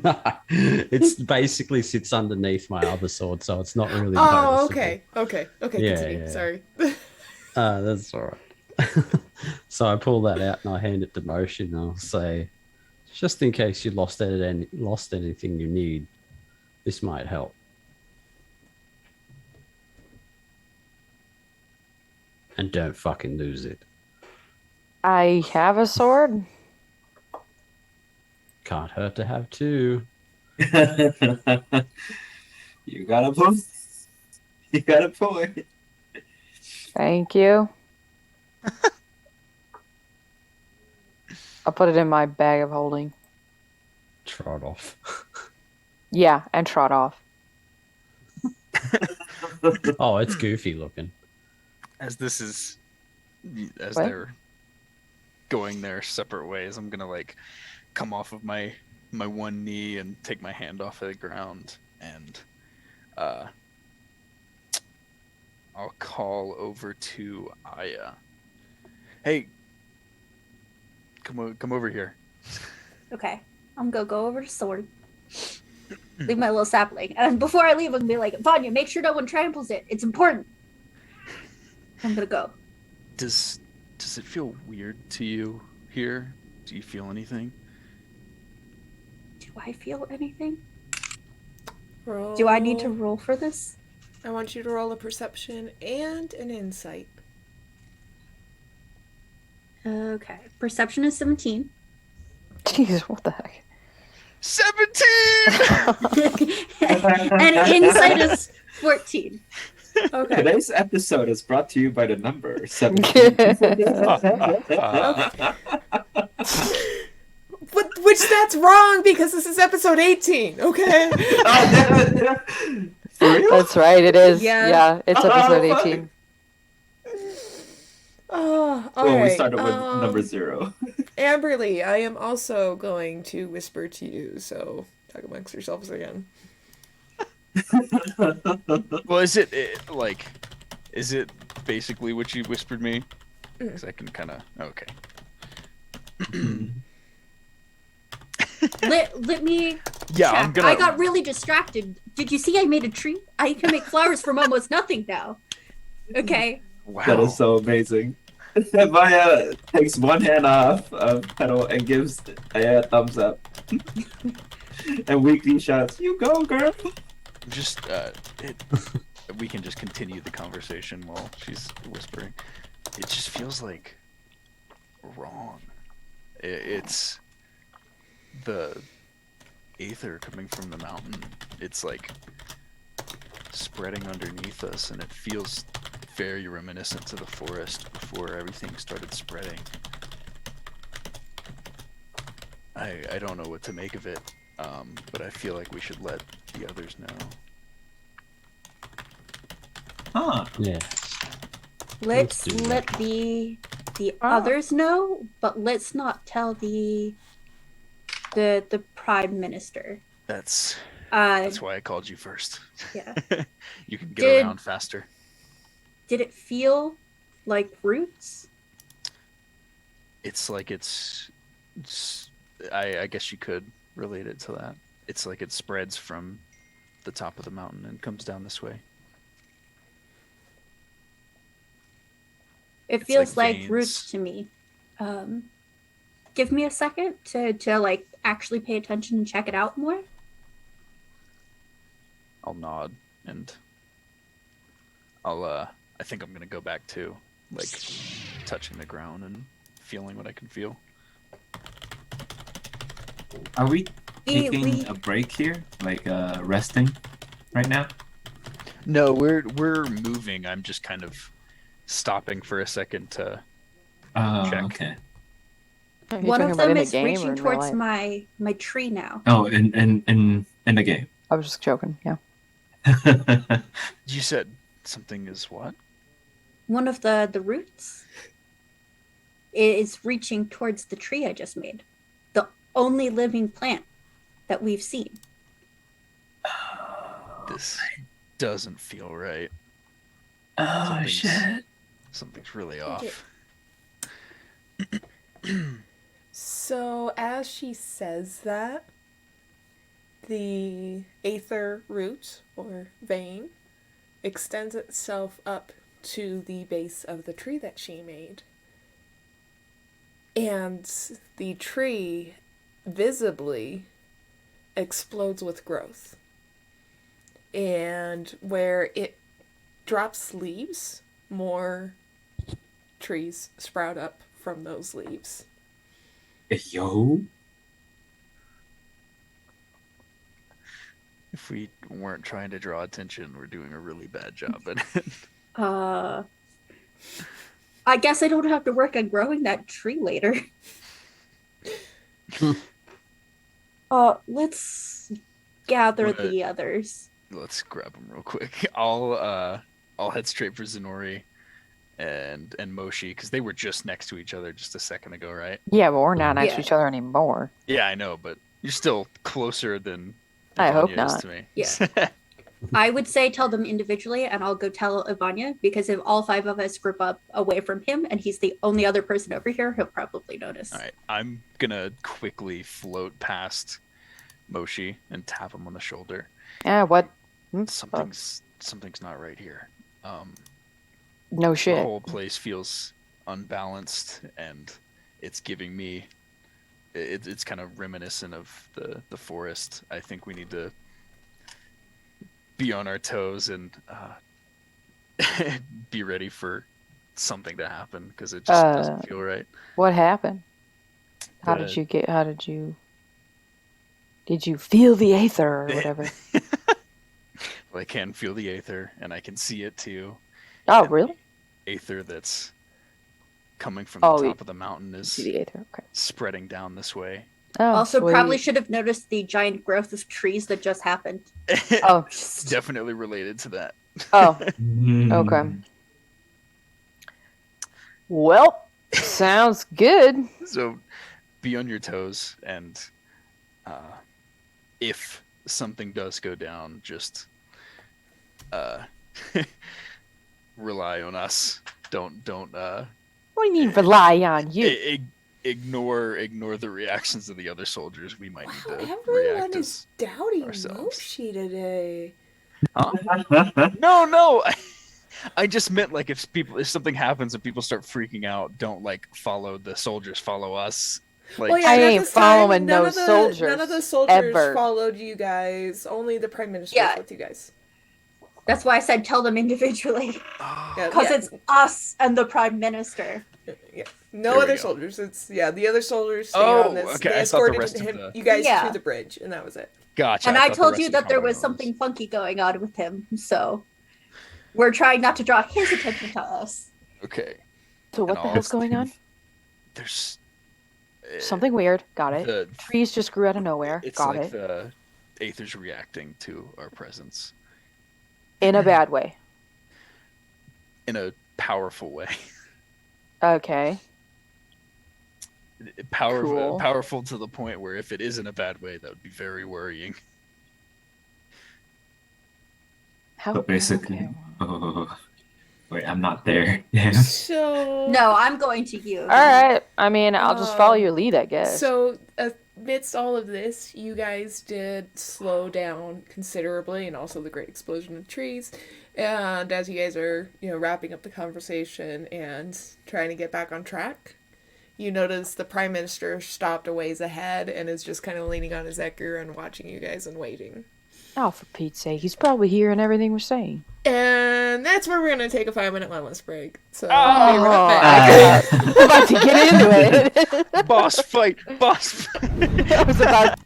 No, it's basically sits underneath my other sword, so it's not really Oh, noticeable. okay. Yeah, Continue. yeah. Sorry. That's all right. So I pull that out and I hand it to Motion and I'll say, just in case you lost anything you need, this might help. And don't fucking lose it. I have a sword. Can't hurt to have two. You got a point. You got a point. Thank you. I'll put it in my bag of holding. Trot off. Yeah, and trot off. Oh, it's goofy looking. As What? they're going their separate ways, I'm gonna like come off of my one knee and take my hand off of the ground, and I'll call over to Aya. Hey, come over here. Okay, I'm gonna go over to Sword. Leave my little sapling. And before I leave, I'm gonna be like, Vanya, make sure no one tramples it. It's important. I'm gonna go. Does it feel weird to you here? Do you feel anything? Do I feel anything? Roll. Do I need to roll for this? I want you to roll a perception and an insight. Okay. Perception is 17. Jesus, what the heck? 17! And insight is 14. Okay. Today's episode is brought to you by the number 17. But which that's wrong because this is episode 18, okay? For real? That's right, it is. Yeah. Yeah, it's Oh, episode fuck. 18. Oh, all Well, we right. started with number 0. Amberly, I am also going to whisper to you, so talk amongst yourselves again. Well, is it basically what you whispered me? Because I can kind of okay. Let me Yeah, check. I'm gonna. I got really distracted. Did you see I made a tree? I can make flowers from almost nothing now. Okay. Wow. That is so amazing. Maya takes one hand off of Petal and gives a thumbs up. And Weekly shouts, "You go, girl!" Just we can just continue the conversation while she's whispering. It just feels like wrong. It's the aether coming from the mountain. It's like spreading underneath us, and it feels very reminiscent to the forest before everything started spreading. I don't know what to make of it, but I feel like we should let the others know. Huh. Yeah. Let's do that. let the others know, but let's not tell the prime minister. That's Uh, why I called you first. yeah. You can get around faster. Did it feel like roots? It's like I guess you could relate it to that. It's like it spreads from the top of the mountain and comes down this way. It It's feels like like roots veins. to me. Give me a second to like actually pay attention and check it out more. I'll nod and I think I'm gonna go back to like touching the ground and feeling what I can feel. Are we taking we- a break here? Like resting right now? No, we're moving. I'm just kind of stopping for a second to Oh, check. okay. Are you One talking of about them in the is game or reaching in real towards life? my tree now. Oh, in the game. I was just joking. Yeah. You said something is what? One of the roots is reaching towards the tree I just made. The only living plant that we've seen. This doesn't feel right. Oh Something's- shit. Something's really Okay. off. So as she says that, the aether root or vein extends itself up to the base of the tree that she made. And the tree visibly explodes with growth. And where it drops leaves, more trees sprout up from those leaves. Yo. If we weren't trying to draw attention, we're doing a really bad job at it. I guess I don't have to work on growing that tree later. Let's gather Wanna- the others. Let's grab them real quick. I'll head straight for Zenori and Moshi because they were just next to each other just a second ago, right? Yeah, but we're not next to Yeah. each other anymore. Yeah, I know, but you're still closer than I hope Ivania is not. to me. Yeah. I would say tell them individually, and I'll go tell Ivania, because if all 5 of us group up away from him and he's the only other person over here, he'll probably notice. All right, I'm gonna quickly float past Moshi and tap him on the shoulder. Yeah, what? Something's not right here. No The shit. whole place feels unbalanced, and it's giving me. It's kind of reminiscent of the forest. I think we need to be on our toes and be ready for something to happen because it just doesn't feel right. What happened? How The- did you get? How did you? Did you feel the aether or whatever? Well, I can feel the aether, and I can see it too. Oh, And really? the aether that's coming from Oh, the you top of the mountain is See the aether. Okay. spreading down this way. Oh, Also, probably sweet. should have noticed the giant growth of trees that just happened. Oh, It's definitely related to that. oh. Mm. Okay. Well, sounds good. So be on your toes, and if something does go down, just rely on us. Don't What do you mean rely on you? ignore the reactions of the other soldiers. We might Wow, need to everyone react is as doubting ourselves. Moshi today. No. I just meant like if something happens and people start freaking out, don't like follow the soldiers, follow us. Like Well, yeah, I and at ain't this time, following none no of the, soldiers, None of the soldiers ever. followed you guys. Only the Prime Minister Yeah. was with you guys. That's why I said tell them individually. Yeah, Because yeah. it's us and the Prime Minister. Yeah. No There we other go. soldiers. It's the other soldiers stayed Oh, on this. okay, They I thought the escorted rest of him, the- you guys Yeah. to the bridge, and that was it. gotcha. And I thought the told rest you of that there Colorado was something funky going on with him, so we're trying not to draw his attention to us. Okay. So what and the all- hell's going on? There's Something weird. Got it. the Trees just grew out of nowhere. it's Got like it. the aether's reacting to our presence In a bad way. in a powerful way. Okay. Cool. Powerful to the point where if it is in a bad way, that would be very worrying. How? But basically, okay. oh, wait, I'm not there. Yeah. So No, I'm going to you. All right. I mean, I'll just follow your lead, I guess. So amidst all of this, you guys did slow down considerably, and also the great explosion of trees. And as you guys are, wrapping up the conversation and trying to get back on track, you notice the Prime Minister stopped a ways ahead and is just kind of leaning on his Ecker and watching you guys and waiting. Oh, for Pete's sake, he's probably hearing everything we're saying. And that's where we're going to take a 5-minute wellness break. So, Oh, be right back. I'm about to get into it. Boss fight! Boss fight! I was about.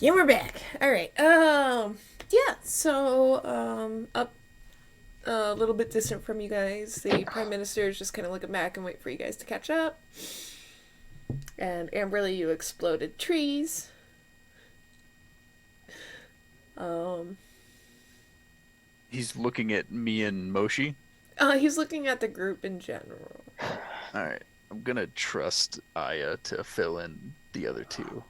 Yeah, we're back. All right. Yeah. So, up a little bit distant from you guys, the prime minister is just kind of looking back and wait for you guys to catch up. And Amberly, you exploded trees. He's looking at me and Moshi. He's looking at the group in general. All right, I'm gonna trust Aya to fill in the other two,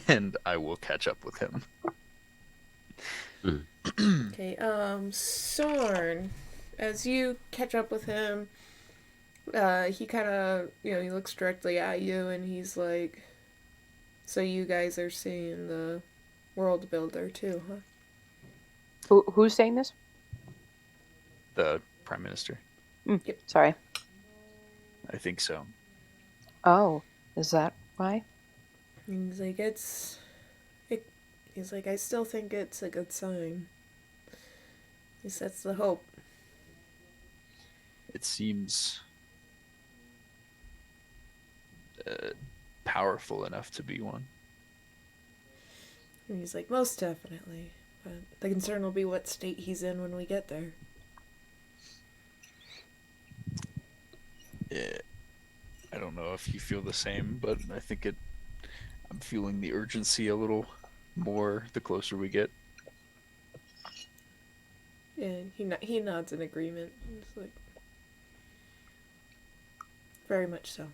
and I will catch up with him. Okay. Sorn, as you catch up with him, he kind of, he looks directly at you and he's like, "So you guys are seeing the world builder too, huh?" Who's saying this? The prime minister. Yep. Sorry. I think so. Oh, is that why? He's like, he's like, I still think it's a good sign. At least that's the hope. It seems powerful enough to be one. And he's like, most definitely. But the concern will be what state he's in when we get there. Yeah. I don't know if you feel the same, but I think I'm feeling the urgency a little more the closer we get. And he nods in agreement. He's like, very much so.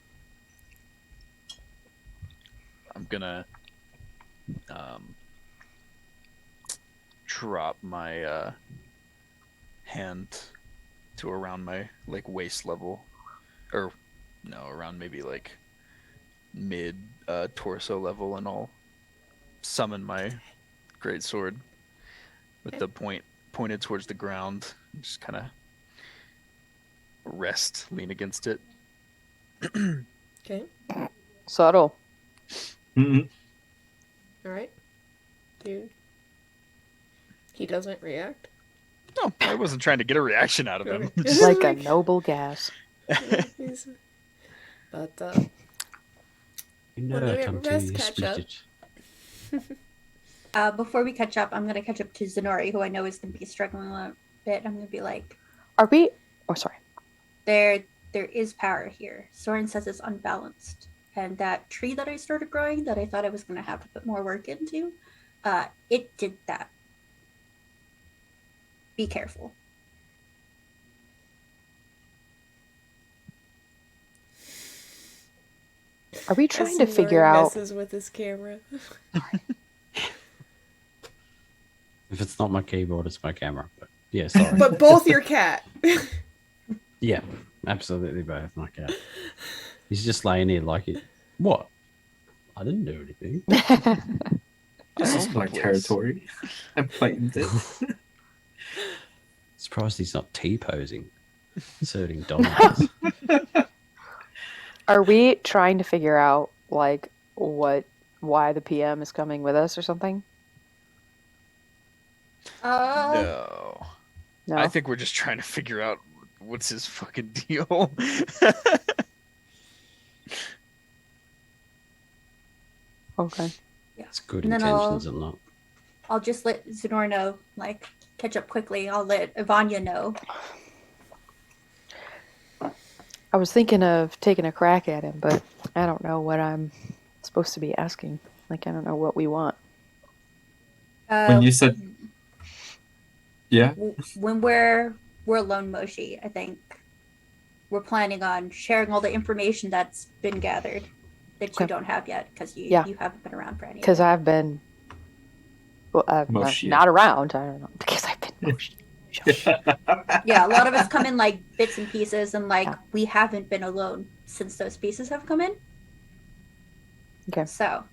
I'm gonna drop my hand to around my waist level, or no, around maybe mid torso level, and I'll summon my great sword with the point pointed towards the ground. Just kind of lean against it. Okay. Subtle. Mhm. All right. Dude. He doesn't react. No, I wasn't trying to get a reaction out of him. Okay. Like a noble gas. But You When know, we come rest to catch split up. it. Before we catch up, I'm gonna catch up to Zenori, who I know is gonna be struggling a bit. I'm gonna be like, Are we? Oh, sorry. there is power here. Soren says it's unbalanced. And that tree that I started growing that I thought I was gonna have to put more work into, it did that. Be careful. Are we trying to figure out? Messes with his camera. If it's not my keyboard, it's my camera. But yeah, sorry. But both your cat. Yeah, absolutely both my cat. He's just laying here like it. What? I didn't do anything. This is my territory. I'm fighting this. Surprised he's not T-posing, asserting dominance. Are we trying to figure out why the PM is coming with us or something? No. No. I think we're just trying to figure out what's his fucking deal. Okay. It's good And then intentions and not. I'll just let Zenor know, catch up quickly. I'll let Ivania know. I was thinking of taking a crack at him, but I don't know what I'm supposed to be asking. I don't know what we want. When you said, yeah, When we're alone, Moshi, I think we're planning on sharing all the information that's been gathered that you Okay. don't have yet because you haven't been around for any. Because I've been Moshi. not around. I don't know. Because I've been Moshi. Yeah, a lot of us come in bits and pieces, and we haven't been alone since those pieces have come in. Okay. So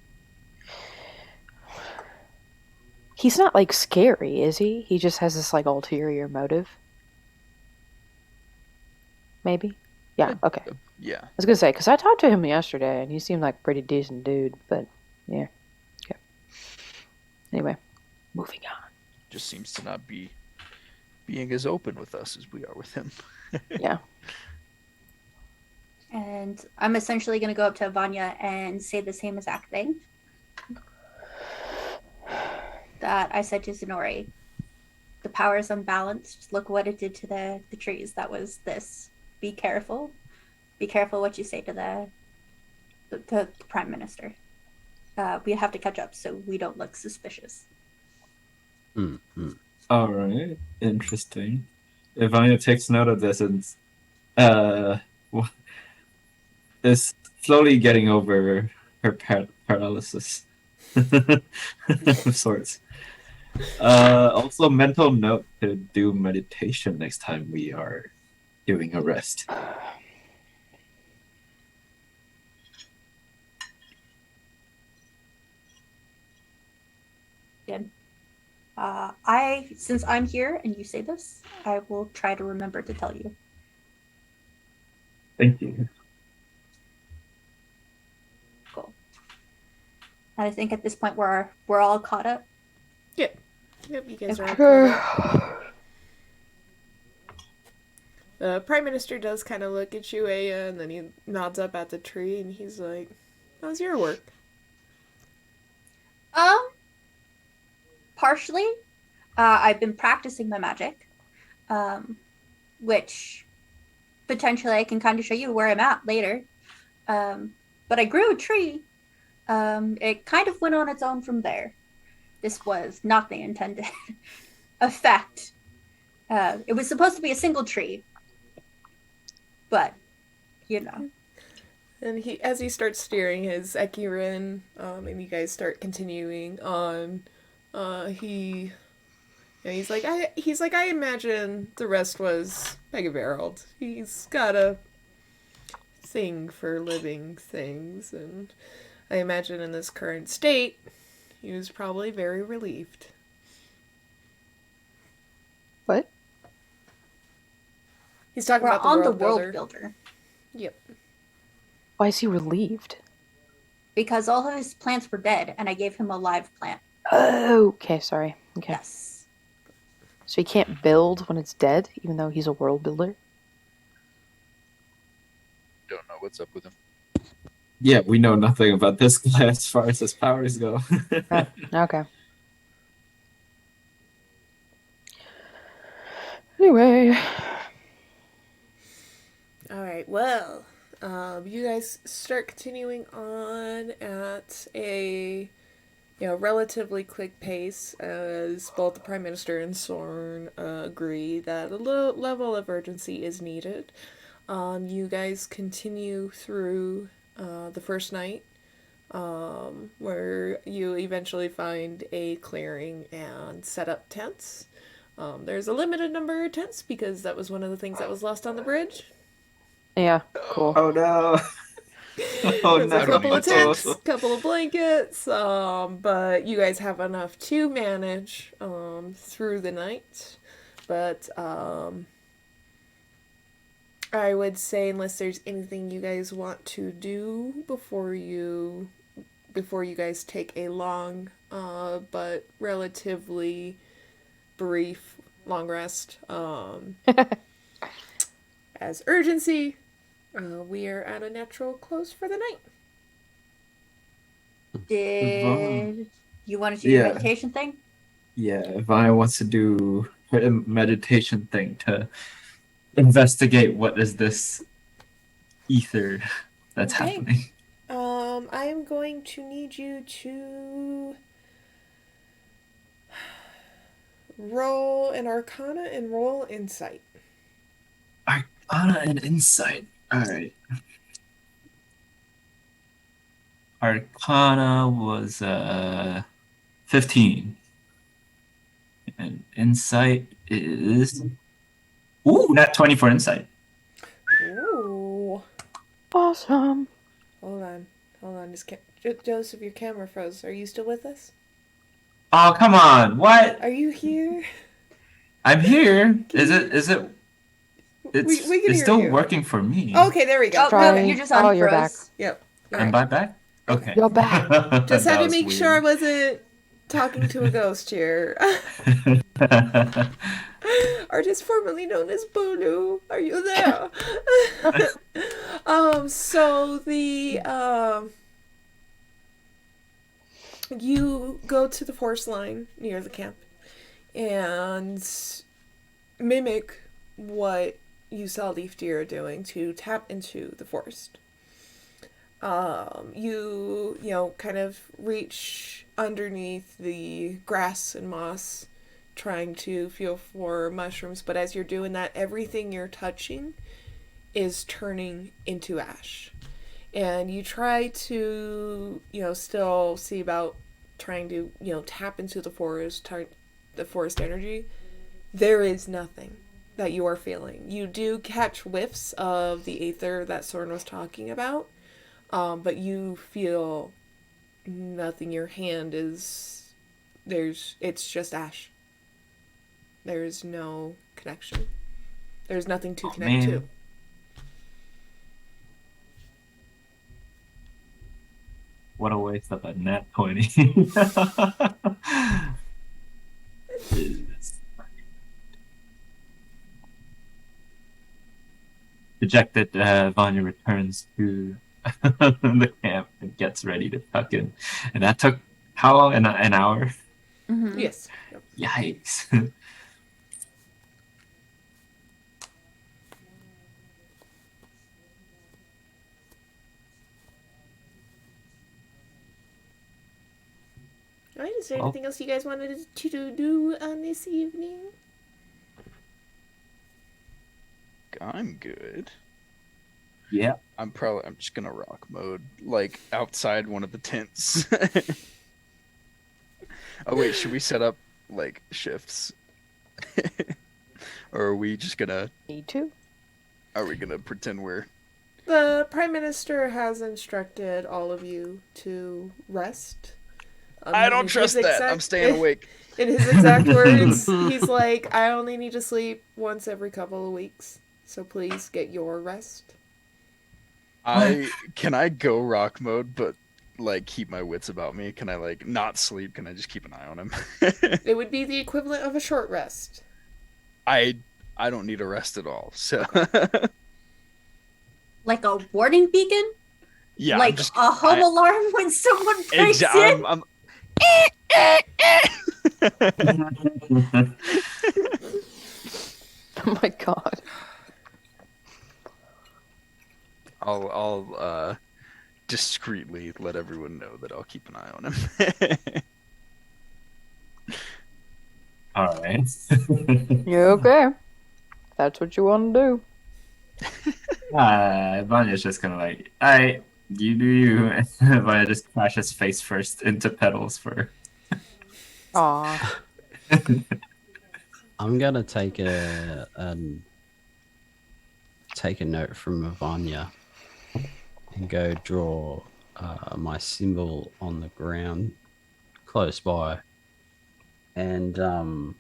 He's not scary, is he? He just has this ulterior motive. Maybe. Yeah. Okay. Yeah. I was gonna say because I talked to him yesterday and he seemed like a pretty decent dude, but yeah. Okay. Anyway, moving on. Just seems to not be being as open with us as we are with him. Yeah. And I'm essentially going to go up to Ivania and say the same exact thing. that I said to Zenori, the power is unbalanced. Look what it did to the trees. That was this. Be careful. Be careful what you say to the Prime Minister. We have to catch up so we don't look suspicious. All right, interesting. Ivania takes note of this and is slowly getting over her paralysis of sorts. Also, mental note to do meditation next time we are doing a rest. Good. Since I'm here and you say this, I will try to remember to tell you. Thank you. Cool. And I think at this point we're all caught up. Yep, you guys are all caught up. The Prime Minister does kind of look at you, Aya, and then he nods up at the tree, and he's like, how's your work? Partially. I've been practicing my magic, which potentially I can kind of show you where I'm at later. But I grew a tree. It kind of went on its own from there. This was not the intended effect. It was supposed to be a single tree, but you know. And as he starts steering his Ekirin, and you guys start continuing on, he's like, I imagine the rest was Megavarald. He's got a thing for living things, and I imagine in this current state, he was probably very relieved. What? He's talking We're about on the the world world builder. builder Yep. Why is he relieved? because all of his plants were dead, and I gave him a live plant. Oh, okay, sorry. Okay. Yes. So he can't build when it's dead, even though he's a world builder? Don't know what's up with him. Yeah, we know nothing about this guy as far as his powers go. Oh, okay. Anyway. Alright, well, you guys start continuing on at a relatively quick pace as both the Prime Minister and Sorn agree that a little level of urgency is needed. You guys continue through the first night, where you eventually find a clearing and set up tents. There's a limited number of tents because that was one of the things that was lost on the bridge. Yeah, cool. Oh no. Oh There's no. a couple of tents, couple of blankets, but you guys have enough to manage through the night. But I would say, unless there's anything you guys want to do before you guys take a long but relatively brief long rest, as urgency, we are at a natural close for the night. Did you want to do your Yeah. meditation thing? Yeah, Vi wants to do a meditation thing to investigate what is this ether that's Okay. happening. I am going to need you to roll an Arcana and roll Insight. Arcana and insight. Alright. Arcana was 15. And insight is not 20 for insight. Ooh. Awesome. Hold on. Joseph, your camera froze. Are you still with us? Oh, come on. What? Are you here? I'm here. Is it it's We can it's hear still you. working for me. Okay, there we go. Oh, Try- no, you're just on Oh, you're froze. Yep. Am I back? Okay. You're back. Just had That to was make sure I weird. wasn't talking to a ghost here. Artist formerly known as Bolu, are you there? So the you go go to the forest line near the camp and mimic what you saw Leaf Deer doing to tap into the forest. You kind of reach underneath the grass and moss, trying to feel for mushrooms, but as you're doing that, everything you're touching is turning into ash. And you try to, still see about trying to, tap into the forest energy. There is nothing that you are feeling. You do catch whiffs of the aether that Soren was talking about, but you feel nothing. Your hand it's just ash. There's no connection. There's nothing to connect to. What a waste of a net 20. Dejected, Vanya returns to the camp and gets ready to tuck in. And that took how long? An hour? Mm-hmm. Yes. Yep. Yikes. Alright, is there anything else you guys wanted to do on this evening? I'm good. Yeah. I'm just gonna rock mode, like outside one of the tents. Oh wait, should we set up like shifts? Or are we just gonna Need to? are we gonna pretend we're The Prime Minister has instructed all of you to rest. I don't trust that. I'm staying awake. In his exact words, he's like, I only need to sleep once every couple of weeks. So please get your rest. Can I go rock mode but like keep my wits about me? Can I like not sleep? Can I just keep an eye on him? It would be the equivalent of a short rest. I don't need a rest at all. So Like a warning beacon? yeah, like a home alarm when someone breaks in? I'm Oh my god. I'll discreetly let everyone know that I'll keep an eye on him. All right. Yeah, okay. That's what you want to do. Vanya's just kind of like, all right, you do you. Vanya just crashes face first into pedals for. Aw. I'm gonna take a note from Vanya and go draw my symbol on the ground close by, and I'm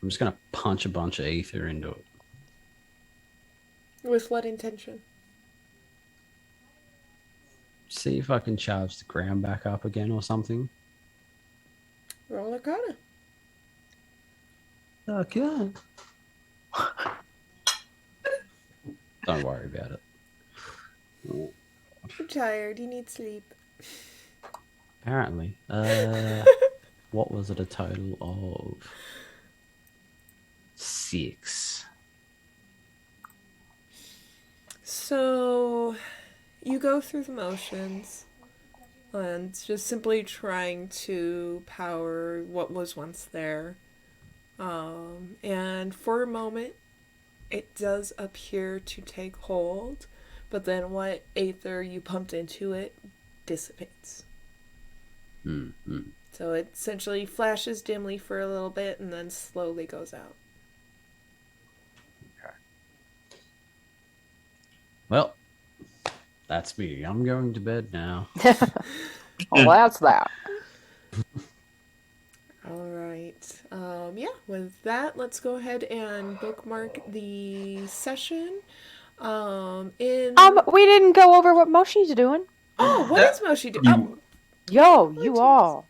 just gonna punch a bunch of ether into it. With what intention? See if I can charge the ground back up again or something. Roll Arcana. Okay. Don't worry about it. You're tired. You need sleep. Apparently. What was it? A total of 6. So, you go through the motions and just simply trying to power what was once there. And for a moment, it does appear to take hold, but then what aether you pumped into it dissipates. Mm-hmm. So it essentially flashes dimly for a little bit and then slowly goes out. Well, that's me. I'm going to bed now. Well, that's that. All right. Yeah, with that, let's go ahead and bookmark the session. We didn't go over what Moshi's doing. Oh, what is Moshi doing? Yo, you all.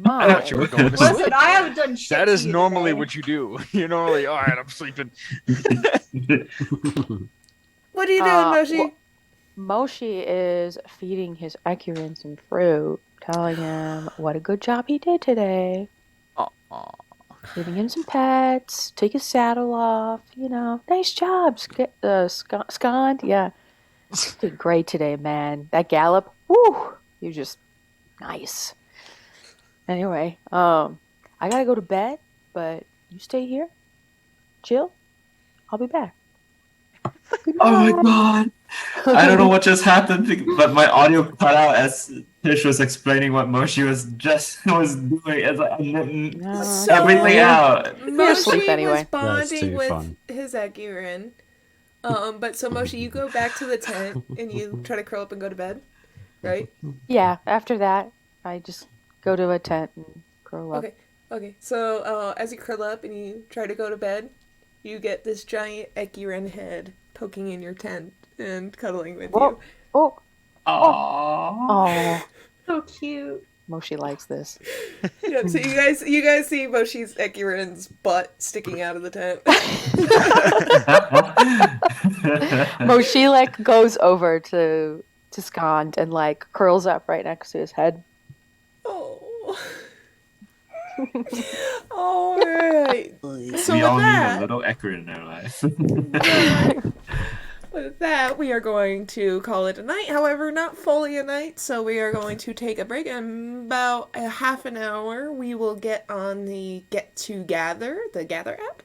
I thought you were going to sleep. Listen, I haven't done shit. That is to you normally today. what you do. You're normally, all right, I'm sleeping. What are you doing, Moshi? Moshi is feeding his Ekurin some fruit, telling him what a good job he did today. Aw. Giving him some pets, take his saddle off, nice job, Scond. Yeah, did great today, man. That gallop, woo, you just nice. Anyway, I gotta go to bed, but you stay here, chill. I'll be back. Good Oh my night. god. I don't know what just happened, but my audio cut out as Tish was explaining what Moshi was doing. It's like I'm letting No, everything you're- out. You're asleep Moshi anyway. was bonding too with fun. his Ekurin. But so Moshi, you go back to the tent and you try to curl up and go to bed, right? Yeah, after that, I just go to a tent and curl up. Okay. So as you curl up and you try to go to bed, you get this giant Ekurin head poking in your tent and cuddling with Whoa. you. Oh, Aww. oh, So cute. Moshi likes this. Yeah, so you guys see Moshi's Ekurin's butt sticking out of the tent. Moshi like goes over to Skond and like curls up right next to his head. Oh. All right. So We all with need a that, little Ekurin in our life. with that, we are going to call it a night. However, not fully a night, so we are going to take a break. In about a half an hour, we will get on the the Gather app,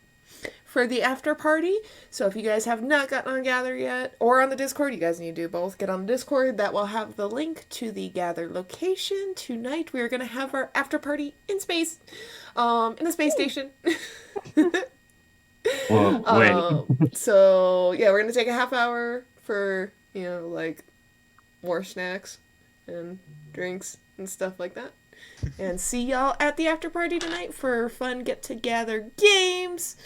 for the after party. So if you guys have not gotten on Gather yet, or on the Discord, you guys need to do both. Get on the Discord. That will have the link to the Gather location. Tonight, we are going to have our after party in space, in the space station. Well, wait. So yeah, we're gonna take a half hour for like more snacks and drinks and stuff like that, and see y'all at the after party tonight for fun get together games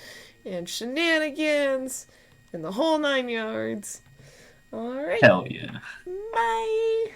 and shenanigans and the whole 9 yards. All right. Hell yeah. Bye.